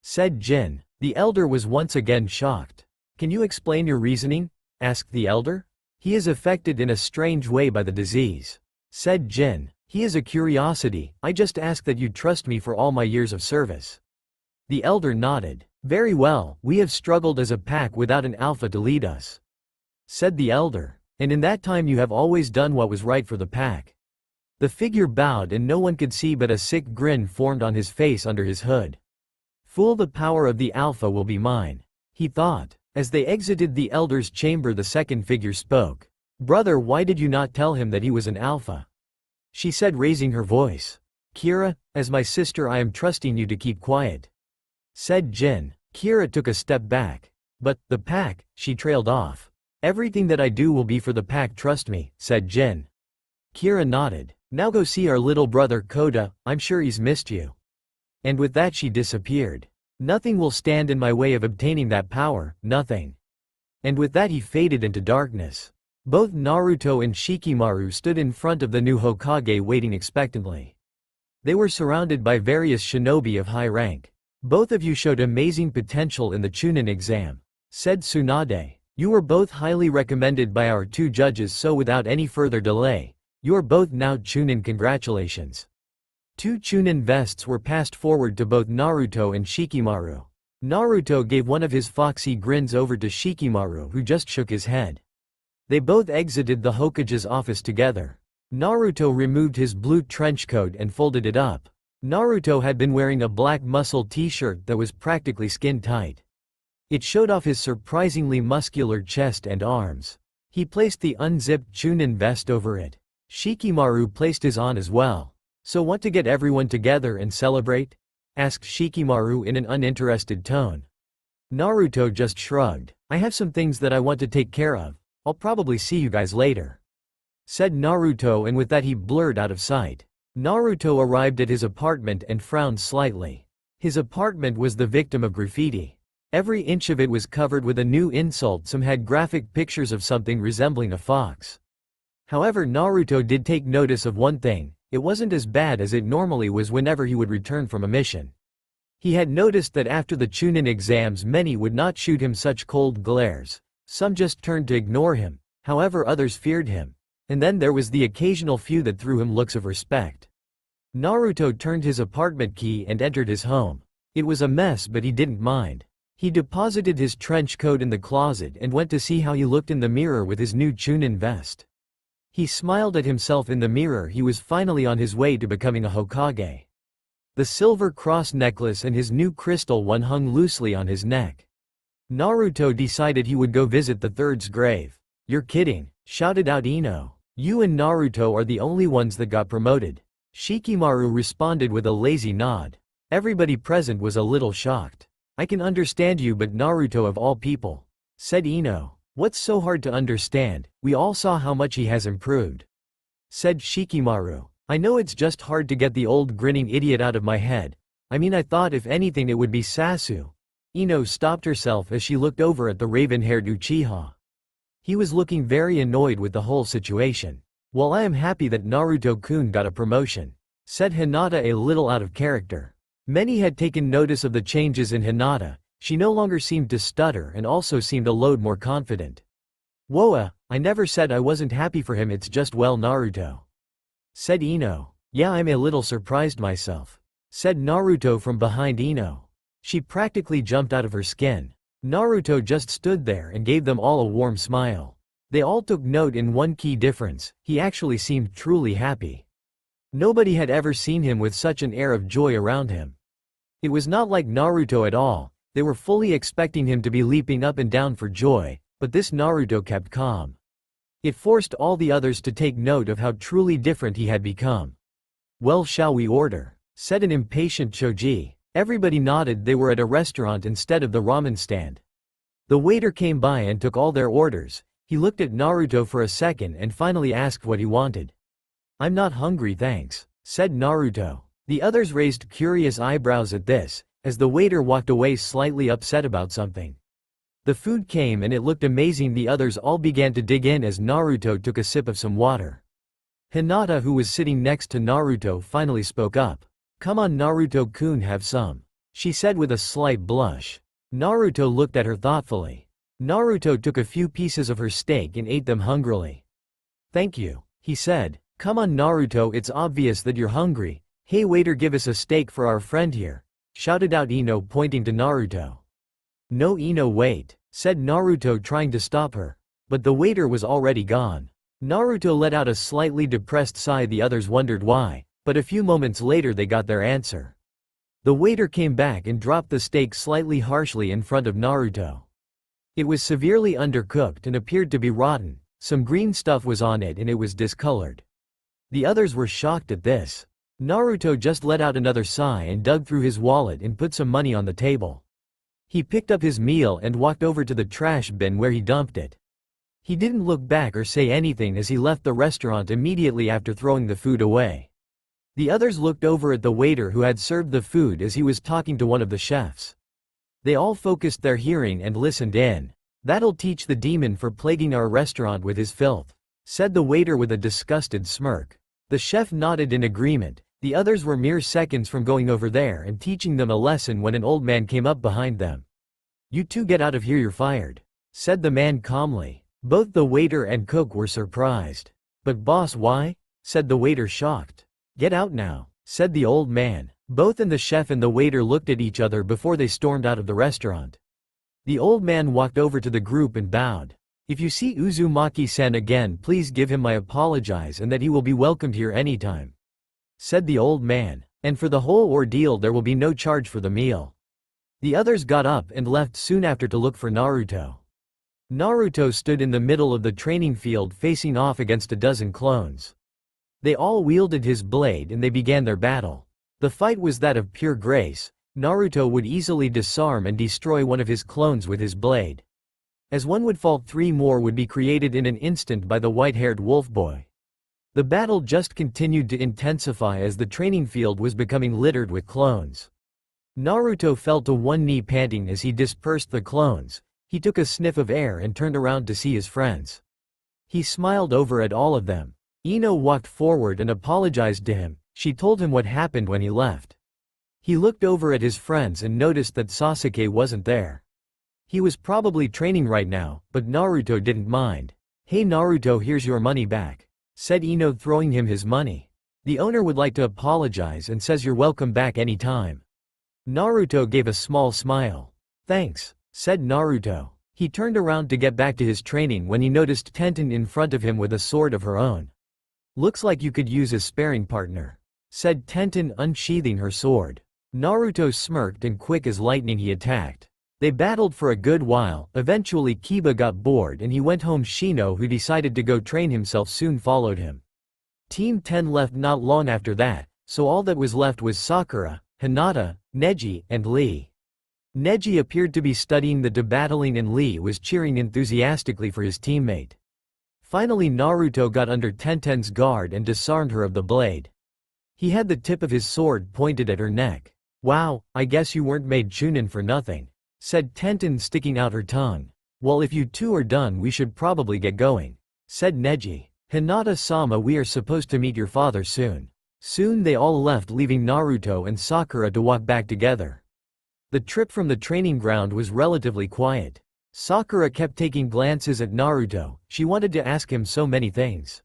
said Jin. The elder was once again shocked. Can you explain your reasoning? Asked the elder. He is affected in a strange way by the disease, said Jin. He is a curiosity. I just ask that you trust me for all my years of service. The elder nodded. Very well, we have struggled as a pack without an alpha to lead us, said the elder. And in that time you have always done what was right for the pack. The figure bowed and no one could see, but a sick grin formed on his face under his hood. Fool, the power of the alpha will be mine, he thought. As they exited the elder's chamber, the second figure spoke. Brother, why did you not tell him that he was an alpha? She said, raising her voice. Kira, as my sister I am trusting you to keep quiet, said Jin. Kira took a step back. But, the pack, she trailed off. Everything that I do will be for the pack, trust me, said Jin. Kira nodded. Now go see our little brother Koda, I'm sure he's missed you. And with that she disappeared. Nothing will stand in my way of obtaining that power, nothing. And with that he faded into darkness. Both Naruto and Shikamaru stood in front of the new Hokage waiting expectantly. They were surrounded by various shinobi of high rank. Both of you showed amazing potential in the Chunin exam, said Tsunade. You were both highly recommended by our two judges, so without any further delay, you are both now Chunin. Congratulations. Two Chunin vests were passed forward to both Naruto and Shikamaru. Naruto gave one of his foxy grins over to Shikamaru, who just shook his head. They both exited the Hokage's office together. Naruto removed his blue trench coat and folded it up. Naruto had been wearing a black muscle t-shirt that was practically skin tight. It showed off his surprisingly muscular chest and arms. He placed the unzipped Chunin vest over it. Shikimaru placed his on as well. "So want to get everyone together and celebrate?" asked Shikimaru in an uninterested tone. Naruto just shrugged. "I have some things that I want to take care of. I'll probably see you guys later," said Naruto, and with that he blurred out of sight. Naruto arrived at his apartment and frowned slightly. His apartment was the victim of graffiti. Every inch of it was covered with a new insult. Some had graphic pictures of something resembling a fox. However, Naruto did take notice of one thing: it wasn't as bad as it normally was whenever he would return from a mission. He had noticed that after the Chunin exams many would not shoot him such cold glares. Some just turned to ignore him, however others feared him. And then there was the occasional few that threw him looks of respect. Naruto turned his apartment key and entered his home. It was a mess, but he didn't mind. He deposited his trench coat in the closet and went to see how he looked in the mirror with his new Chunin vest. He smiled at himself in the mirror. He was finally on his way to becoming a Hokage. The silver cross necklace and his new crystal one hung loosely on his neck. Naruto decided he would go visit the third's grave. "You're kidding," shouted out Ino. "You and Naruto are the only ones that got promoted." Shikimaru responded with a lazy nod. Everybody present was a little shocked. "I can understand you, but Naruto of all people," said Ino. "What's so hard to understand? We all saw how much he has improved," said Shikimaru. "I know it's just hard to get the old grinning idiot out of my head. I mean, I thought if anything it would be Sasu." Ino stopped herself as she looked over at the raven-haired Uchiha. He was looking very annoyed with the whole situation. "Well, I am happy that Naruto-kun got a promotion," said Hinata a little out of character. Many had taken notice of the changes in Hinata. She no longer seemed to stutter and also seemed a load more confident. "Woa, I never said I wasn't happy for him, it's just well Naruto," said Ino. "Yeah, I'm a little surprised myself," said Naruto from behind Ino. She practically jumped out of her skin. Naruto just stood there and gave them all a warm smile. They all took note in one key difference: he actually seemed truly happy. Nobody had ever seen him with such an air of joy around him. It was not like Naruto at all. They were fully expecting him to be leaping up and down for joy, but this Naruto kept calm. It forced all the others to take note of how truly different he had become. "Well, shall we order?" said an impatient Choji. Everybody nodded. They were at a restaurant instead of the ramen stand. The waiter came by and took all their orders. He looked at Naruto for a second and finally asked what he wanted. "I'm not hungry, thanks," said Naruto. The others raised curious eyebrows at this, as the waiter walked away slightly upset about something. The food came and it looked amazing. The others all began to dig in as Naruto took a sip of some water. Hinata, who was sitting next to Naruto, finally spoke up. "Come on Naruto-kun, have some," she said with a slight blush. Naruto looked at her thoughtfully. Naruto took a few pieces of her steak and ate them hungrily. "Thank you," he said. "Come on Naruto, it's obvious that you're hungry. Hey waiter, give us a steak for our friend here," shouted out Ino, pointing to Naruto. "No Ino, wait," said Naruto, trying to stop her. But the waiter was already gone. Naruto let out a slightly depressed sigh. The others wondered why, but a few moments later they got their answer. The waiter came back and dropped the steak slightly harshly in front of Naruto. It was severely undercooked and appeared to be rotten. Some green stuff was on it and it was discolored. The others were shocked at this. Naruto just let out another sigh and dug through his wallet and put some money on the table. He picked up his meal and walked over to the trash bin where he dumped it. He didn't look back or say anything as he left the restaurant immediately after throwing the food away. The others looked over at the waiter who had served the food as he was talking to one of the chefs. They all focused their hearing and listened in. "That'll teach the demon for plaguing our restaurant with his filth," said the waiter with a disgusted smirk. The chef nodded in agreement. The others were mere seconds from going over there and teaching them a lesson when an old man came up behind them. "You two get out of here, you're fired," said the man calmly. Both the waiter and cook were surprised. "But boss, why?" said the waiter, shocked. "Get out now," said the old man. Both the chef and the waiter looked at each other before they stormed out of the restaurant. The old man walked over to the group and bowed. "If you see Uzumaki-san again, please give him my apologies and that he will be welcomed here anytime," said the old man. "And for the whole ordeal there will be no charge for the meal." The others got up and left soon after to look for Naruto. Naruto stood in the middle of the training field facing off against a dozen clones. They all wielded his blade and they began their battle. The fight was that of pure grace. Naruto would easily disarm and destroy one of his clones with his blade. As one would fall, 3 more would be created in an instant by the white-haired wolf boy. The battle just continued to intensify as the training field was becoming littered with clones. Naruto fell to one knee panting as he dispersed the clones. He took a sniff of air and turned around to see his friends. He smiled over at all of them. Ino walked forward and apologized to him. She told him what happened when he left. He looked over at his friends and noticed that Sasuke wasn't there. He was probably training right now, but Naruto didn't mind. "Hey Naruto, here's your money back," said Ino, throwing him his money. "The owner would like to apologize and says you're welcome back anytime." Naruto gave a small smile. "Thanks," said Naruto. He turned around to get back to his training when he noticed Tenten in front of him with a sword of her own. "Looks like you could use a sparring partner," said Tenten, unsheathing her sword. Naruto smirked and quick as lightning he attacked. They battled for a good while. Eventually Kiba got bored and he went home. Shino, who decided to go train himself, soon followed him. Team 10 left not long after that, so all that was left was Sakura, Hinata, Neji, and Lee. Neji appeared to be studying the battling and Lee was cheering enthusiastically for his teammate. Finally Naruto got under Tenten's guard and disarmed her of the blade. He had the tip of his sword pointed at her neck. "Wow, I guess you weren't made Chunin for nothing," said Tenten, sticking out her tongue. "Well, if you two are done we should probably get going," said Neji. "Hinata-sama, we are supposed to meet your father soon." Soon they all left, leaving Naruto and Sakura to walk back together. The trip from the training ground was relatively quiet. Sakura kept taking glances at Naruto. She wanted to ask him so many things.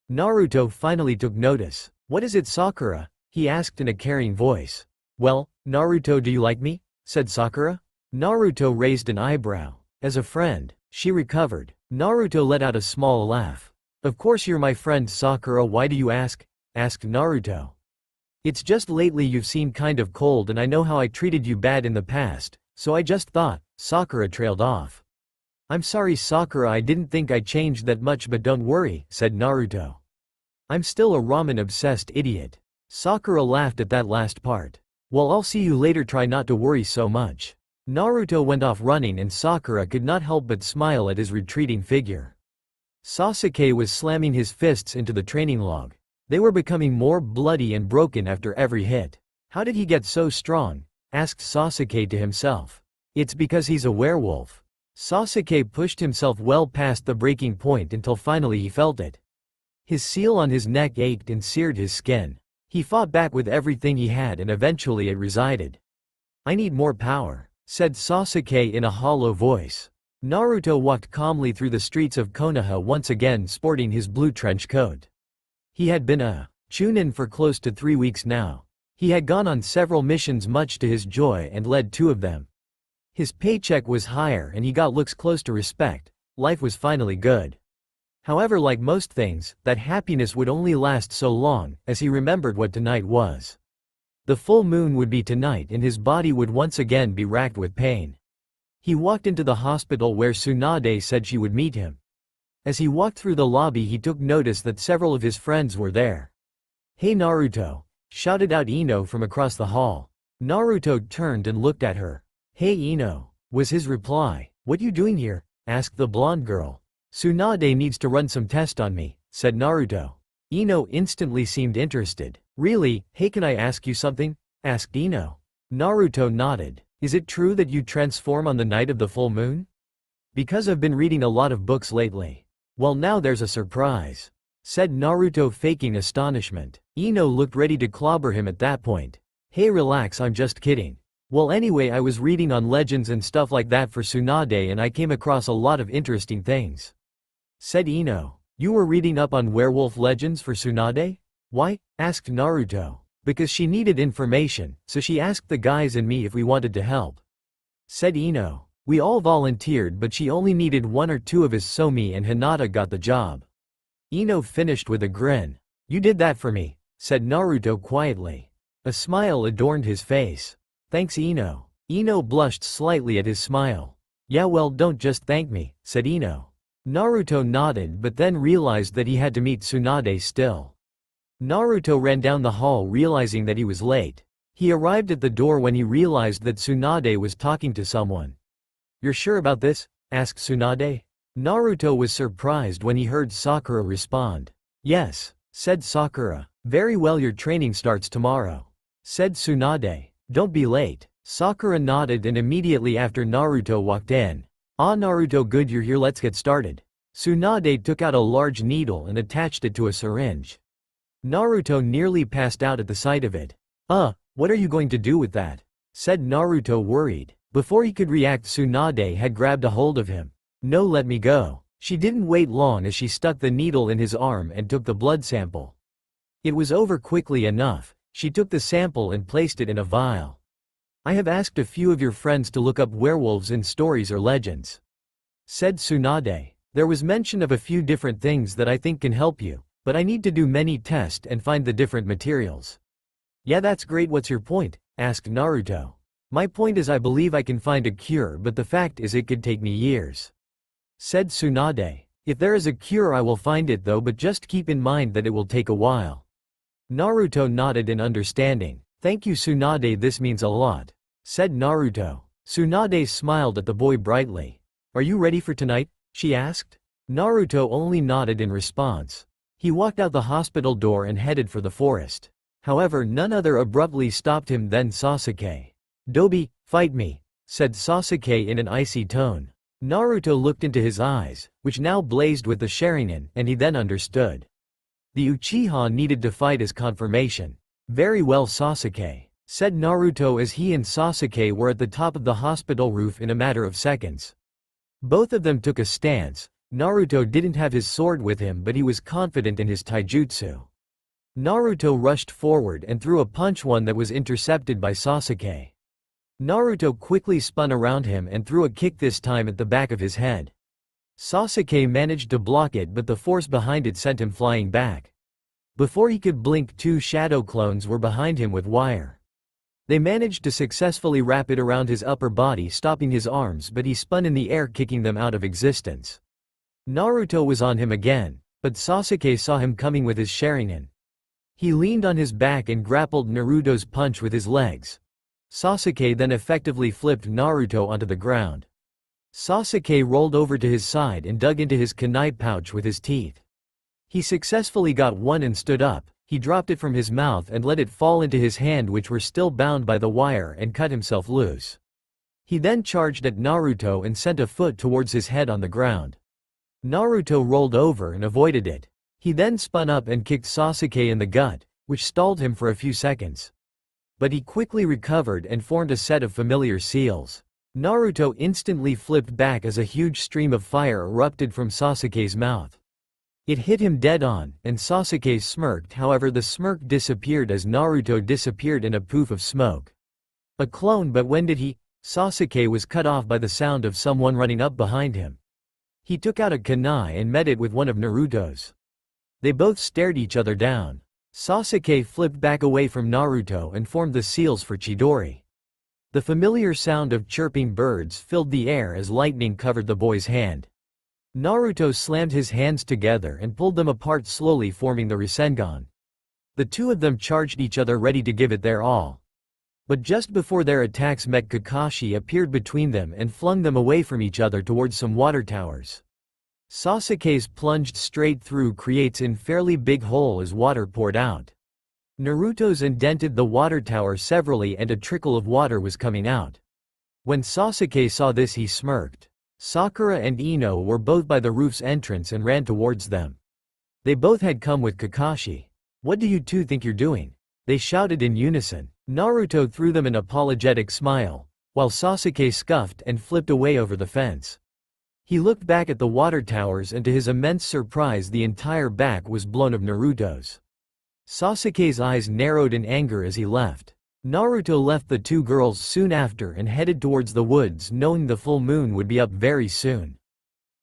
Naruto finally took notice. "What is it, Sakura?" he asked in a caring voice. "Well, Naruto, do you like me?" said Sakura. Naruto raised an eyebrow. "As a friend," she recovered. Naruto let out a small laugh. "Of course you're my friend, Sakura, why do you ask?" asked Naruto. "It's just lately you've seemed kind of cold and I know how I treated you bad in the past, so I just thought." Sakura trailed off. "I'm sorry Sakura, I didn't think I changed that much, but don't worry," said Naruto. "I'm still a ramen-obsessed idiot." Sakura laughed at that last part. "Well, I'll see you later, try not to worry so much." Naruto went off running and Sakura could not help but smile at his retreating figure. Sasuke was slamming his fists into the training log. They were becoming more bloody and broken after every hit. "How did he get so strong?" asked Sasuke to himself. "It's because he's a werewolf." Sasuke pushed himself well past the breaking point until finally he felt it. His seal on his neck ached and seared his skin. He fought back with everything he had and eventually it resided. "I need more power," said Sasuke in a hollow voice. Naruto walked calmly through the streets of Konoha, once again sporting his blue trench coat. He had been a Chunin for close to 3 weeks now. He had gone on several missions much to his joy and led 2 of them. His paycheck was higher and he got looks close to respect. Life was finally good. However, like most things, that happiness would only last so long, as he remembered what tonight was. The full moon would be tonight and his body would once again be racked with pain. He walked into the hospital where Tsunade said she would meet him. As he walked through the lobby he took notice that several of his friends were there. "Hey Naruto!" shouted out Ino from across the hall. Naruto turned and looked at her. "Hey Ino," was his reply. "What you doing here?" asked the blonde girl. "Tsunade needs to run some test on me," said Naruto. Ino instantly seemed interested. "Really? Hey, can I ask you something?" asked Ino. Naruto nodded. "Is it true that you transform on the night of the full moon?" "Because I've been reading a lot of books lately." "Well, now there's a surprise," said Naruto, faking astonishment. Ino looked ready to clobber him at that point. "Hey, relax, I'm just kidding. Well, anyway, I was reading on legends and stuff like that for Tsunade and I came across a lot of interesting things," said Ino. "You were reading up on werewolf legends for Tsunade?" "Why?" asked Naruto. "Because she needed information, so she asked the guys and me if we wanted to help," said Ino. "We all volunteered, but she only needed 1 or 2 of us, so me and Hinata got the job." Ino finished with a grin. "You did that for me," said Naruto quietly. A smile adorned his face. "Thanks Ino." Ino blushed slightly at his smile. Yeah, well, don't just thank me, said Ino. Naruto nodded but then realized that he had to meet Tsunade still. Naruto ran down the hall realizing that he was late. He arrived at the door when he realized that Tsunade was talking to someone. You're sure about this? Asked Tsunade. Naruto was surprised when he heard Sakura respond. Yes, said Sakura. Very well, your training starts tomorrow, said Tsunade. Don't be late. Sakura nodded and immediately after Naruto walked in. Ah, Naruto, good you're here, let's get started. Tsunade took out a large needle and attached it to a syringe. Naruto nearly passed out at the sight of it. What are you going to do with that? Said Naruto worried. Before he could react, Tsunade had grabbed a hold of him. No, let me go. She didn't wait long as she stuck the needle in his arm and took the blood sample. It was over quickly enough. She took the sample and placed it in a vial. I have asked a few of your friends to look up werewolves in stories or legends, said Tsunade. There was mention of a few different things that I think can help you, but I need to do many tests and find the different materials. Yeah, that's great. What's your point? Asked Naruto. My point is I believe I can find a cure, but the fact is it could take me years, said Tsunade. If there is a cure I will find it though, but just keep in mind that it will take a while. Naruto nodded in understanding. Thank you, Tsunade, this means a lot, said Naruto. Tsunade smiled at the boy brightly. Are you ready for tonight? She asked. Naruto only nodded in response. He walked out the hospital door and headed for the forest. However, none other abruptly stopped him than Sasuke. Dobi, fight me, said Sasuke in an icy tone. Naruto looked into his eyes, which now blazed with the Sharingan, and he then understood. The Uchiha needed to fight as confirmation. Very well, Sasuke, said Naruto as he and Sasuke were at the top of the hospital roof in a matter of seconds. Both of them took a stance. Naruto didn't have his sword with him, but he was confident in his taijutsu. Naruto rushed forward and threw a punch, one that was intercepted by Sasuke. Naruto quickly spun around him and threw a kick, this time at the back of his head. Sasuke managed to block it, but the force behind it sent him flying back. Before he could blink, two shadow clones were behind him with wire. They managed to successfully wrap it around his upper body, stopping his arms, but he spun in the air, kicking them out of existence. Naruto was on him again, but Sasuke saw him coming with his Sharingan. He leaned on his back and grappled Naruto's punch with his legs. Sasuke then effectively flipped Naruto onto the ground. Sasuke rolled over to his side and dug into his kunai pouch with his teeth. He successfully got one and stood up. He dropped it from his mouth and let it fall into his hand, which were still bound by the wire, and cut himself loose. He then charged at Naruto and sent a foot towards his head on the ground. Naruto rolled over and avoided it. He then spun up and kicked Sasuke in the gut, which stalled him for a few seconds. But he quickly recovered and formed a set of familiar seals. Naruto instantly flipped back as a huge stream of fire erupted from Sasuke's mouth. It hit him dead on, and Sasuke smirked. However, the smirk disappeared as Naruto disappeared in a poof of smoke. A clone, but when did he? Sasuke was cut off by the sound of someone running up behind him. He took out a kunai and met it with one of Naruto's. They both stared each other down. Sasuke flipped back away from Naruto and formed the seals for Chidori. The familiar sound of chirping birds filled the air as lightning covered the boy's hand. Naruto slammed his hands together and pulled them apart slowly, forming the Rasengan. The two of them charged each other, ready to give it their all. But just before their attacks met, Kakashi appeared between them and flung them away from each other towards some water towers. Sasuke's plunged straight through creates in fairly big hole as water poured out. Naruto's indented the water tower severally and a trickle of water was coming out. When Sasuke saw this, he smirked. Sakura and Ino were both by the roof's entrance and ran towards them. They both had come with Kakashi. What do you two think you're doing? They shouted in unison. Naruto threw them an apologetic smile, while Sasuke scuffed and flipped away over the fence. He looked back at the water towers and to his immense surprise the entire back was blown of Naruto's. Sasuke's eyes narrowed in anger as he left. Naruto left the two girls soon after and headed towards the woods, knowing the full moon would be up very soon.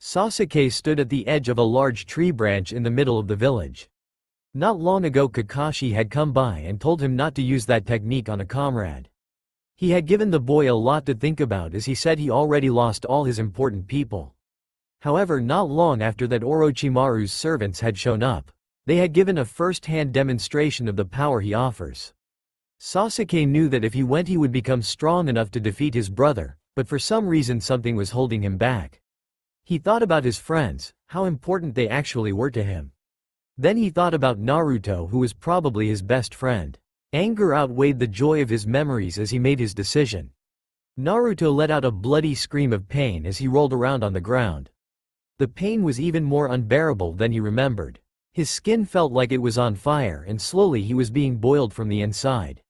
Sasuke stood at the edge of a large tree branch in the middle of the village. Not long ago Kakashi had come by and told him not to use that technique on a comrade. He had given the boy a lot to think about as he said he already lost all his important people. However, not long after that Orochimaru's servants had shown up. They had given a first-hand demonstration of the power he offers. Sasuke knew that if he went he would become strong enough to defeat his brother, but for some reason something was holding him back. He thought about his friends, how important they actually were to him. Then he thought about Naruto, who was probably his best friend. Anger outweighed the joy of his memories as he made his decision. Naruto let out a bloody scream of pain as he rolled around on the ground. The pain was even more unbearable than he remembered. His skin felt like it was on fire and slowly he was being boiled from the inside.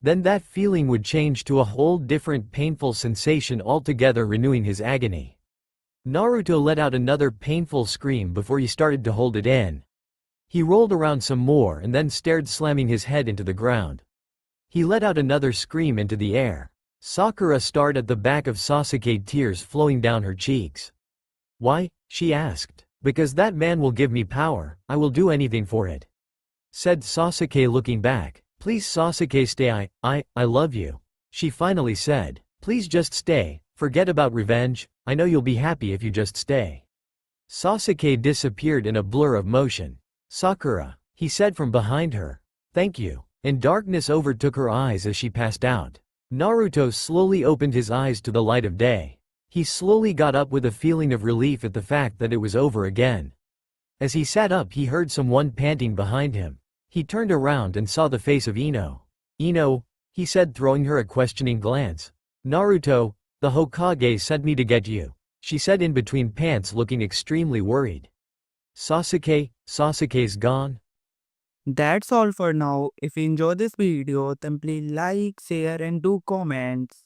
Then that feeling would change to a whole different painful sensation altogether, renewing his agony. Naruto let out another painful scream before he started to hold it in. He rolled around some more and then stared, slamming his head into the ground. He let out another scream into the air. Sakura stared at the back of Sasuke, tears flowing down her cheeks. "Why?" she asked. "Because that man will give me power, I will do anything for it," said Sasuke, looking back. "Please Sasuke, stay, I love you," she finally said. "Please just stay, forget about revenge, I know you'll be happy if you just stay." Sasuke disappeared in a blur of motion. "Sakura," he said from behind her. "Thank you," and darkness overtook her eyes as she passed out. Naruto slowly opened his eyes to the light of day. He slowly got up with a feeling of relief at the fact that it was over again. As he sat up he heard someone panting behind him. He turned around and saw the face of Ino. "Ino," he said, throwing her a questioning glance. "Naruto, the Hokage sent me to get you," she said in between pants, looking extremely worried. Sasuke's gone? That's all for now. If you enjoy this video, then please like, share and do comments.